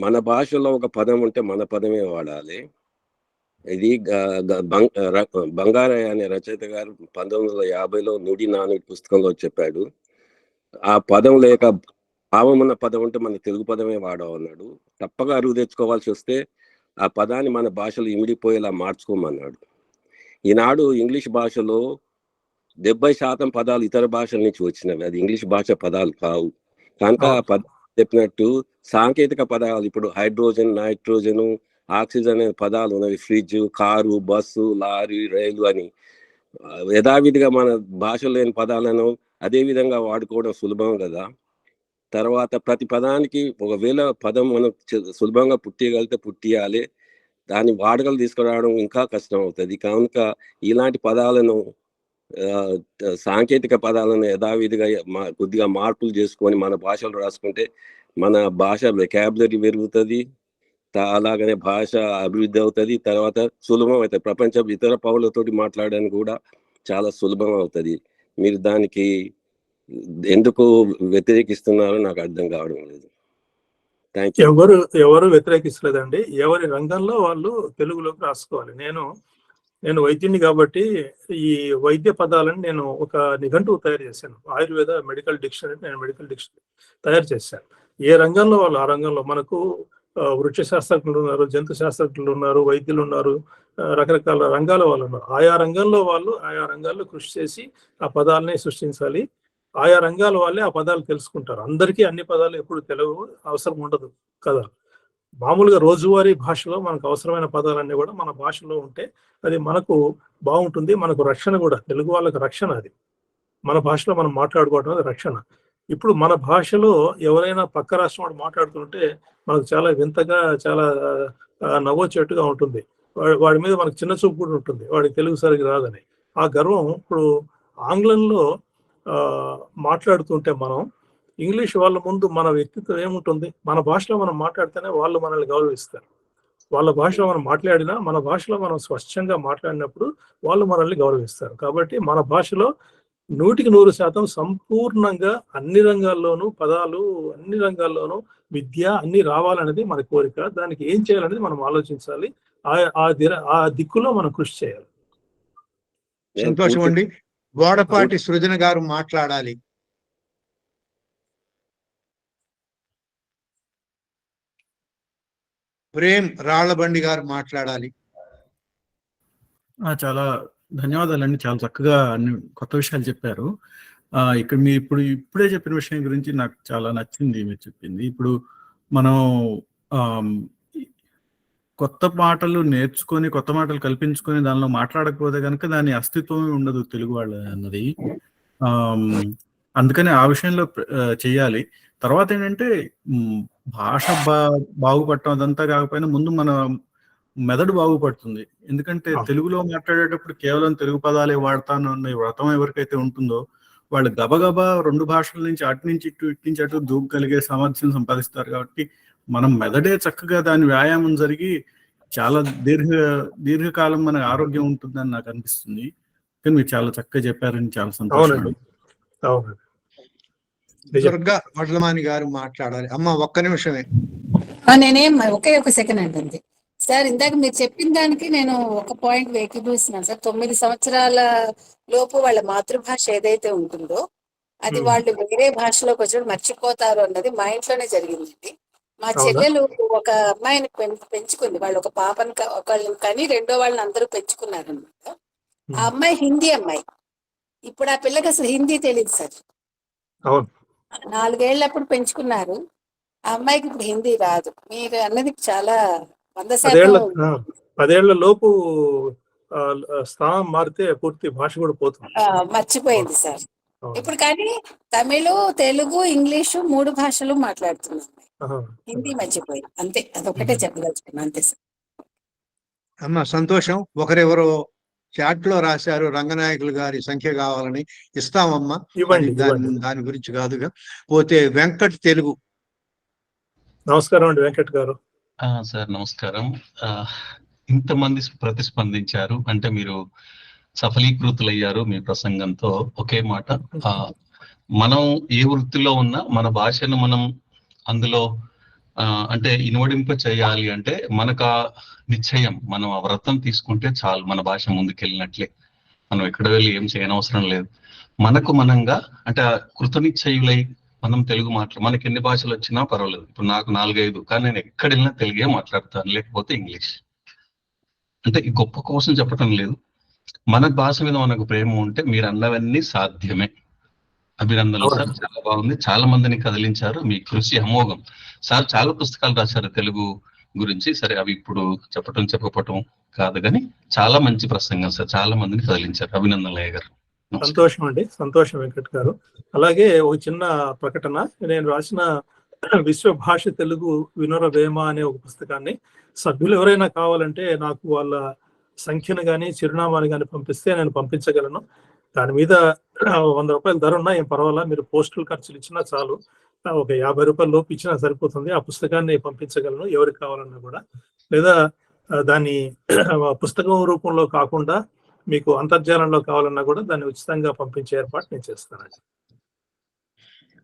మన భాషలో ఒక పదం ఉంటే మన పదమే వాడాలి. ఇది బంగారయ్య అనే రచయిత గారు 1950లో నుడి నానుడి పుస్తకంలో చెప్పాడు. ఆ పదం లేక భావం ఉన్న పదం ఉంటే మన తెలుగు పదమే వాడమన్నాడు. తప్పగా అరువు తెచ్చుకోవాల్సి వస్తే ఆ పదాన్ని మన భాషలో ఇమిడిపోయేలా మార్చుకోమన్నాడు. ఈనాడు ఇంగ్లీష్ భాషలో 70% పదాలు ఇతర భాషల నుంచి వచ్చినవి, అది ఇంగ్లీష్ భాష పదాలు కావు. కనుక చెప్పినట్టు సాంకేతిక పదాలు, ఇప్పుడు హైడ్రోజన్, నైట్రోజను, ఆక్సిజన్ అనే పదాలు ఉన్నవి, ఫ్రిడ్జ్, కారు, బస్సు, లారీ, రైలు అని యథావిధిగా మన భాషలో లేని పదాలను అదే విధంగా వాడుకోవడం సులభం కదా. తర్వాత ప్రతి పదానికి ఒకవేళ పదం మనం సులభంగా పుట్టియగలిగితే పుట్టియాలి, దాన్ని వాడకలు తీసుకురావడం ఇంకా కష్టం అవుతుంది. కనుక ఇలాంటి పదాలను సాంకేతిక పదాలను యథావిధిగా కొద్దిగా మార్పులు చేసుకొని మన భాషలో రాసుకుంటే మన భాష వెకాబులరీ పెరుగుతుంది, అలాగనే భాష అభివృద్ధి అవుతుంది. తర్వాత సులభం అవుతుంది, ప్రపంచ ఇతర పౌరులతోటి మాట్లాడడానికి కూడా చాలా సులభం అవుతుంది. మీరు దానికి ఎందుకు వ్యతిరేకిస్తున్నారో నాకు అర్థం కావడం లేదు. Thank you. ఎవరు వ్యతిరేకిస్తలేదండి. ఎవరి రంగంలో వాళ్ళు తెలుగులోకి రాసుకోవాలి. నేను వైద్యుని కాబట్టి ఈ వైద్య పదాలను నేను ఒక నిఘంటువు తయారు చేశాను. ఆయుర్వేద మెడికల్ డిక్షనరీ, నేను మెడికల్ డిక్షనరీ తయారు చేశాను. ఏ రంగంలో వాళ్ళు ఆ రంగంలో, మనకు వృక్ష శాస్త్రజ్ఞులు ఉన్నారు, జంతు శాస్త్రజ్ఞులు ఉన్నారు, వైద్యులు ఉన్నారు, రకరకాల రంగాల వాళ్ళు ఉన్నారు. ఆయా రంగంలో వాళ్ళు ఆయా రంగాల్లో కృషి చేసి ఆ పదాలని సృష్టించాలి. ఆయా రంగాల వాళ్ళే ఆ పదాలు తెలుసుకుంటారు. అందరికీ అన్ని పదాలు ఎప్పుడు తెలుగు అవసరం ఉండదు కదా. మామూలుగా రోజువారీ భాషలో మనకు అవసరమైన పదాలన్నీ కూడా మన భాషలో ఉంటే అది మనకు బాగుంటుంది, మనకు రక్షణ కూడా. తెలుగు వాళ్ళకి రక్షణ అది. మన భాషలో మనం మాట్లాడుకోవడం అది రక్షణ. ఇప్పుడు మన భాషలో ఎవరైనా పక్క రాష్ట్రం వాడు మాట్లాడుతుంటే మనకు చాలా వింతగా, చాలా నవ్వొచ్చేట్టుగా ఉంటుంది. వాడి మీద మనకు చిన్న చూపు కూడా ఉంటుంది, వాడికి తెలుగు సరిగ్గా రాదని. ఆ గర్వం ఇప్పుడు ఆంగ్లంలో మాట్లాడుతుంటే మనం ఇంగ్లీష్ వాళ్ళ ముందు మన వ్యక్తిత్వం ఏముంటుంది? మన భాషలో మనం మాట్లాడితేనే వాళ్ళు మనల్ని గౌరవిస్తారు. వాళ్ళ భాషలో మనం మాట్లాడినా, మన భాషలో మనం స్పష్టంగా మాట్లాడినప్పుడు వాళ్ళు మనల్ని గౌరవిస్తారు. కాబట్టి మన భాషలో 100% సంపూర్ణంగా అన్ని రంగాల్లోనూ పదాలు, అన్ని రంగాల్లోనూ విద్య అన్ని రావాలనేది మన కోరిక. దానికి ఏం చేయాలనేది మనం ఆలోచించాలి. ఆ దిక్కులో మనం కృషి చేయాలి. సంతోషం అండి. గోడపాటి సృజన గారు మాట్లాడాలి. ప్రేమ్ రాళ్లబండి గారు మాట్లాడాలి. చాలా ధన్యవాదాలండి. చాలా చక్కగా అన్ని కొత్త విషయాలు చెప్పారు. ఇక్కడ మీరు ఇప్పుడే చెప్పిన విషయం గురించి నాకు చాలా నచ్చింది మీరు చెప్పింది. ఇప్పుడు మనం కొత్త మాటలు నేర్చుకొని, కొత్త మాటలు కల్పించుకొని దానిలో మాట్లాడకపోతే కనుక దాని అస్తిత్వమే ఉండదు తెలుగు వాళ్ళ అన్నది. అందుకని ఆ విషయంలో చెయ్యాలి. తర్వాత ఏంటంటే భాష బాగుపడటం అదంతా కాకపోయినా ముందు మన మెదడు బాగుపడుతుంది. ఎందుకంటే తెలుగులో మాట్లాడేటప్పుడు కేవలం తెలుగు పదాలే వాడతాను అన్న వ్రతం ఎవరికైతే ఉంటుందో వాళ్ళు గబగబా 2 భాషల నుంచి అటు నుంచి ఇటు, ఇటు నుంచి అటు దూకగలిగే సామర్థ్యం సంపాదిస్తారు. కాబట్టి మనం మెదడే చక్కగా దాని వ్యాయామం జరిగి చాలా దీర్ఘకాలం మన ఆరోగ్యం ఉంటుందని నాకు అనిపిస్తుంది. కానీ మీరు చాలా చక్కగా చెప్పారని చాలా సంతోషం. దుర్గా వడ్లమాని గారు మాట్లాడాలి. అమ్మ ఒక్క నిమిషమే. ఒకే ఒక సెకండ్ అంటుంది సార్. ఇందాక మీరు చెప్పిన దానికి నేను ఒక పాయింట్ ఏకీభవిస్తున్నాను సార్. 9 సంవత్సరాల లోపు వాళ్ళ మాతృభాష ఏదైతే ఉంటుందో అది వాళ్ళు వేరే భాషలోకి వచ్చి మర్చిపోతారు అన్నది మా ఇంట్లోనే జరిగిందండి. మా చెల్లెలు ఒక అమ్మాయిని పెంచుకుంది. వాళ్ళు ఒక పాపని ఒకళ్ళు కానీ రెండో వాళ్ళని అందరూ పెంచుకున్నారు అనమాట. ఆ అమ్మాయి హిందీ అమ్మాయి. ఇప్పుడు ఆ పిల్లకి అసలు హిందీ తెలియదు సార్. 4 ఏళ్ళప్పుడు పెంచుకున్నారు. ఆ అమ్మాయికి ఇప్పుడు హిందీ రాదు. మీరు అన్నది చాలా 100%. 10 ఏళ్ల లోపు స్థానం మారితే పూర్తి భాష కూడా పోతుంది, మర్చిపోయింది సార్. ఇప్పుడు కానీ తమిళ, తెలుగు, ఇంగ్లీషు 3 భాషలు మాట్లాడుతున్నాం. హిందీ మర్చిపోయింది. అంతే, అదొక్కటే చెప్పదలుచుకున్నాను. అంతే సార్. అమ్మ సంతోషం. ఒకరెవరో చాట్ లో రాశారు రంగనాయకులు గారి సంఖ్య కావాలని. ఇస్తామమ్మా, దాని గురించి కాదుగా. పోతే వెంకట్ తెలుగు. నమస్కారం అండి వెంకట్ గారు. సార్ నమస్కారం. ఇంతమంది ప్రతిస్పందించారు అంటే మీరు సఫలీకృతులయ్యారు మీ ప్రసంగంతో. ఒకే మాట, మనం ఏ వృత్తిలో ఉన్నా మన భాషను మనం అందులో అంటే ఇనువడింప చేయాలి అంటే మనకు నిశ్చయం, మనం ఆ వ్రతం తీసుకుంటే చాలు, మన భాష ముందుకెళ్ళినట్లే. మనం ఎక్కడ వెళ్ళి ఏం చేయనవసరం లేదు. మనకు మనంగా అంటే కృతనిశ్చయులై మనం తెలుగు మనకి ఎన్ని భాషలు వచ్చినా పర్వాలేదు. ఇప్పుడు నాకు 4-5, కానీ నేను ఎక్కడ వెళ్ళినా తెలుగే మాట్లాడతాను, లేకపోతే ఇంగ్లీష్. అంటే ఈ గొప్ప కోసం చెప్పటం లేదు, మన భాష మీద మనకు ప్రేమ ఉంటే మీరు అన్నవన్నీ సాధ్యమే. అభినందనలు సార్, చాలా బాగుంది. చాలా మందిని కదిలించారు, మీ కృషి అమోఘం సార్. చాలా పుస్తకాలు రాశారు తెలుగు గురించి. సరే అవి ఇప్పుడు చెప్పకపోవటం కాదు, కానీ చాలా మంచి ప్రసంగం సార్, చాలా మందిని కదిలించారు. అభినందనలు అయ్య గారు. సంతోషం అండి, సంతోషం వెంకట్ గారు. అలాగే ఒక చిన్న ప్రకటన, నేను రాసిన విశ్వ భాష తెలుగు వినురవేమ అనే ఒక పుస్తకాన్ని సభ్యులు ఎవరైనా కావాలంటే నాకు వాళ్ళ సంఖ్యను కానీ చిరునామాను కానీ పంపిస్తే నేను పంపించగలను. దాని మీద 100 రూపాయల ధర ఉన్నా ఏం పర్వాలా, మీరు పోస్టల్ ఖర్చులు ఇచ్చినా చాలు, ఒక 50 రూపాయల లోపు ఇచ్చినా సరిపోతుంది. ఆ పుస్తకాన్ని పంపించగలను ఎవరికి కావాలన్నా కూడా. లేదా దాన్ని పుస్తకం రూపంలో కాకుండా మీకు అంతర్జాలంలో కావాలన్నా కూడా దాన్ని ఉచితంగా పంపించే ఏర్పాటు నేను చేస్తానండి.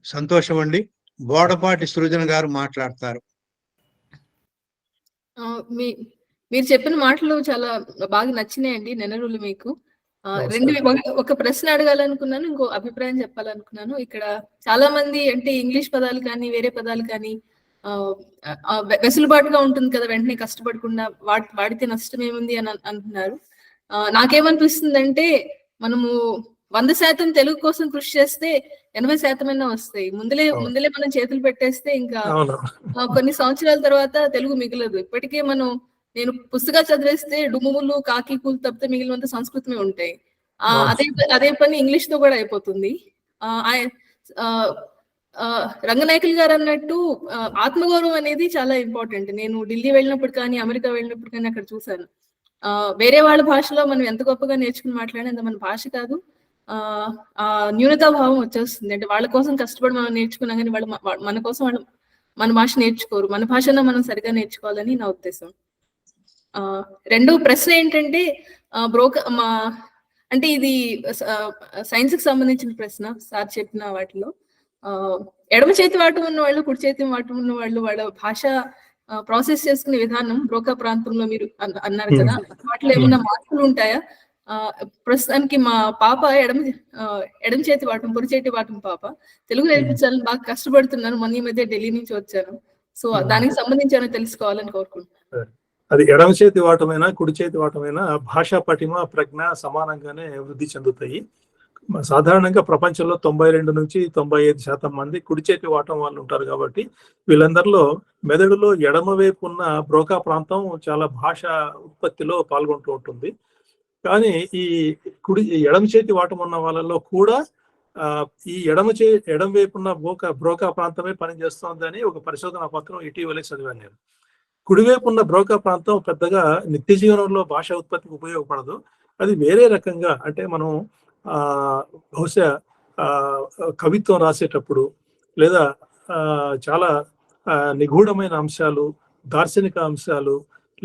సంతోషం అండి. బోడపాటి సృజన గారు మాట్లాడతారు. మీరు చెప్పిన మాటలు చాలా బాగా నచ్చినాయండి నెనరులు మీకు. ఒక ప్రశ్న అడగాలనుకున్నాను, ఇంకో అభిప్రాయం చెప్పాలనుకున్నాను. ఇక్కడ చాలా మంది అంటే ఇంగ్లీష్ పదాలు కానీ వేరే పదాలు కానీ వెసులుబాటుగా ఉంటుంది కదా, వెంటనే కష్టపడకుండా వాడితే నష్టం ఏముంది అని అంటున్నారు. నాకేమనిపిస్తుంది అంటే మనము 100% తెలుగు కోసం కృషి చేస్తే 80% వస్తాయి. ముందలే మనం చేతులు పెట్టేస్తే ఇంకా కొన్ని సంవత్సరాల తర్వాత తెలుగు మిగలదు. ఇప్పటికే నేను పుస్తకాలు చదివేస్తే డుమ్ములు కాకి కూలు తప్పితే మిగిలినంత సంస్కృతమే ఉంటాయి. అదే పని ఇంగ్లీష్ తో కూడా అయిపోతుంది. రంగనాయకులు గారు అన్నట్టు ఆత్మగౌరవం అనేది చాలా ఇంపార్టెంట్. నేను ఢిల్లీ వెళ్ళినప్పుడు కానీ అమెరికా వెళ్ళినప్పుడు కానీ అక్కడ చూసాను, వేరే వాళ్ళ భాషలో మనం ఎంత గొప్పగా నేర్చుకుని మాట్లాడినంత మన భాష కాదు, న్యూనతాభావం వచ్చేస్తుంది. అంటే వాళ్ళ కోసం కష్టపడి మనం నేర్చుకున్నాం కానీ వాళ్ళు మన కోసం మన భాష నేర్చుకోరు. మన భాషను మనం సరిగా నేర్చుకోవాలని నా ఉద్దేశం. రెండో ప్రశ్న ఏంటంటే అంటే ఇది సైన్స్ కి సంబంధించిన ప్రశ్న. సార్ చెప్పిన వాటిలో ఎడమ చేతి వాటం ఉన్న వాళ్ళు, కుడి చేతి వాటం ఉన్న వాళ్ళు వాళ్ళ భాష ప్రాసెస్ చేసుకునే విధానం బ్రోకా ప్రాంతంలో మీరు అన్నారు కదా, వాటిలో ఏమైనా మార్పులు ఉంటాయా? ప్రస్తుతానికి మా పాప ఎడమ చేతి వాటం, పొడి చేతి వాటం పాప, తెలుగు నేర్పించాలని బాగా కష్టపడుతున్నాను. మొన్న ఈ మధ్య ఢిల్లీ నుంచి వచ్చాను. సో దానికి సంబంధించి ఏమైనా తెలుసుకోవాలని కోరుకుంటున్నాను. అది ఎడమ చేతి వాటమైనా కుడి చేతి వాటమైనా భాషా పటిమ ప్రజ్ఞ సమానంగానే వృద్ధి చెందుతాయి. సాధారణంగా ప్రపంచంలో 92 నుంచి 95% మంది కుడి చేతి వాటం వాళ్ళు ఉంటారు. కాబట్టి వీళ్ళందరిలో మెదడులో ఎడమ వైపు ఉన్న బ్రోకా ప్రాంతం చాలా భాష ఉత్పత్తిలో పాల్గొంటూ ఉంటుంది. కానీ ఈ ఎడమ చేతి వాటం ఉన్న వాళ్ళలో కూడా ఈ ఎడమ వైపు ఉన్న బ్రోకా ప్రాంతమే పనిచేస్తోందని ఒక పరిశోధన పత్రం ఇటీవలే చదివాను నేను. కుడివైపు ఉన్న బ్రోకా ప్రాంతం పెద్దగా నిత్య జీవనంలో భాష ఉత్పత్తికి ఉపయోగపడదు. అది వేరే రకంగా, అంటే మనం బహుశా కవిత్వం రాసేటప్పుడు లేదా చాలా నిగూఢమైన అంశాలు, దార్శనిక అంశాలు,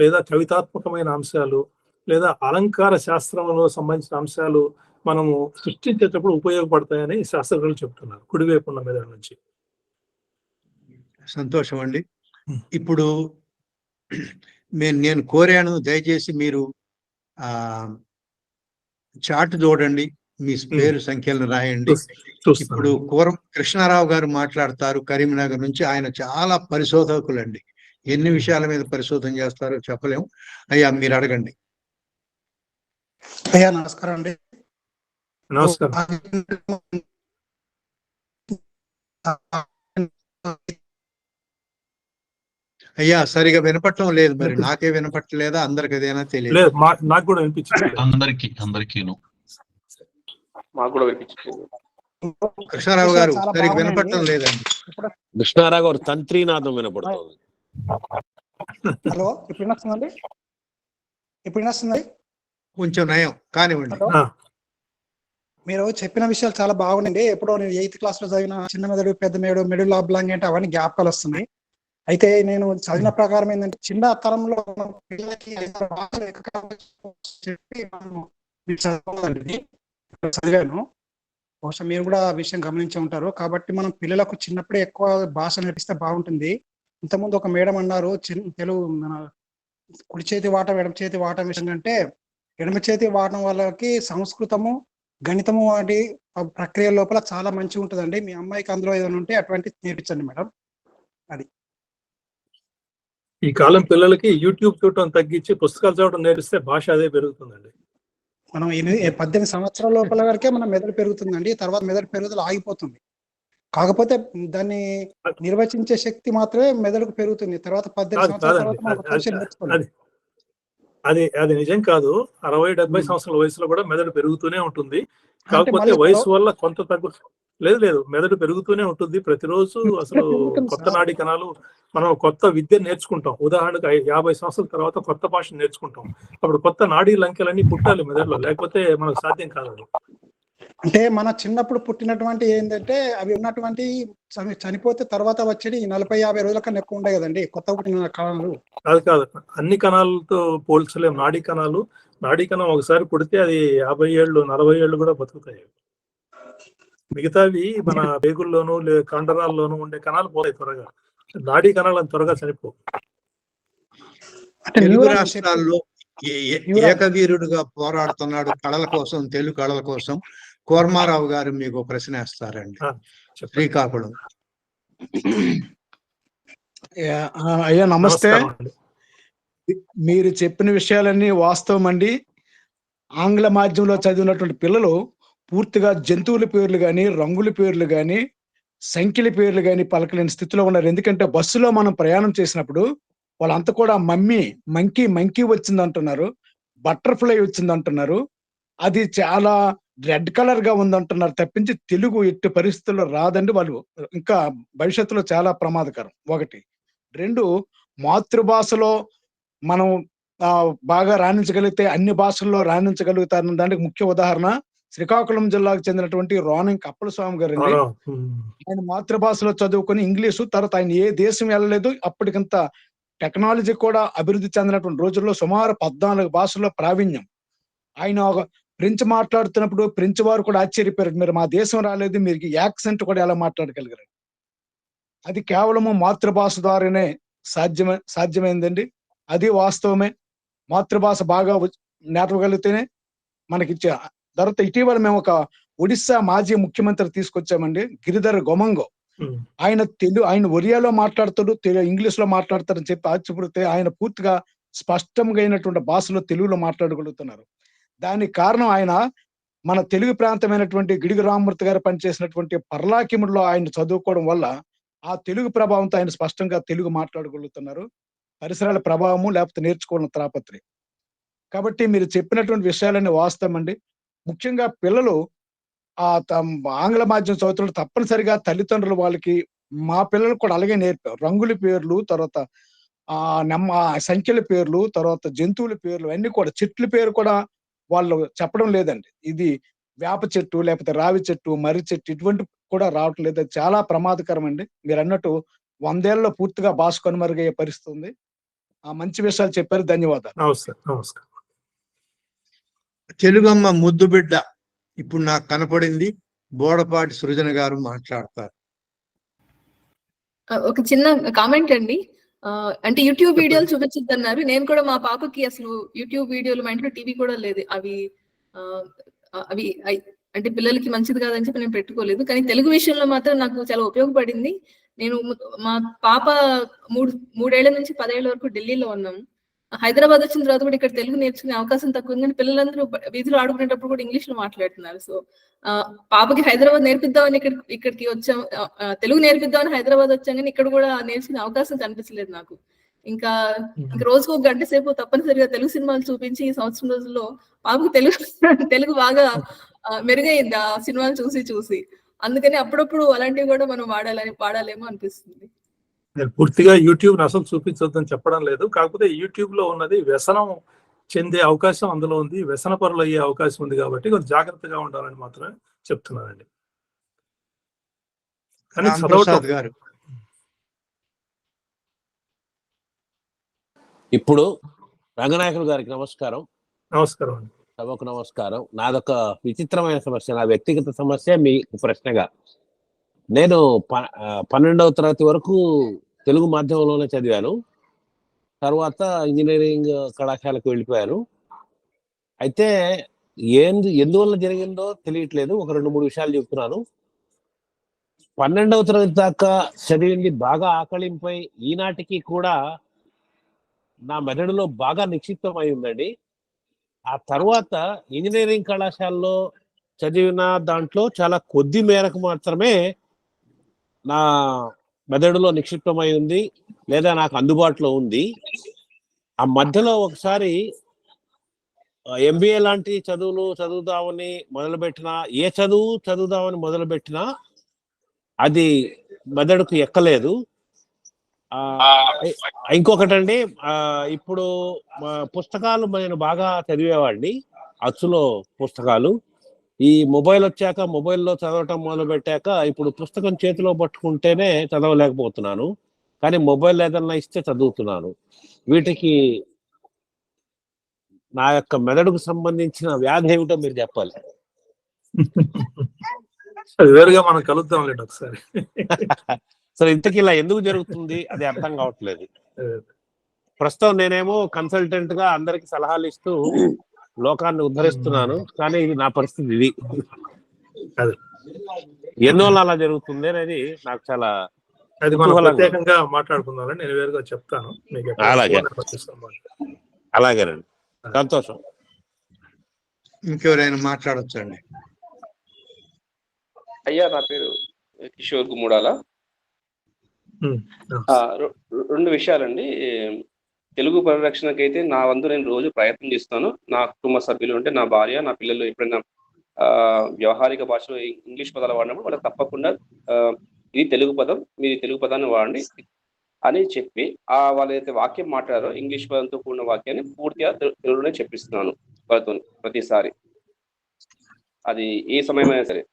లేదా కవితాత్మకమైన అంశాలు, లేదా అలంకార శాస్త్రంలో సంబంధించిన అంశాలు మనము సృష్టించేటప్పుడు ఉపయోగపడతాయని శాస్త్రజ్ఞులు చెప్తున్నారు కుడివైపు ఉన్న మెదడు నుంచి. సంతోషం అండి. ఇప్పుడు నేను కోరాను, దయచేసి మీరు చార్ట్ చూడండి, మీ పేరు సంఖ్యలను రాయండి. ఇప్పుడు కృష్ణారావు గారు మాట్లాడతారు కరీంనగర్ నుంచి. ఆయన చాలా పరిశోధకులండి, ఎన్ని విషయాల మీద పరిశోధన చేస్తారో చెప్పలేము. అయ్యా మీరు అడగండి. అయ్యా నమస్కారం అండి. నమస్కారం. అయ్యా సరిగా వినపడటం లేదు, మరి నాకే వినపట్టలేదా, అందరికి అదేనా తెలియదు? నాకు కూడా వినిపించింది. అందరికీ మాకు కూడా వినిపించింది. కృష్ణారావు గారు సరిగా వినపడటం లేదండి. కృష్ణారావు గారు తంత్రీనాదం వినపడుతుంది. హలో, ఇప్పుడు వినొస్తుందండి? ఇప్పుడు వినొస్తుంది? కొంచెం నయం కానివ్వండి. మీరు చెప్పిన విషయాలు చాలా బాగున్నాయండి. ఎప్పుడో నేను 8th క్లాస్ లో చదివిన చిన్న మెదడు పెద్ద మెదడు మిడిల్ ఆబ్లాంగ్ అంటే అవన్నీ జ్ఞాపకాలు వస్తున్నాయి. అయితే నేను చదివిన ప్రకారం ఏంటంటే చిన్న తరంలో పిల్లలకి చెప్పి చదివాను. బహుశా మీరు కూడా ఆ విషయం గమనించి ఉంటారు. కాబట్టి మనం పిల్లలకు చిన్నప్పుడే ఎక్కువ భాష నేర్పిస్తే బాగుంటుంది. ఇంతకుముందు ఒక మేడం అన్నారు, తెలుగు మన కుడి చేతి వాటం ఎడమ చేతి వాటం విషయం అంటే, ఎడమ చేతి వాటం వాళ్ళకి సంస్కృతము గణితము వంటి ప్రక్రియ లోపల చాలా మంచిగా ఉంటుందండి. మీ అమ్మాయికి అందులో ఏదైనా ఉంటే అటువంటి నేర్పించండి మేడం. అది ఈ కాలం పిల్లలకి యూట్యూబ్ చూడటం తగ్గించి పుస్తకాలు చదవడం నేర్పిస్తే భాష అదే పెరుగుతుందండి. మనం 18 సంవత్సరాల లోపల వరకే మన మెదడు పెరుగుతుందండి. తర్వాత మెదడు పెరుగుదల ఆగిపోతుంది. కాకపోతే దాన్ని నిర్వచించే శక్తి మాత్రమే మెదడుకు పెరుగుతుంది. తర్వాత 18 సంవత్సరాల తర్వాత మనం కొత్త విషయం నేర్చుకోలేం. అది నిజం కాదు. 60-70 సంవత్సరాల వయసులో కూడా మెదడు పెరుగుతూనే ఉంటుంది. అంటే కాకపోతే మళ్ళీ వయసు వల్ల కొంత లేదు మెదడు పెరుగుతూనే ఉంటుంది. ప్రతిరోజు అసలు ఉంటుంది కొత్త సార్. నాడీ కణాలు, మనం కొత్త విద్య నేర్చుకుంటాం. ఉదాహరణకు 50 సంవత్సరాల తర్వాత కొత్త భాష నేర్చుకుంటాం. అప్పుడు కొత్త నాడీ లంకెలన్నీ పుట్టాలి మెదడులో, లేకపోతే మనకు సాధ్యం కాదు అది. అంటే మన చిన్నప్పుడు పుట్టినటువంటి ఏంటంటే అవి ఉన్నటువంటి చనిపోతే తర్వాత వచ్చేది 40-50 రోజుల కన్నా ఎక్కువ ఉండే కదండి కొత్త పుట్టిన కణాలు. కాదు అన్ని కణాలతో పోల్చలేం. నాడీ కణం ఒకసారి పుడితే అది 50 ఏళ్ళు 40 ఏళ్ళు కూడా బతుకుతాయి. మిగతావి మన పేగుల్లోనూ కండరాల్లోనూ ఉండే కణాలు పోతాయి త్వరగా. నాడీ కణాలు అంత త్వరగా చనిపో. తెలుగు రాష్ట్రాల్లో ఏకవీరుడుగా పోరాడుతున్నాడు కళల కోసం, తెలుగు కళల కోసం. కోర్మారావు గారు మీకు ప్రశ్న వేస్తారండి. శ్రీకాకుళం. అయ్యా నమస్తే. మీరు చెప్పిన విషయాలన్నీ వాస్తవం అండి. ఆంగ్ల మాధ్యమంలో చదివినటువంటి పిల్లలు పూర్తిగా జంతువుల పేర్లు కానీ, రంగుల పేర్లు కానీ, సంఖ్యల పేర్లు కానీ పలకలేని స్థితిలో ఉన్నారు. ఎందుకంటే బస్సులో మనం ప్రయాణం చేసినప్పుడు వాళ్ళంతా కూడా మంకీ వచ్చింది అంటున్నారు, బటర్ఫ్లై వచ్చింది అంటున్నారు, అది చాలా రెడ్ కలర్ గా ఉందంటున్నారు తప్పించి తెలుగు ఎట్టి పరిస్థితుల్లో రాదండి. వాళ్ళు ఇంకా భవిష్యత్తులో చాలా ప్రమాదకరం. 1. 2, మాతృభాషలో మనం బాగా రాణించగలిగితే అన్ని భాషల్లో రాణించగలుగుతారన్న దానికి ముఖ్య ఉదాహరణ శ్రీకాకుళం జిల్లాకు చెందినటువంటి రోనంకి అప్పలస్వామి గారు అండి. ఆయన మాతృభాషలో చదువుకుని ఇంగ్లీషు, తర్వాత ఆయన ఏ దేశం వెళ్ళలేదు. అప్పటికింత టెక్నాలజీ కూడా అభివృద్ధి చెందినటువంటి రోజుల్లో సుమారు 14 భాషల్లో ప్రావీణ్యం. ఆయన ఫ్రెంచ్ మాట్లాడుతున్నప్పుడు ఫ్రెంచ్ వారు కూడా ఆశ్చర్యపోయారు, మీరు మా దేశం రాలేదు, మీరు యాక్సెంట్ కూడా ఎలా మాట్లాడగలిగారు. అది కేవలము మాతృభాష ద్వారానే సాధ్యమైందండి. అది వాస్తవమే. మాతృభాష బాగా నేర్పగలిగితేనే మనకిచ్చే. తర్వాత ఇటీవల మేము ఒక ఒడిస్సా మాజీ ముఖ్యమంత్రి తీసుకొచ్చామండి, గిరిధర్ గొమంగో. ఆయన ఒరియాలో మాట్లాడతాడు, ఇంగ్లీష్ లో మాట్లాడతారని చెప్పి ఆశ్చర్యపడితే ఆయన పూర్తిగా స్పష్టంగా అయినటువంటి భాషలో తెలుగులో మాట్లాడగలుగుతున్నారు. దానికి కారణం ఆయన మన తెలుగు ప్రాంతమైనటువంటి గిడుగు రామ్మూర్తి గారు పనిచేసినటువంటి పర్లాకిముడిలో ఆయన చదువుకోవడం వల్ల ఆ తెలుగు ప్రభావంతో ఆయన స్పష్టంగా తెలుగు మాట్లాడగలుగుతున్నారు. పరిసరాల ప్రభావము లేకపోతే నేర్చుకోవడం తాపత్రయం. కాబట్టి మీరు చెప్పినటువంటి విషయాలన్నీ వాస్తవం అండి. ముఖ్యంగా పిల్లలు ఆంగ్ల మాధ్యమం చదువుతున్న తప్పనిసరిగా తల్లిదండ్రులు వాళ్ళకి, మా పిల్లలు కూడా అలాగే నేర్పారు. రంగుల పేర్లు, తర్వాత సంఖ్యల పేర్లు, తర్వాత జంతువుల పేర్లు అన్ని కూడా, చెట్ల పేరు కూడా వాళ్ళు చెప్పడం లేదండి. ఇది వేప చెట్టు, లేకపోతే రావి చెట్టు, మర్రి చెట్టు ఇటువంటి కూడా రావటం లేదు. అది చాలా ప్రమాదకరం అండి. మీరు అన్నట్టు 100 ఏళ్లలో పూర్తిగా భాష కనుమరుగయ్యే పరిస్థితి ఉంది. మంచి విషయాలు చెప్పారు, ధన్యవాదాలు. నమస్కారం. తెలుగమ్మ ముద్దు బిడ్డ ఇప్పుడు నాకు కనపడింది. బోడపాటి సృజన గారు మాట్లాడతారు. ఒక చిన్న కామెంట్ అండి. అంటే యూట్యూబ్ వీడియోలు చూపించద్దు అన్నారు. నేను కూడా మా పాపకి అసలు యూట్యూబ్ వీడియోలు, మా ఇంట్లో టీవీ కూడా లేదు. అవి అంటే పిల్లలకి మంచిది కాదని చెప్పి నేను పెట్టుకోలేదు. కానీ తెలుగు విషయంలో మాత్రం నాకు చాలా ఉపయోగపడింది. నేను మా పాప 3 ఏళ్ల నుంచి 10 ఏళ్ల వరకు ఢిల్లీలో ఉన్నాము. హైదరాబాద్ వచ్చిన తర్వాత కూడా ఇక్కడ తెలుగు నేర్చుకునే అవకాశం తక్కువ ఉంది. కానీ పిల్లలందరూ వీధిలో ఆడుకునేటప్పుడు కూడా ఇంగ్లీష్ లో మాట్లాడుతున్నారు. సో పాపకి హైదరాబాద్ నేర్పిద్దామని ఇక్కడికి వచ్చాం, తెలుగు నేర్పిద్దామని హైదరాబాద్ వచ్చాం, కానీ ఇక్కడ కూడా నేర్చుకునే అవకాశం కనిపించలేదు నాకు. ఇంకా రోజుకు 1 గంట సేపు తప్పనిసరిగా తెలుగు సినిమాలు చూపించి ఈ సంవత్సరం రోజుల్లో పాపకు తెలుగు బాగా మెరుగైంది ఆ సినిమాలు చూసి. అందుకని అప్పుడప్పుడు అలాంటివి కూడా మనం వాడాలేమో అనిపిస్తుంది. నేను పూర్తిగా యూట్యూబ్ అసలు చూపించొద్దని చెప్పడం లేదు. కాకపోతే యూట్యూబ్ లో ఉన్నది వ్యసనం చెందే అవకాశం అందులో ఉంది, వ్యసన పరులు అయ్యే అవకాశం ఉంది. కాబట్టి కొంచెం జాగ్రత్తగా ఉండాలని మాత్రమే చెప్తున్నానండి. కానీ చదవటం. ఇప్పుడు రంగనాయకులు గారికి నమస్కారం. నమస్కారం అండి. సభకు నమస్కారం. నాదొక విచిత్రమైన సమస్య, నా వ్యక్తిగత సమస్య మీకు ప్రశ్నగా. నేను 12వ తరగతి వరకు తెలుగు మాధ్యమంలోనే చదివాను. తర్వాత ఇంజనీరింగ్ కళాశాలకు వెళ్ళిపోయాను. అయితే ఎందువల్ల జరిగిందో తెలియట్లేదు. ఒక 2-3 విషయాలు చెప్తున్నాను. 12వ తరగతి దాకా చదివింది బాగా ఆకలింపై ఈనాటికి కూడా నా మెదడులో బాగా నిక్షిప్తమై ఉందండి. ఆ తర్వాత ఇంజనీరింగ్ కళాశాలలో చదివిన దాంట్లో చాలా కొద్ది మేరకు మాత్రమే నా మెదడులో నిక్షిప్తమై ఉంది, లేదా నాకు అందుబాటులో ఉంది. ఆ మధ్యలో ఒకసారి ఎంబీఏ లాంటి చదువులు చదువుదామని మొదలుపెట్టినా, ఏ చదువు చదువుదామని మొదలుపెట్టినా అది మెదడుకు ఎక్కలేదు. ఇంకొకటండి, ఇప్పుడు పుస్తకాలు నేను బాగా చదివేవాడిని, అచ్చులో పుస్తకాలు. ఈ మొబైల్ వచ్చాక, మొబైల్లో చదవటం మొదలు పెట్టాక ఇప్పుడు పుస్తకం చేతిలో పట్టుకుంటేనే చదవలేకపోతున్నాను, కానీ మొబైల్ ఏదన్నా ఇస్తే చదువుతున్నాను. వీటికి నా యొక్క మెదడుకు సంబంధించిన వ్యాధి ఏమిటో మీరు చెప్పాలి. వేరుగా మనం కలుద్దాం లేండి ఒకసారి. సరే, ఇంతకీ ఇలా ఎందుకు జరుగుతుంది అది అర్థం కావట్లేదు. ప్రస్తుతం నేనేమో కన్సల్టెంట్ గా అందరికి సలహాలు ఇస్తూ లోకాన్ని ఉద్ధరిస్తున్నాను, కానీ ఇది నా పరిస్థితి ఇది. ఎందువల్ల అలా జరుగుతుంది అనేది నాకు చాలా అది మనం ప్రత్యేకంగా మాట్లాడుకుందామని నేను వేరుగా చెప్తాను. అలాగేనండి, సంతోషం. ఇంకెవరైనా మాట్లాడొచ్చండి? అయ్యా, నా పేరు కిషోర్ గుమ్మడాల. రెండు విషయాలండి. తెలుగు పరిరక్షణకైతే నా వంతు నేను రోజు ప్రయత్నం చేస్తాను. నా కుటుంబ సభ్యులు అంటే నా భార్య, నా పిల్లలు ఎప్పుడైనా వ్యవహారిక భాషలో ఇంగ్లీష్ పదాలు వాడినప్పుడు వాళ్ళకి తప్పకుండా ఇది తెలుగు పదం, మీరు తెలుగు పదాన్ని వాడండి అని చెప్పి వాళ్ళైతే వాక్యం మాట్లాడారో ఇంగ్లీష్ పదంతో కూడిన వాక్యాన్ని పూర్తిగా తెలుగులోనే చెప్పిస్తున్నాను వాళ్ళతో ప్రతిసారి. అది ఏ సమయమైనా సరే,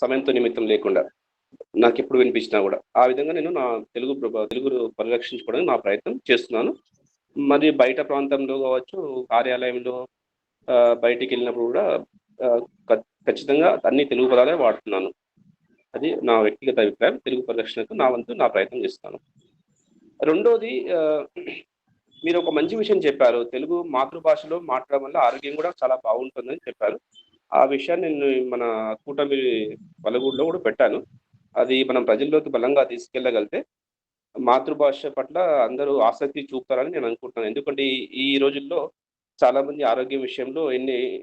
సమయంతో నిమిత్తం లేకుండా నాకు ఎప్పుడు వినిపించినా కూడా ఆ విధంగా నేను నా తెలుగు పరిరక్షించుకోవడానికి నా ప్రయత్నం చేస్తున్నాను. మరి బయట ప్రాంతంలో కావచ్చు, కార్యాలయంలో బయటికి వెళ్ళినప్పుడు కూడా ఖచ్చితంగా అన్ని తెలుగు పదాలే వాడుతున్నాను. అది నా వ్యక్తిగత అభిప్రాయం. తెలుగు పరిరక్షణకు నా వంతు నా ప్రయత్నం చేస్తాను. రెండోది, మీరు ఒక మంచి విషయం చెప్పారు, తెలుగు మాతృభాషలో మాట్లాడడం వల్ల ఆరోగ్యం కూడా చాలా బాగుంటుందని చెప్పారు. ఆ విషయాన్ని నేను మన కూటమి వలగూడలో కూడా పెట్టాను. అది మనం ప్రజల్లోకి బలంగా తీసుకెళ్ళగలిగితే మాతృభాష పట్ల అందరూ ఆసక్తి చూపుతారని నేను అనుకుంటున్నాను. ఎందుకంటే ఈ రోజుల్లో చాలా మంది ఆరోగ్యం విషయంలో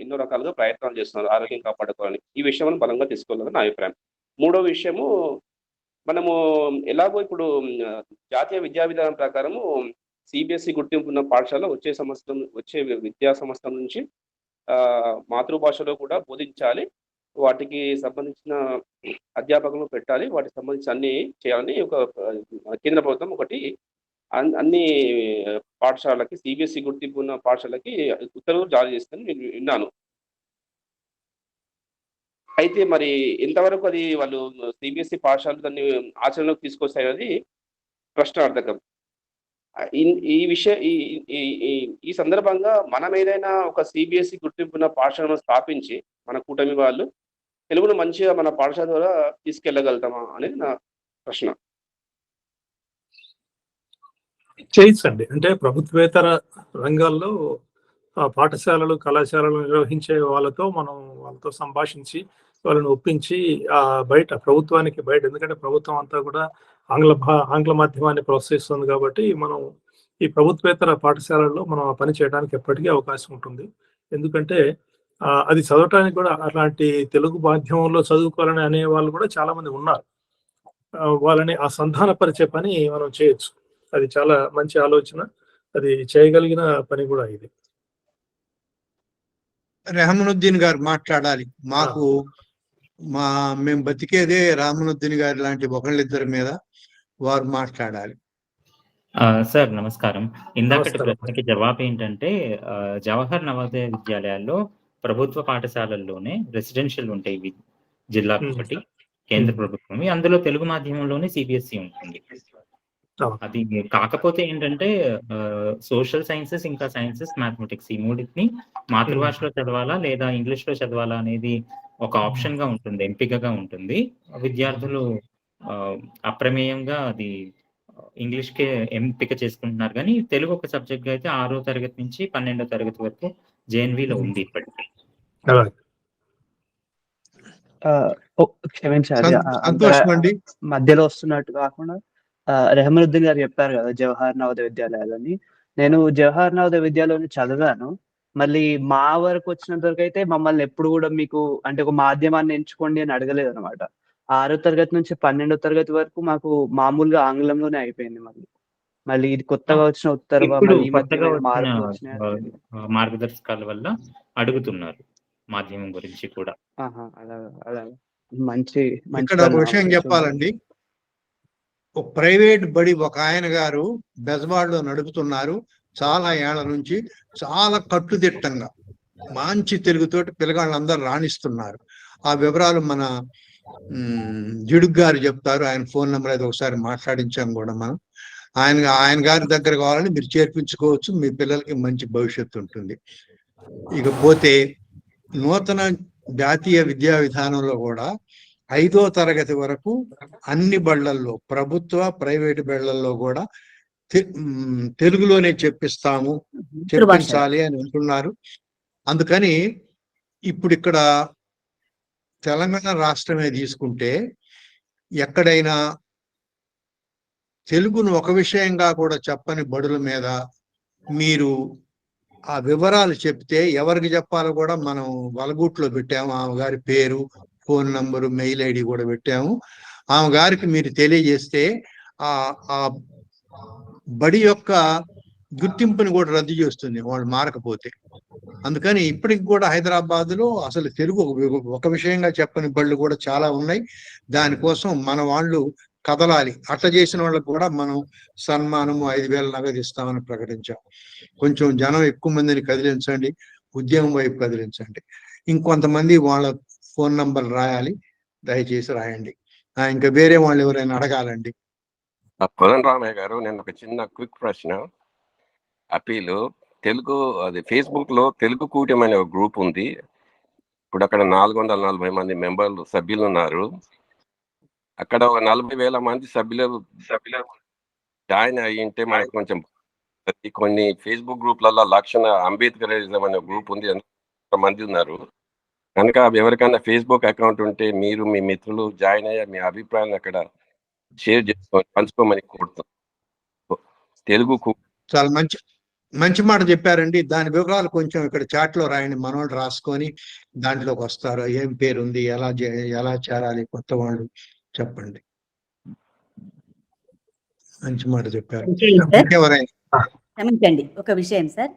ఎన్నో రకాలుగా ప్రయత్నాలు చేస్తున్నారు ఆరోగ్యం కాపాడుకోవాలని. ఈ విషయం బలంగా తీసుకోవాలని నా అభిప్రాయం. మూడో విషయము, మనము ఎలాగో ఇప్పుడు జాతీయ విద్యా విధానం ప్రకారము సిబిఎస్ఈ గుర్తింపు ఉన్న పాఠశాల వచ్చే విద్యా సంవత్సరం నుంచి మాతృభాషలో కూడా బోధించాలి, వాటికి సంబంధించిన అధ్యాపకులను పెట్టాలి, వాటికి సంబంధించిన అన్ని చేయాలని ఒక కేంద్ర ప్రభుత్వం ఒకటి అన్ని పాఠశాలకి, సిబిఎస్ఈ గుర్తింపు ఉన్న పాఠశాలకి ఉత్తర్వులు జారీ చేస్తుందని నేను విన్నాను. అయితే మరి ఎంతవరకు అది వాళ్ళు సిబిఎస్ఈ పాఠశాలలు దాన్ని ఆచరణలోకి తీసుకొస్తాయనేది ప్రశ్నార్థకం. ఈ విషయం ఈ సందర్భంగా మనం ఏదైనా ఒక సిబిఎస్ఈ గుర్తింపున్న పాఠశాలను స్థాపించి మన కూటమి వాళ్ళు తెలుగును మంచిగా మన పాఠశాల ద్వారా తీసుకెళ్ళగలుగుతామా అనేది నా ప్రశ్న. చేయొచ్చండి. అంటే ప్రభుత్వేతర రంగాల్లో పాఠశాలలు, కళాశాలలు నిర్వహించే వాళ్ళతో సంభాషించి వాళ్ళని ఒప్పించి బయట ప్రభుత్వానికి బయట, ఎందుకంటే ప్రభుత్వం అంతా కూడా ఆంగ్ల మాధ్యమాన్ని ప్రోత్సహిస్తుంది కాబట్టి మనం ఈ ప్రభుత్వేతర పాఠశాలల్లో మనం ఆ పని చేయడానికి ఎప్పటికీ అవకాశం ఉంటుంది. ఎందుకంటే అది చదవటానికి కూడా అలాంటి తెలుగు మాధ్యమంలో చదువుకోవాలని అనే వాళ్ళు కూడా చాలా మంది ఉన్నారు. వాళ్ళని ఆ సంధానపరిచే పని మనం చేయొచ్చు. అది చాలా మంచి ఆలోచన, అది చేయగలిగిన పని కూడా ఇది. రెహమానుద్దీన్ గారు మాట్లాడాలి. మేము బతికేదే రెహమానుద్దీన్ గారు లాంటి ఒకళ్ళిద్దరి మీద, వారు మాట్లాడాలి. సార్ నమస్కారం. ఇందాకటి ప్రశ్నకి జవాబు ఏంటంటే, జవహర్ నవోదయ విద్యాలయాల్లో ప్రభుత్వ పాఠశాలల్లోనే రెసిడెన్షియల్ ఉంటాయి, జిల్లాకు ఒకటి, కేంద్ర ప్రభుత్వం, అందులో తెలుగు మాధ్యమంలోనే సిబిఎస్ఈ ఉంటుంది. అది కాకపోతే ఏంటంటే సోషల్ సైన్సెస్ ఇంకా సైన్సెస్, మ్యాథమెటిక్స్ ఈ మూడింటిని మాతృభాషలో చదవాలా లేదా ఇంగ్లీష్ లో చదవాలా అనేది ఒక ఆప్షన్ గా ఉంటుంది, ఎంపికగా ఉంటుంది. విద్యార్థులు అప్రమేయంగా అది ఇంగ్లీష్ కే ఎంపిక చేసుకుంటున్నారు, కానీ తెలుగు ఒక సబ్జెక్ట్ గా అయితే 6వ తరగతి నుంచి 12వ తరగతి వరకు జేఎన్విలో ఉంది ఇప్పటికీ. క్షమించాలి, మధ్యలో వస్తున్నట్టు కాకుండా రెహమానుద్దీన్ గారు చెప్పారు కదా జవహర్ నవోదయ విద్యాలయాలని. నేను జవహర్ నవోదయ విద్యాలయాన్ని చదివాను. మళ్ళీ మా వరకు వచ్చినంత వరకు అయితే మమ్మల్ని ఎప్పుడు కూడా మీకు అంటే ఒక మాధ్యమాన్ని ఎంచుకోండి అని అడగలేదు అనమాట. 6వ తరగతి నుంచి 12వ తరగతి వరకు మాకు మామూలుగా ఆంగ్లంలోనే అయిపోయింది మళ్ళీ. మళ్ళీ ఇది కొత్తగా వచ్చిన ఉత్తర్వు ఇప్పుడు మళ్ళీ ఈ మధ్య కొత్తగా ఏమైనా వచ్చిన మార్పులు వచ్చినాయా ఆ, తెలియదు. మార్గదర్శకాల వల్ల అడుగుతున్నారు మాధ్యమం గురించి కూడా. ఆహా, అలాగా అలాగా. మంచి మంచి ఇక్కడ ఒక పరిణామం విషయం చూడాలి. చెప్పాలండి. ఒక ప్రైవేట్ బడి ఒక ఆయన గారు బెజవాడలో నడుపుతున్నారు. చాలా ఏళ్ల నుంచి చాలా కట్టుదిట్టంగా మంచి తెలుగుతోటి పిల్లగాళ్ళందరూ రాణిస్తున్నారు. ఆ వివరాలు మన జిడుగు గారు చెప్తారు. ఆయన ఫోన్ నెంబర్ అయితే ఒకసారి మాట్లాడించాం కూడా మనం. ఆయన గారి దగ్గర కావాలని మీరు చేర్పించుకోవచ్చు. మీ పిల్లలకి మంచి భవిష్యత్తు ఉంటుంది. ఇకపోతే నూతన జాతీయ విద్యా విధానంలో కూడా 5వ తరగతి వరకు అన్ని బళ్ళల్లో, ప్రభుత్వ ప్రైవేటు బళ్ళల్లో కూడా తెలుగులోనే చెప్పించాలి అని అంటున్నారు. అందుకని ఇప్పుడు ఇక్కడ తెలంగాణ రాష్ట్రమే తీసుకుంటే ఎక్కడైనా తెలుగును ఒక విషయంగా కూడా చెప్పని బడుల మీద మీరు ఆ వివరాలు చెప్తే ఎవరికి చెప్పాలో కూడా మనం వలగూట్లో పెట్టాము. ఆమె గారి పేరు, ఫోన్ నంబరు, మెయిల్ ఐడి కూడా పెట్టాము. ఆమె గారికి మీరు తెలియజేస్తే ఆ బడి యొక్క గుర్తింపుని కూడా రద్దు చేస్తుంది వాళ్ళు మారకపోతే. అందుకని ఇప్పటికి కూడా హైదరాబాద్ లో అసలు తెలుగు ఒక విషయంగా చెప్పని బళ్ళు కూడా చాలా ఉన్నాయి. దానికోసం మన వాళ్ళు కదలాలి. అట్లా చేసిన వాళ్ళకు కూడా మనం సన్మానము 5,000 నగదు ఇస్తామని ప్రకటించాం. కొంచెం జనం ఎక్కువ మందిని కదిలించండి, ఉద్యమం వైపు కదిలించండి. ఇంకొంతమంది వాళ్ళ ఫోన్ నంబర్ రాయాలి, దయచేసి రాయండి. ఇంకా వేరే వాళ్ళు ఎవరైనా అడగాలండి. పొలం రామయ్య గారు, నేను ఒక చిన్న క్విక్ ప్రశ్న అపీలు. తెలుగు అది ఫేస్బుక్ లో తెలుగు కూటమి అనే ఒక గ్రూప్ ఉంది. ఇప్పుడు అక్కడ 440 మంది సభ్యులు ఉన్నారు. అక్కడ ఒక 40,000 మంది సభ్యులు జాయిన్ అయ్యింటే మనకు కొంచెం కొన్ని ఫేస్బుక్ గ్రూప్లలో లక్షణ అంబేద్కరిజం అనే గ్రూప్ ఉంది, మంది ఉన్నారు. కనుక ఎవరికైనా ఫేస్బుక్ అకౌంట్ ఉంటే మీరు మీ మిత్రులు జాయిన్ అయ్యే మీ అభిప్రాయాన్ని అక్కడ షేర్ చేసుకోమని పంచుకోమని కోరుతాం. తెలుగు చాలా మంచి మాట చెప్పారండి. దాని వివరాలు కొంచెం ఇక్కడ చాట్ లో రాయండి, మనోళ్ళు రాసుకొని దాంట్లోకి వస్తారు. ఏం పేరు ఉంది, ఎలా చేరాలి, కొత్త వాళ్ళు చెప్పండి. మంచి మాట చెప్పారు. క్షమించండి, ఒక విషయం సార్.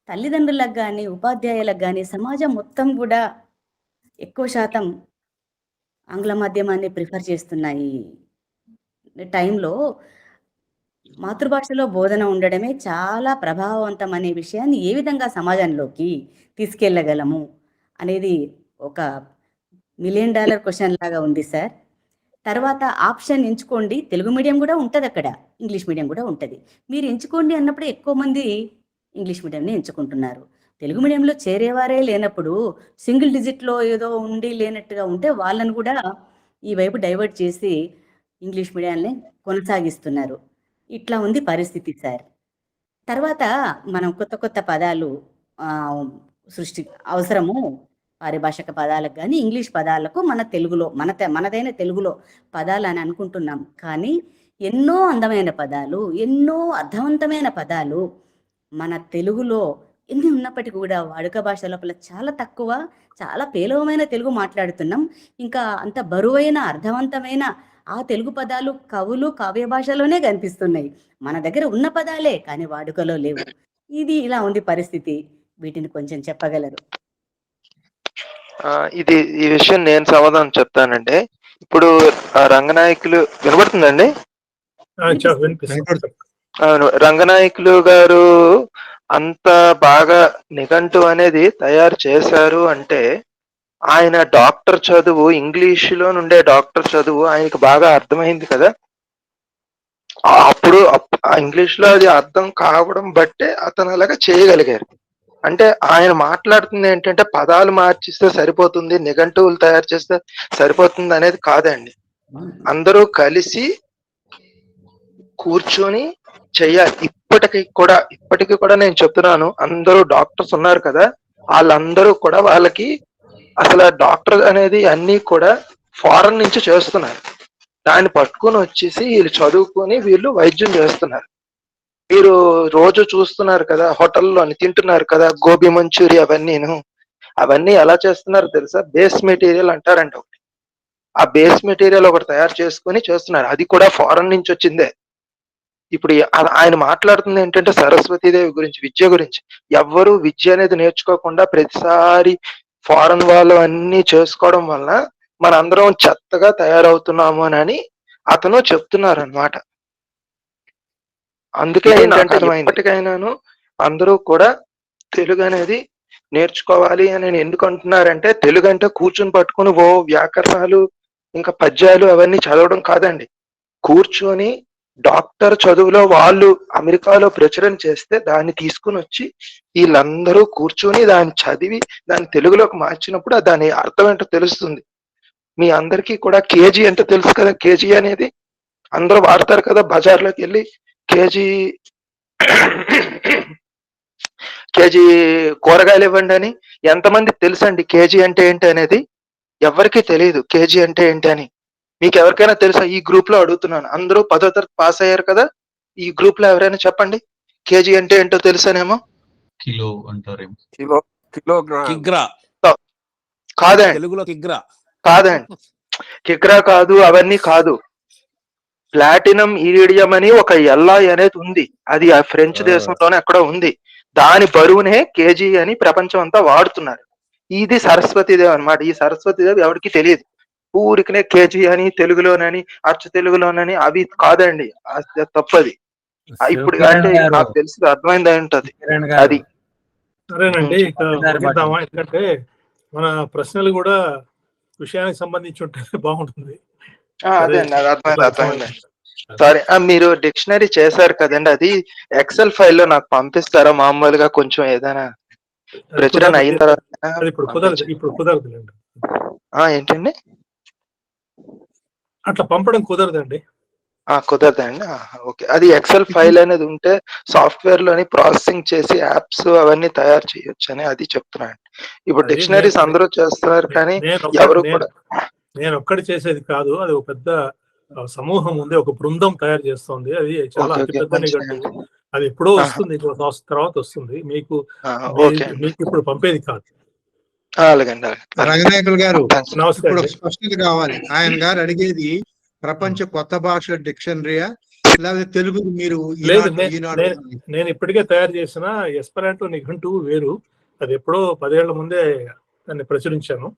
తల్లిదండ్రులకు కానీ ఉపాధ్యాయులకు కానీ సమాజం మొత్తం కూడా ఎక్కువ శాతం ఆంగ్ల మాధ్యమాన్ని ప్రిఫర్ చేస్తున్నాయి. టైంలో మాతృభాషలో బోధన ఉండడమే చాలా ప్రభావవంతం అనే విషయాన్ని ఏ విధంగా సమాజంలోకి తీసుకెళ్ళగలము అనేది ఒక $1 మిలియన్ క్వశ్చన్ లాగా ఉంది సార్. తర్వాత ఆప్షన్ ఎంచుకోండి, తెలుగు మీడియం కూడా ఉంటుంది అక్కడ, ఇంగ్లీష్ మీడియం కూడా ఉంటుంది. మీరు ఎంచుకోండి అన్నప్పుడు ఎక్కువ మంది ఇంగ్లీష్ మీడియంని ఎంచుకుంటున్నారు. తెలుగు మీడియంలో చేరేవారే లేనప్పుడు సింగిల్ డిజిట్లో ఏదో ఉండి లేనట్టుగా ఉంటే వాళ్ళని కూడా ఈ వైపు డైవర్ట్ చేసి ఇంగ్లీష్ మీడియాన్ని కొనసాగిస్తున్నారు. ఇట్లా ఉంది పరిస్థితి సార్. తర్వాత మనం కొత్త పదాలు సృష్టి అవసరము. పారిభాషిక పదాలకు కానీ ఇంగ్లీష్ పదాలకు మన తెలుగులో మనదైన తెలుగులో పదాలు అని అనుకుంటున్నాం. కానీ ఎన్నో అందమైన పదాలు, ఎన్నో అర్థవంతమైన పదాలు మన తెలుగులో ఎన్ని ఉన్నప్పటికీ కూడా వాడుక భాష లోపల చాలా తక్కువ, చాలా పేలవమైన తెలుగు మాట్లాడుతున్నాం. ఇంకా అంత బరువైన అర్థవంతమైన ఆ తెలుగు పదాలు కవులు కావ్య భాషలోనే కనిపిస్తున్నాయి. మన దగ్గర ఉన్న పదాలే కానీ వాడుకలో లేవు. ఇది ఇలా ఉంది పరిస్థితి. వీటిని కొంచెం చెప్పగలరు? ఈ విషయం నేను సమాధానం చెప్తానండి. ఇప్పుడు రంగనాయకులు వినబడుతుందండి? అవును, రంగనాయకులు గారు అంత బాగా నిఘంటు అనేది తయారు చేశారు అంటే ఆయన డాక్టర్ చదువు, ఇంగ్లీషులో నుండే డాక్టర్ చదువు ఆయనకు బాగా అర్థమైంది కదా. అప్పుడు ఇంగ్లీష్ లో అది అర్థం కావడం బట్టే అతను అలాగా చేయగలిగారు. అంటే ఆయన మాట్లాడుతుంది ఏంటంటే పదాలు మార్చిస్తే సరిపోతుంది, నిఘంటువులు తయారు చేస్తే సరిపోతుంది అనేది కాదండి. అందరూ కలిసి కూర్చొని చెయ్యాలి. ఇప్పటికీ కూడా నేను చెప్తున్నాను, అందరూ డాక్టర్స్ ఉన్నారు కదా, వాళ్ళందరూ కూడా వాళ్ళకి అసలు డాక్టర్ అనేది అన్ని కూడా ఫారెన్ నుంచి చేస్తున్నారు. దాన్ని పట్టుకొని వచ్చేసి వీళ్ళు చదువుకొని వీళ్ళు వైద్యం చేస్తున్నారు. మీరు రోజు చూస్తున్నారు కదా, హోటల్లో తింటున్నారు కదా, గోబీ మంచూరియా అవన్నీ ఎలా చేస్తున్నారు తెలుసా? బేస్ మెటీరియల్ అంటారండి ఒకటి. ఆ బేస్ మెటీరియల్ ఒకటి తయారు చేసుకొని చేస్తున్నారు. అది కూడా ఫారెన్ నుంచి వచ్చిందే. ఇప్పుడు ఆయన మాట్లాడుతుంది ఏంటంటే సరస్వతీదేవి గురించి, విద్య గురించి. ఎవ్వరు విద్య అనేది నేర్చుకోకుండా ప్రతిసారి ఫారెన్ వాళ్ళు అన్ని చేసుకోవడం వల్ల మనందరం చెత్తగా తయారవుతున్నాము అని అతను చెప్తున్నారు అన్నమాట. అందుకే ఏంటంటే ఇప్పటికైనాను అందరూ కూడా తెలుగు అనేది నేర్చుకోవాలి అని నేను ఎందుకు అంటున్నారంటే, తెలుగు అంటే కూర్చుని పట్టుకుని ఓ వ్యాకరణాలు ఇంకా పద్యాలు అవన్నీ చదవడం కాదండి. కూర్చొని డాక్టర్ చదువులో వాళ్ళు అమెరికాలో ప్రచురణ చేస్తే దాన్ని తీసుకుని వచ్చి వీళ్ళందరూ కూర్చొని దాన్ని చదివి దాన్ని తెలుగులోకి మార్చినప్పుడు దాని అర్థం ఏంటో తెలుస్తుంది. మీ అందరికీ కూడా కేజీ అంటే తెలుసు కదా. కేజీ అనేది అందరూ వాడతారు కదా, బజార్లోకి వెళ్ళి కేజీ కూరగాయలు ఇవ్వండి అని. ఎంతమందికి తెలుసండి కేజీ అంటే ఏంటి అనేది? ఎవరికి తెలియదు కేజీ అంటే ఏంటి అని. మీకు ఎవరికైనా తెలుసా? ఈ గ్రూప్ లో అడుగుతున్నాను. అందరూ 10వ తరగతి పాస్ అయ్యారు కదా, ఈ గ్రూప్ లో ఎవరైనా చెప్పండి కేజీ అంటే ఏంటో తెలుసానేమో. కిలో అంటారేమో. కాదండి, కాదండి, కిగ్రా కాదు, అవన్నీ కాదు. ప్లాటినం ఇరిడియం అని ఒక ఎల్లాయ్ అనేది ఉంది. అది ఆ ఫ్రెంచ్ దేశంలోనే ఎక్కడో ఉంది. దాని బరువునే కేజీ అని ప్రపంచం అంతా వాడుతున్నారు. ఇది సరస్వతీదేవి అన్నమాట. ఈ సరస్వతీదేవి ఎవరికి తెలియదు. ఊరికనే కేజీ అని తెలుగులోనని అచ్చ తెలుగులోనని అవి కాదండి, తప్పది. ఇప్పుడు అంటే నాకు తెలిసి అర్థమైంది ఉంటది అది. సరేనండి, ఇక ముగిద్దామా? ఎందుకంటే మన ప్రశ్నలు కూడా విషయానికి సంబంధించి ఉంటే బాగుంటుంది. అదే అండి, అది అర్థమైంది. సారీ, మీరు డిక్షనరీ చేశారు కదండి, అది ఎక్సెల్ ఫైల్లో నాకు పంపిస్తారా? మామూలుగా కొంచెం ఏదైనా ప్రచురణ అయిన తర్వాత. ఇప్పుడు కుదరదులేండి. ఏంటండి? అట్లా పంపడం కుదరదండి. కుదరదండి. ఓకే. అది ఎక్సెల్ ఫైల్ అనేది ఉంటే సాఫ్ట్వేర్ లోని ప్రాసెసింగ్ చేసి యాప్స్ అవన్నీ తయారు చేయొచ్చు అని అది చెప్తున్నాను. ఇప్పుడు డిక్షనరీస్ అందరూ చేస్తున్నారు కానీ ఎవరు కూడా. నేను ఒక్కడి చేసేది కాదు, అది ఒక పెద్ద సమూహం ఉంది, ఒక బృందం తయారు చేస్తుంది. అది చాలా అతిపెద్ద నిఘంటువు. అది ఎప్పుడో వస్తుంది, తర్వాత వస్తుంది. మీకు ఇప్పుడు పంపేది కాదు. రంగనాయకులు గారు, ఇప్పుడు స్పష్టత కావాలి. ఆయన గారు అడిగేది ప్రపంచ కొత్త భాష డిక్షనరీయా లేదా తెలుగు? మీరు నేను ఇప్పటికే తయారు చేసిన ఎస్పెరాంటో నిఘంటువు వేరు. అది ఎప్పుడో 10 ఏళ్ల ముందే దాన్ని ప్రచురించాను.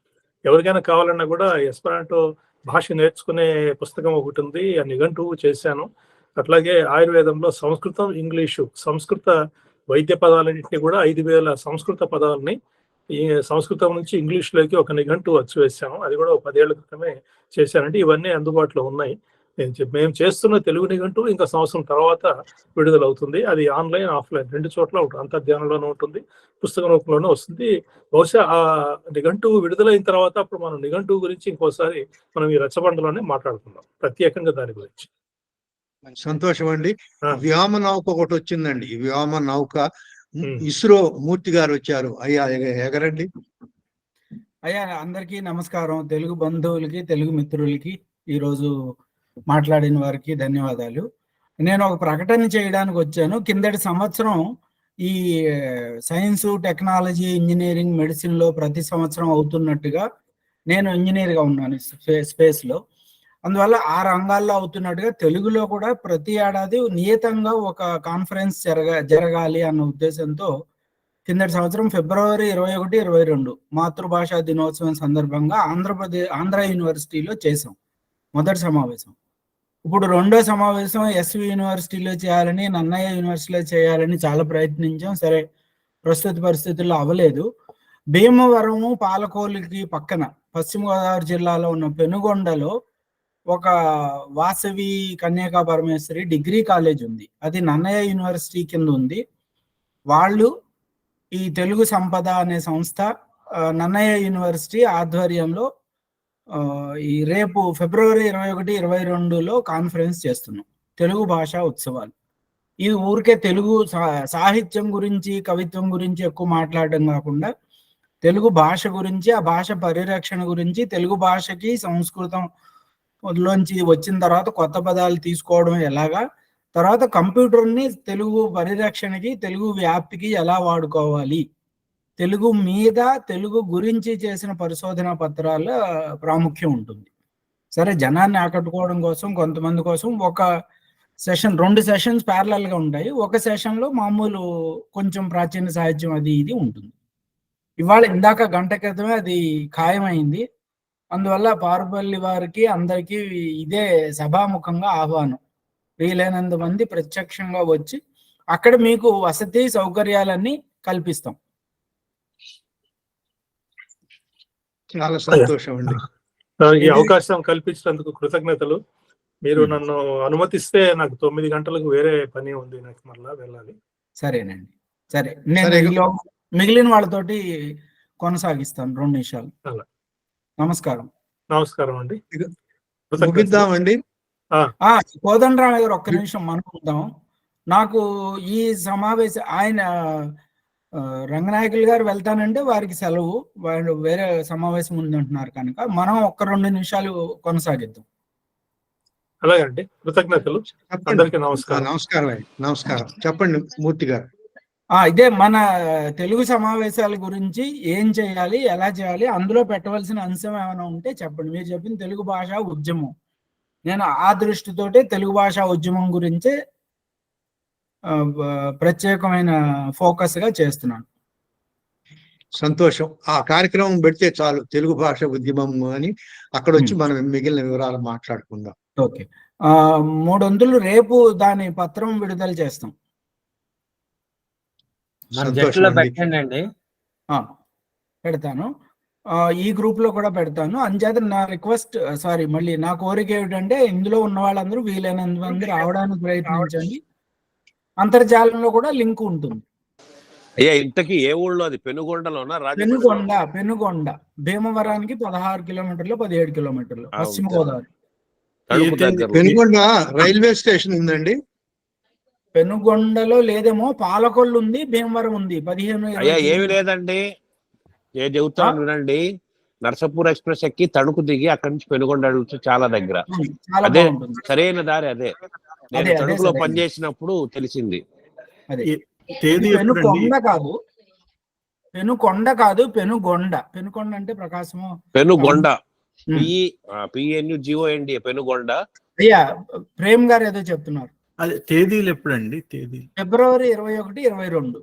ఎవరికైనా కావాలన్నా కూడా ఎస్పెరాంటో భాష నేర్చుకునే పుస్తకం ఒకటి ఉంది, ఆ నిఘంటువు చేశాను. అట్లాగే ఆయుర్వేదంలో సంస్కృతం, ఇంగ్లీషు, సంస్కృత వైద్య పదాలన్నింటినీ కూడా 5000 సంస్కృత పదాలని ఈ సంస్కృతం నుంచి ఇంగ్లీష్లోకి ఒక నిఘంటువు వచ్చి వేసాము. అది కూడా 10 ఏళ్ల క్రితమే చేశానంటే ఇవన్నీ అందుబాటులో ఉన్నాయి. మేము చేస్తున్న తెలుగు నిఘంటువు ఇంకా సంవత్సరం తర్వాత విడుదల అవుతుంది. అది ఆన్లైన్, ఆఫ్లైన్ 2 చోట్ల ఉంటుంది. అంతర్జాలంలోనూ ఉంటుంది, పుస్తక రూపంలోనూ వస్తుంది. బహుశా ఆ నిఘంటువు విడుదలైన తర్వాత అప్పుడు మనం నిఘంటువు గురించి ఇంకోసారి మనం ఈ రచ్చబండలోనే మాట్లాడుకుందాం ప్రత్యేకంగా దాని గురించి. సంతోషం అండి. వ్యోమ నౌక ఒకటి వచ్చిందండి. ఈ వ్యోమ నౌక ఇస్రో మూర్తి గారు వచ్చారు. అయ్యా ఎగరండి. అయ్యా, అందరికీ నమస్కారం. తెలుగు బంధువులకి, తెలుగు మిత్రులకి, ఈరోజు మాట్లాడిన వారికి ధన్యవాదాలు. నేను ఒక ప్రకటన చేయడానికి వచ్చాను. కిందటి సంవత్సరం ఈ సైన్స్, టెక్నాలజీ, ఇంజనీరింగ్, మెడిసిన్ లో ప్రతి సంవత్సరం అవుతున్నట్టుగా నేను ఇంజనీర్గా ఉన్నాను స్పేస్లో. అందువల్ల ఆ రంగాల్లో అవుతున్నట్టుగా తెలుగులో కూడా ప్రతి ఏడాది నియతంగా ఒక కాన్ఫరెన్స్ జరగాలి అన్న ఉద్దేశంతో కిందటి సంవత్సరం ఫిబ్రవరి 21, 22 మాతృభాషా దినోత్సవం సందర్భంగా ఆంధ్ర యూనివర్సిటీలో చేసాం మొదటి సమావేశం. ఇప్పుడు రెండో సమావేశం ఎస్వి యూనివర్సిటీలో చేయాలని, నన్నయ్య యూనివర్సిటీలో చేయాలని చాలా ప్రయత్నించాం. సరే, ప్రస్తుత పరిస్థితుల్లో అవ్వలేదు. భీమవరము, పాలకోలుకి పక్కన పశ్చిమ గోదావరి జిల్లాలో ఉన్న పెనుగొండలో ఒక వాసవి కన్యకా పరమేశ్వరి డిగ్రీ కాలేజ్ ఉంది. అది నన్నయ్య యూనివర్సిటీ కింద ఉంది. వాళ్ళు ఈ తెలుగు సంపద అనే సంస్థ నన్నయ్య యూనివర్సిటీ ఆధ్వర్యంలో ఈ రేపు ఫిబ్రవరి 21, 22లో కాన్ఫరెన్స్ చేస్తున్నాం, తెలుగు భాషా ఉత్సవాలు. ఇది ఊరికే తెలుగు సాహిత్యం గురించి, కవిత్వం గురించి ఎక్కువ మాట్లాడడం కాకుండా తెలుగు భాష గురించి, ఆ భాష పరిరక్షణ గురించి, తెలుగు భాషకి సంస్కృతంలోంచి వచ్చిన తర్వాత కొత్త పదాలు తీసుకోవడం ఎలాగా, తర్వాత కంప్యూటర్ని తెలుగు పరిరక్షణకి, తెలుగు వ్యాప్తికి ఎలా వాడుకోవాలి, తెలుగు మీద, తెలుగు గురించి చేసిన పరిశోధన పత్రాల ప్రాముఖ్యం ఉంటుంది. సరే జనాన్ని ఆకట్టుకోవడం కోసం కొంతమంది కోసం ఒక సెషన్ 2 సెషన్స్ ప్యారలల్ గా ఉంటాయి. ఒక సెషన్ లో మామూలు కొంచెం ప్రాచీన సాహిత్యం అది ఇది ఉంటుంది. ఇవాళ ఇందాక గంట క్రితమే అది ఖాయమైంది. అందువల్ల పారుపల్లి వారికి అందరికీ ఇదే సభాముఖంగా ఆహ్వానం. వీలైనంత మంది ప్రత్యక్షంగా వచ్చి అక్కడ మీకు వసతి సౌకర్యాలన్నీ కల్పిస్తాం. చాలా సంతోషం అండి. ఈ అవకాశం కల్పించినందుకు కృతజ్ఞతలు. మీరు నన్ను అనుమతిస్తే నాకు 9 గంటలకు వేరే పని ఉంది, నాకు మళ్ళా వెళ్ళాలి. సరేనండి, సరే నేను మిగిలిన వాళ్ళతోటి కొనసాగిస్తాను 2 నిమిషాలు. నమస్కారం. నమస్కారం అండి. ముగిద్దామండి. కోదండరామయ్య గారు ఒక్క నిమిషం మనకుందాం. నాకు ఈ సమావేశం ఆయన రంగనాయకులు గారు వెళ్తానంటే వారికి సెలవు, వాళ్ళు వేరే సమావేశం ఉందంటున్నారు కనుక మనం ఒక్క 2 నిమిషాలు కొనసాగిద్దాం. అలాగండి, కృతజ్ఞతలు. అందరికీ నమస్కారం. నమస్కారం. చెప్పండి మూర్తి గారు. ఇదే మన తెలుగు సమావేశాల గురించి ఏం చేయాలి, ఎలా చేయాలి, అందులో పెట్టవలసిన అంశం ఏమైనా ఉంటే చెప్పండి. మీరు చెప్పిన తెలుగు భాషా ఉద్యమం, నేను ఆ దృష్టితోటే తెలుగు భాషా ఉద్యమం గురించే ప్రత్యేకమైన ఫోకస్ గా చేస్తున్నాను. సంతోషం. ఆ కార్యక్రమం పెడితే చాలు, తెలుగు భాష ఉద్యమం అని, అక్కడ వచ్చి మనం మిగిలిన వివరాలు మాట్లాడుకుందాం. ఓకే. 300 రేపు దాని పత్రం విడుదల చేస్తాం. పెడతాను, ఈ గ్రూప్ లో కూడా పెడతాను. అంచేత నా రిక్వెస్ట్, సారీ మళ్ళీ నా కోరిక ఏమిటంటే ఇందులో ఉన్న వాళ్ళందరూ వీలైనంత మంది రావడానికి ప్రయత్నించండి. అంతర్జాలంలో కూడా లింక్ ఉంటుంది. అయ్యా ఇంతకీ ఏ ఊళ్ళో అది? పెనుగొండలోనా? పెనుగొండ భీమవరానికి 16 కిలోమీటర్లు 17 కిలోమీటర్లు పశ్చిమ గోదావరి. పెనుగొండ రైల్వే స్టేషన్ ఉందండి. పెనుగొండలో లేదేమో, పాలకొల్లు ఉంది, భీమవరం ఉంది. 15. అయ్యా ఏమి లేదండి, ఏ చెబుతాను వినండి. నర్సాపూర్ ఎక్స్ప్రెస్ ఎక్కి తణుకు దిగి అక్కడి నుంచి పెనుగొండ చాలా దగ్గర. అదే సరైన దారి. అదే నేను తణుకులో పనిచేసినప్పుడు తెలిసింది. పెనుకొండ కాదు, పెనుగొండ. పెనుకొండ అంటే ప్రకాశము. పెనుగొండ, PNUGOND, పెనుగొండ. అయ్యా ప్రేమ్ గారు ఏదో చెప్తున్నారు. అదే తేదీలు ఎప్పుడండి? తేదీ ఫిబ్రవరి 21, 22.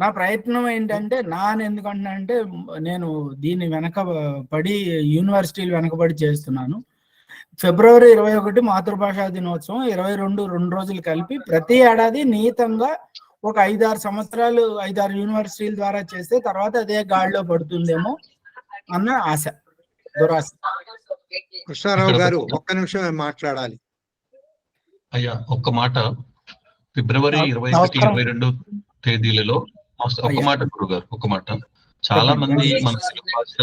నా ప్రయత్నం ఏంటంటే, ఎందుకంటే నేను దీన్ని వెనకబడి యూనివర్సిటీలు వెనకబడి చేస్తున్నాను. ఫిబ్రవరి 21 మాతృభాషా దినోత్సవం, 22 2 రోజులు కలిపి ప్రతి ఏడాది నియతంగా ఒక 5-6 సంవత్సరాలు 5-6 యూనివర్సిటీల ద్వారా చేస్తే తర్వాత అదే గాడిలో పడుతుందేమో అన్న ఆశ, దురాశ. కృష్ణారావు గారు ఒక్క నిమిషం మాట్లాడాలి. అయ్యా ఒక్క మాట. ఫిబ్రవరి 21, 22 తేదీలలో ఒక మాట గురుగారు, ఒక మాట. చాలా మంది మన తెలుగు భాష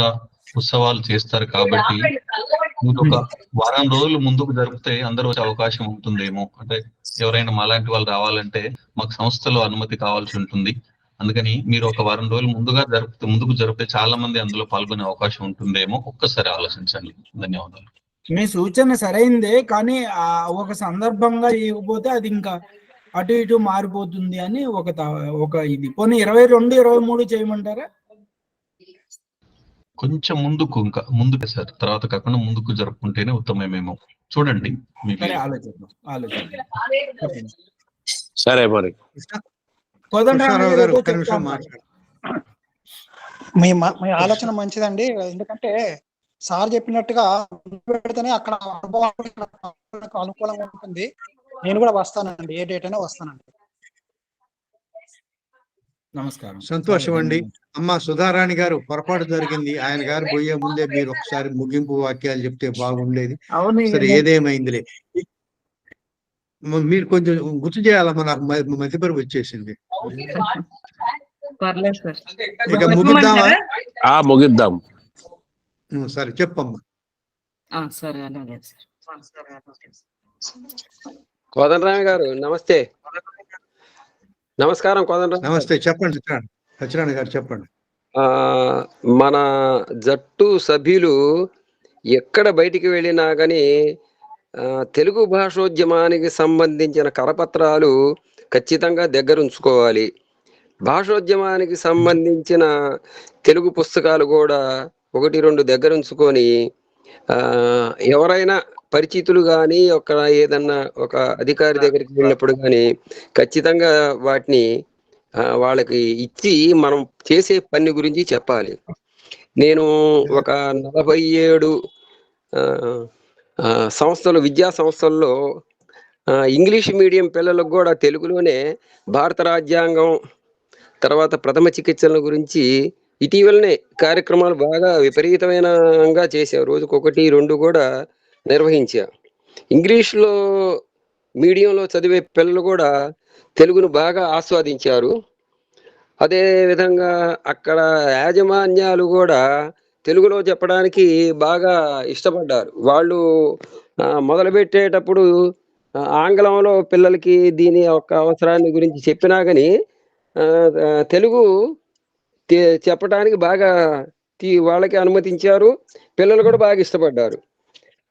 ఉత్సవాలు చేస్తారు కాబట్టి మీరు ఒక వారం రోజులు ముందుకు జరిపితే అందరూ వచ్చే అవకాశం ఉంటుందేమో. అంటే ఎవరైనా మాలాంటి వాళ్ళు రావాలంటే మాకు సంస్థలో అనుమతి కావాల్సి ఉంటుంది. అందుకని మీరు ఒక వారం రోజులు ముందుకు జరిపితే చాలా మంది అందులో పాల్గొనే అవకాశం ఉంటుందేమో. ఒక్కసారి ఆలోచించండి. ధన్యవాదాలు. మీ సూచన సరైందే, కానీ ఒక సందర్భంగా ఇవ్వకపోతే అది ఇంకా అటు ఇటు మారిపోతుంది అని ఒక ఇది. పోనీ 22, 23 చేయమంటారా? కొంచెం ముందుకు సార్, తర్వాత కాకుండా ముందుకు జరుపుకుంటేనే ఉత్తమమేమో. చూడండి. సరే మరి మీ ఆలోచన మంచిదండి. ఎందుకంటే సార్ చెప్పినట్టుగా పెడితేనే అక్కడ అనుభవాలకు అనుకూలంగా ఉంటుంది. నేను కూడా వస్తానండి, ఏ డేట్ అయినా వస్తానండి. నమస్కారం. సంతోషం అండి. అమ్మ సుధారాణి గారు, పొరపాటు జరిగింది. ఆయన గారు పోయే ముందే మీరు ఒకసారి ముగింపు వాక్యాలు చెప్తే బాగుండేది. సరే ఏదేమైందిలే, మీరు కొంచెం గుర్తు చేయాలమ్మా, నాకు మధ్యపరుపు వచ్చేసింది. ఇక ముగిద్దామా? ముగిద్దాం. సరే చెప్పమ్మా. సరే అలాగే సార్. కోదండరామ గారు నమస్తే. నమస్కారం కోదండరామ. నమస్తే, చెప్పండి సత్యనారాయణ గారు, చెప్పండి. మన జట్టు సభ్యులు ఎక్కడ బయటికి వెళ్ళినా కానీ తెలుగు భాషోద్యమానికి సంబంధించిన కరపత్రాలు ఖచ్చితంగా దగ్గరుంచుకోవాలి. భాషోద్యమానికి సంబంధించిన తెలుగు పుస్తకాలు కూడా 1-2 దగ్గరుంచుకొని ఎవరైనా పరిచితులు కానీ ఏదన్నా ఒక అధికారి దగ్గరికి వెళ్ళినప్పుడు కానీ ఖచ్చితంగా వాటిని వాళ్ళకి ఇచ్చి మనం చేసే పని గురించి చెప్పాలి. నేను ఒక 47 విద్యా సంస్థల్లో ఇంగ్లీష్ మీడియం పిల్లలకు కూడా తెలుగులోనే భారత రాజ్యాంగం, తర్వాత ప్రథమ చికిత్సల గురించి ఇటీవలనే కార్యక్రమాలు బాగా విపరీతమైనగా చేశాం. రోజుకు 1, 2 కూడా నిర్వహించా. ఇంగ్లీష్లో మీడియంలో చదివే పిల్లలు కూడా తెలుగును బాగా ఆస్వాదించారు. అదే విధంగా అక్కడ యాజమాన్యాలు కూడా తెలుగులో చెప్పడానికి బాగా ఇష్టపడ్డారు. వాళ్ళు మొదలుపెట్టేటప్పుడు ఆంగ్లంలో పిల్లలకి దీని యొక్క అవసరాన్ని గురించి చెప్పినా కానీ తెలుగు చెప్పడానికి బాగా వాళ్ళకి అనుమతించారు. పిల్లలు కూడా బాగా ఇష్టపడ్డారు.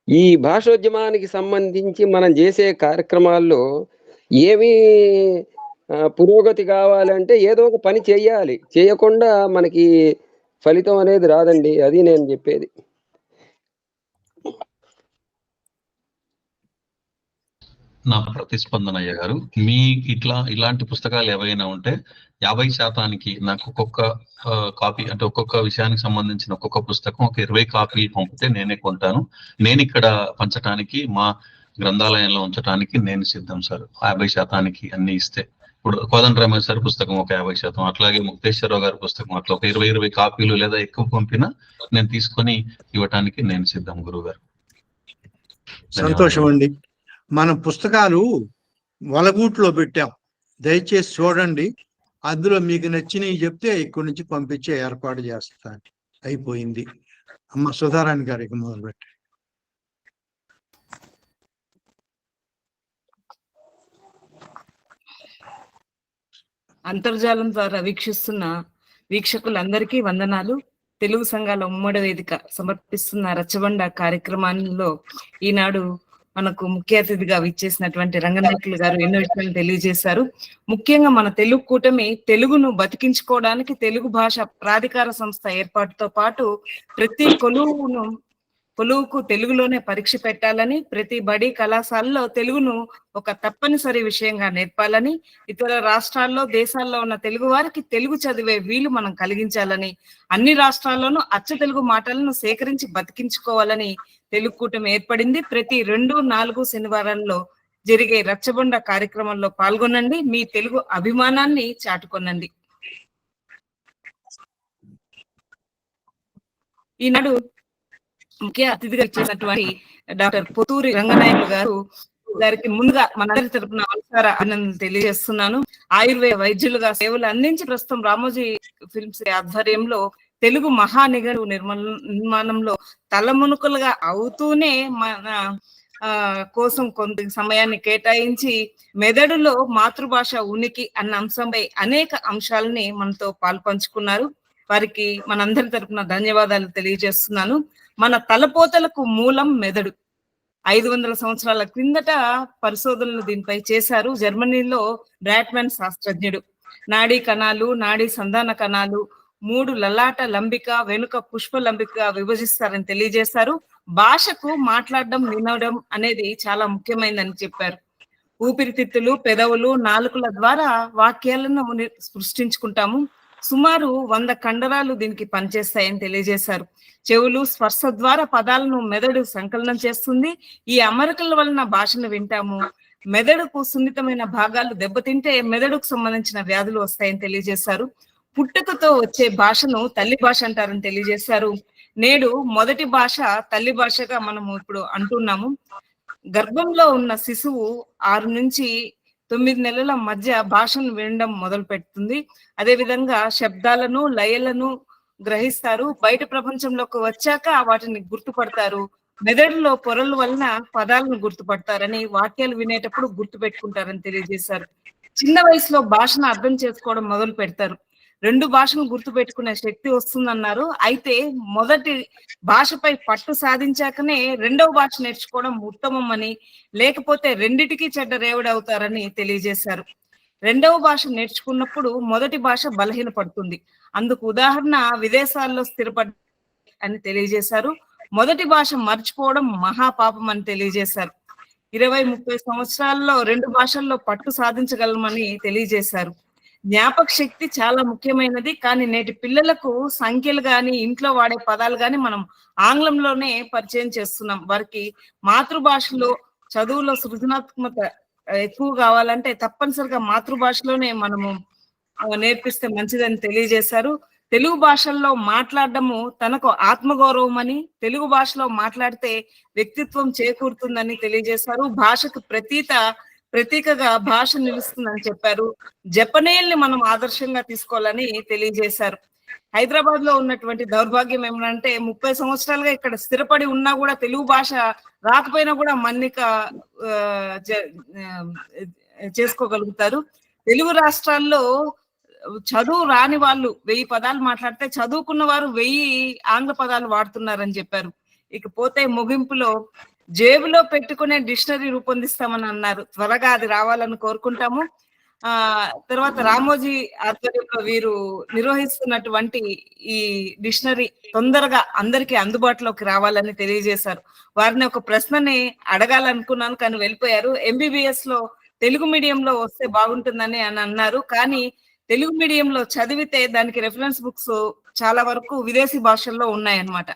ఈ భాషోద్యమానికి సంబంధించి మనం చేసే కార్యక్రమాల్లో ఏమీ పురోగతి కావాలంటే ఏదో ఒక పని చేయాలి. చేయకుండా మనకి ఫలితం అనేది రాదండి. అది నేను చెప్పేది. నా ప్రతిస్పందన అయ్య గారు, మీ ఇలాంటి పుస్తకాలు ఏవైనా ఉంటే 50% నాకు ఒక్కొక్క కాపీ, అంటే ఒక్కొక్క విషయానికి సంబంధించిన ఒక్కొక్క పుస్తకం ఒక 20 కాపీలు పంపితే నేనే కొంటాను. నేను ఇక్కడ పంచడానికి, మా గ్రంథాలయంలో ఉంచడానికి నేను సిద్ధం సార్. 50% అన్ని ఇస్తే, ఇప్పుడు కోదండరామయ్య సార్ పుస్తకం ఒక 50%, అట్లాగే ముక్తేశ్వరరావు గారి పుస్తకం అట్లా ఒక 20 కాపీలు లేదా ఎక్కువ పంపినా నేను తీసుకొని ఇవ్వటానికి నేను సిద్ధం. గురువు గారు సంతోషం అండి. మన పుస్తకాలు వలగూట్లో పెట్టాం, దయచేసి చూడండి. అందులో మీకు నచ్చినవి చెప్తే ఇక్కడి నుంచి పంపించే ఏర్పాటు చేస్తాను. అయిపోయింది. అమ్మ సుధారాణి గారికి మొదలు పెట్టండి. అంతర్జాలం ద్వారా వీక్షిస్తున్న వీక్షకులందరికీ వందనాలు. తెలుగు సంఘాల ఉమ్మడి వేదిక సమర్పిస్తున్న రచ్చబండ కార్యక్రమంలో ఈనాడు మనకు ముఖ్య అతిథిగా విచ్చేసినటువంటి రంగనాయకులు గారు ఎన్నో విషయాలు తెలియజేశారు. ముఖ్యంగా మన తెలుగు కూటమి తెలుగును బతికించుకోవడానికి తెలుగు భాష ప్రాధికార సంస్థ ఏర్పాటుతో పాటు ప్రతి కొలువుకు తెలుగులోనే పరీక్ష పెట్టాలని, ప్రతి బడి కళాశాలలో తెలుగును ఒక తప్పనిసరి విషయంగా నేర్పాలని, ఇతర రాష్ట్రాల్లో దేశాల్లో ఉన్న తెలుగు వారికి తెలుగు చదివే వీలు మనం కలిగించాలని, అన్ని రాష్ట్రాల్లోనూ అచ్చ తెలుగు మాటలను సేకరించి బతికించుకోవాలని తెలుగు కూటమి ఏర్పడింది. ప్రతి 2, 4 శనివారాల్లో జరిగే రచ్చబండ కార్యక్రమంలో పాల్గొనండి. మీ తెలుగు అభిమానాన్ని చాటుకొనండి. ఈనాడు ముఖ్య అతిథిగా ఇచ్చేసినటువంటి డాక్టర్ పొతూరి రంగనాయకులు గారికి ముందుగా మనందరి తరపున నమస్కార అభినందనలు తెలియజేస్తున్నాను. ఆయుర్వేద వైద్యులుగా సేవలు అందించి ప్రస్తుతం రామోజీ ఫిల్మ్స్ ఆధ్వర్యంలో తెలుగు మహానిఘంటువు నిర్మాణంలో తలమునుకలుగా అవుతూనే మన కోసం కొంత సమయాన్ని కేటాయించి మెదడులో మాతృభాష ఉనికి అన్న అంశంపై అనేక అంశాలని మనతో పాల్పంచుకున్నారు. వారికి మనందరి తరపున ధన్యవాదాలు తెలియజేస్తున్నాను. మన తలపోతలకు మూలం మెదడు. 500 సంవత్సరాల క్రిందట పరిశోధనలు దీనిపై చేశారు. జర్మనీలో బ్రాట్మన్ శాస్త్రజ్ఞుడు నాడీ కణాలు, నాడీ సంధాన కణాలు 3 లలాట లంబిక, వెనుక పుష్ప లంబిక విభజిస్తారని తెలియజేశారు. భాషకు మాట్లాడడం, వినడం అనేది చాలా ముఖ్యమైనదని చెప్పారు. ఊపిరితిత్తులు, పెదవులు, నాలుకల ద్వారా వాక్యాలను సృష్టించుకుంటాము. సుమారు 100 కండరాలు దీనికి పనిచేస్తాయని తెలియజేశారు. చెవులు స్పర్శ ద్వారా పదాలను మెదడు సంకలనం చేస్తుంది. ఈ అమరికల వలన భాషను వింటాము. మెదడుకు సున్నితమైన భాగాలు దెబ్బతింటే మెదడుకు సంబంధించిన వ్యాధులు వస్తాయని తెలియజేశారు. పుట్టుకతో వచ్చే భాషను తల్లి భాష అంటారని తెలియజేశారు. నేడు మొదటి భాష తల్లి భాషగా మనము ఇప్పుడు అంటున్నాము. గర్భంలో ఉన్న శిశువు 6 నుంచి 9 నెలల మధ్య భాషను వినడం మొదలు పెడుతుంది. అదే విధంగా శబ్దాలను, లయలను గ్రహిస్తారు. బయట ప్రపంచంలోకి వచ్చాక వాటిని గుర్తుపడతారు. మెదడులో పొరల వలన పదాలను గుర్తుపడతారని, వాక్యాలు వినేటప్పుడు గుర్తు పెట్టుకుంటారని తెలియజేశారు. చిన్న వయసులో భాషను అర్థం చేసుకోవడం మొదలు పెడతారు. 2 భాషను గుర్తు పెట్టుకునే శక్తి వస్తుందన్నారు. అయితే మొదటి భాషపై పట్టు సాధించాకనే 2వ భాష నేర్చుకోవడం ఉత్తమం అని, లేకపోతే రెండిటికి చెడ్డ రేవుడవుతారని తెలియజేశారు. 2వ భాష నేర్చుకున్నప్పుడు మొదటి భాష బలహీనపడుతుంది. అందుకు ఉదాహరణ విదేశాల్లో స్థిరపడి అని తెలియజేశారు. మొదటి భాష మర్చిపోవడం మహాపాపం అని తెలియజేశారు. 20-30 సంవత్సరాల్లో 2 భాషల్లో పట్టు సాధించగలమని తెలియజేశారు. జ్ఞాపక శక్తి చాలా ముఖ్యమైనది. కానీ నేటి పిల్లలకు సంఖ్యలు గాని, ఇంట్లో వాడే పదాలు గాని మనం ఆంగ్లంలోనే పరిచయం చేస్తున్నాం. వారికి మాతృభాషలో చదువులో సృజనాత్మక ఎక్కువ కావాలంటే తప్పనిసరిగా మాతృభాషలోనే మనము నేర్పిస్తే మంచిదని తెలియజేశారు. తెలుగు భాషల్లో మాట్లాడడము తనకు ఆత్మగౌరవం అని, తెలుగు భాషలో మాట్లాడితే వ్యక్తిత్వం చేకూరుతుందని తెలియజేశారు. భాషకు ప్రతీకగా భాష నిలుస్తుందని చెప్పారు. జపనీయుల్ని మనం ఆదర్శంగా తీసుకోవాలని తెలియజేశారు. హైదరాబాద్ లో ఉన్నటువంటి దౌర్భాగ్యం ఏమంటే 30 సంవత్సరాలుగా ఇక్కడ స్థిరపడి ఉన్నా కూడా తెలుగు భాష రాకపోయినా కూడా మన్నిక చేసుకోగలుగుతారు. తెలుగు రాష్ట్రాల్లో చదువు రాని వాళ్ళు 1000 పదాలు మాట్లాడితే చదువుకున్న వారు 1000 ఆంగ్ల పదాలు వాడుతున్నారని చెప్పారు. ఇకపోతే ముగింపులో జేబులో పెట్టుకునే డిక్షనరీ రూపొందిస్తామని అన్నారు. త్వరగా అది రావాలని కోరుకుంటాము. తర్వాత రామోజీ ఆధ్వర్యంలో వీరు నిర్వహిస్తున్నటువంటి ఈ డిక్షనరీ తొందరగా అందరికీ అందుబాటులోకి రావాలని తెలియజేశారు. వారిని ఒక ప్రశ్నని అడగాలనుకున్నాను కానీ వెళ్ళిపోయారు. MBBS లో తెలుగు మీడియంలో వస్తే బాగుంటుందని అన్నారు. కానీ తెలుగు మీడియంలో చదివితే దానికి రెఫరెన్స్ బుక్స్ చాలా వరకు విదేశీ భాషల్లో ఉన్నాయన్నమాట.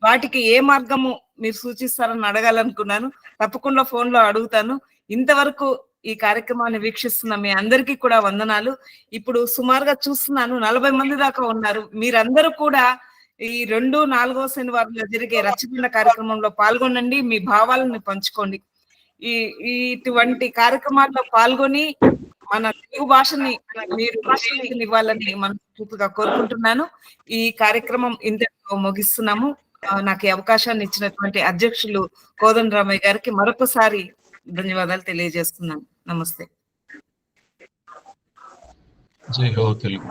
వాటికి ఏ మార్గము మీరు సూచిస్తారని అడగాలనుకున్నాను. తప్పకుండా ఫోన్ లో అడుగుతాను. ఇంతవరకు ఈ కార్యక్రమాన్ని వీక్షిస్తున్న మీ అందరికీ కూడా వందనాలు. ఇప్పుడు సుమారుగా చూస్తున్నాను 40 మంది దాకా ఉన్నారు. మీరందరూ కూడా ఈ 2-4వ శనివారంలో జరిగే రచ్చబండ కార్యక్రమంలో పాల్గొనండి. మీ భావాలను పంచుకోండి. ఇటువంటి కార్యక్రమాల్లో పాల్గొని మన తెలుగు భాషని మీరు ఇవ్వాలని మనస్ఫూర్తిగా కోరుకుంటున్నాను. ఈ కార్యక్రమం ఇంతటితో ముగిస్తున్నాము. నాకు ఈ అవకాశాన్ని ఇచ్చినటువంటి అధ్యక్షులు కోదండరామయ్య గారికి మరొకసారి ధన్యవాదాలు తెలియజేస్తున్నాను. నమస్తే. జై హో తెలుగు.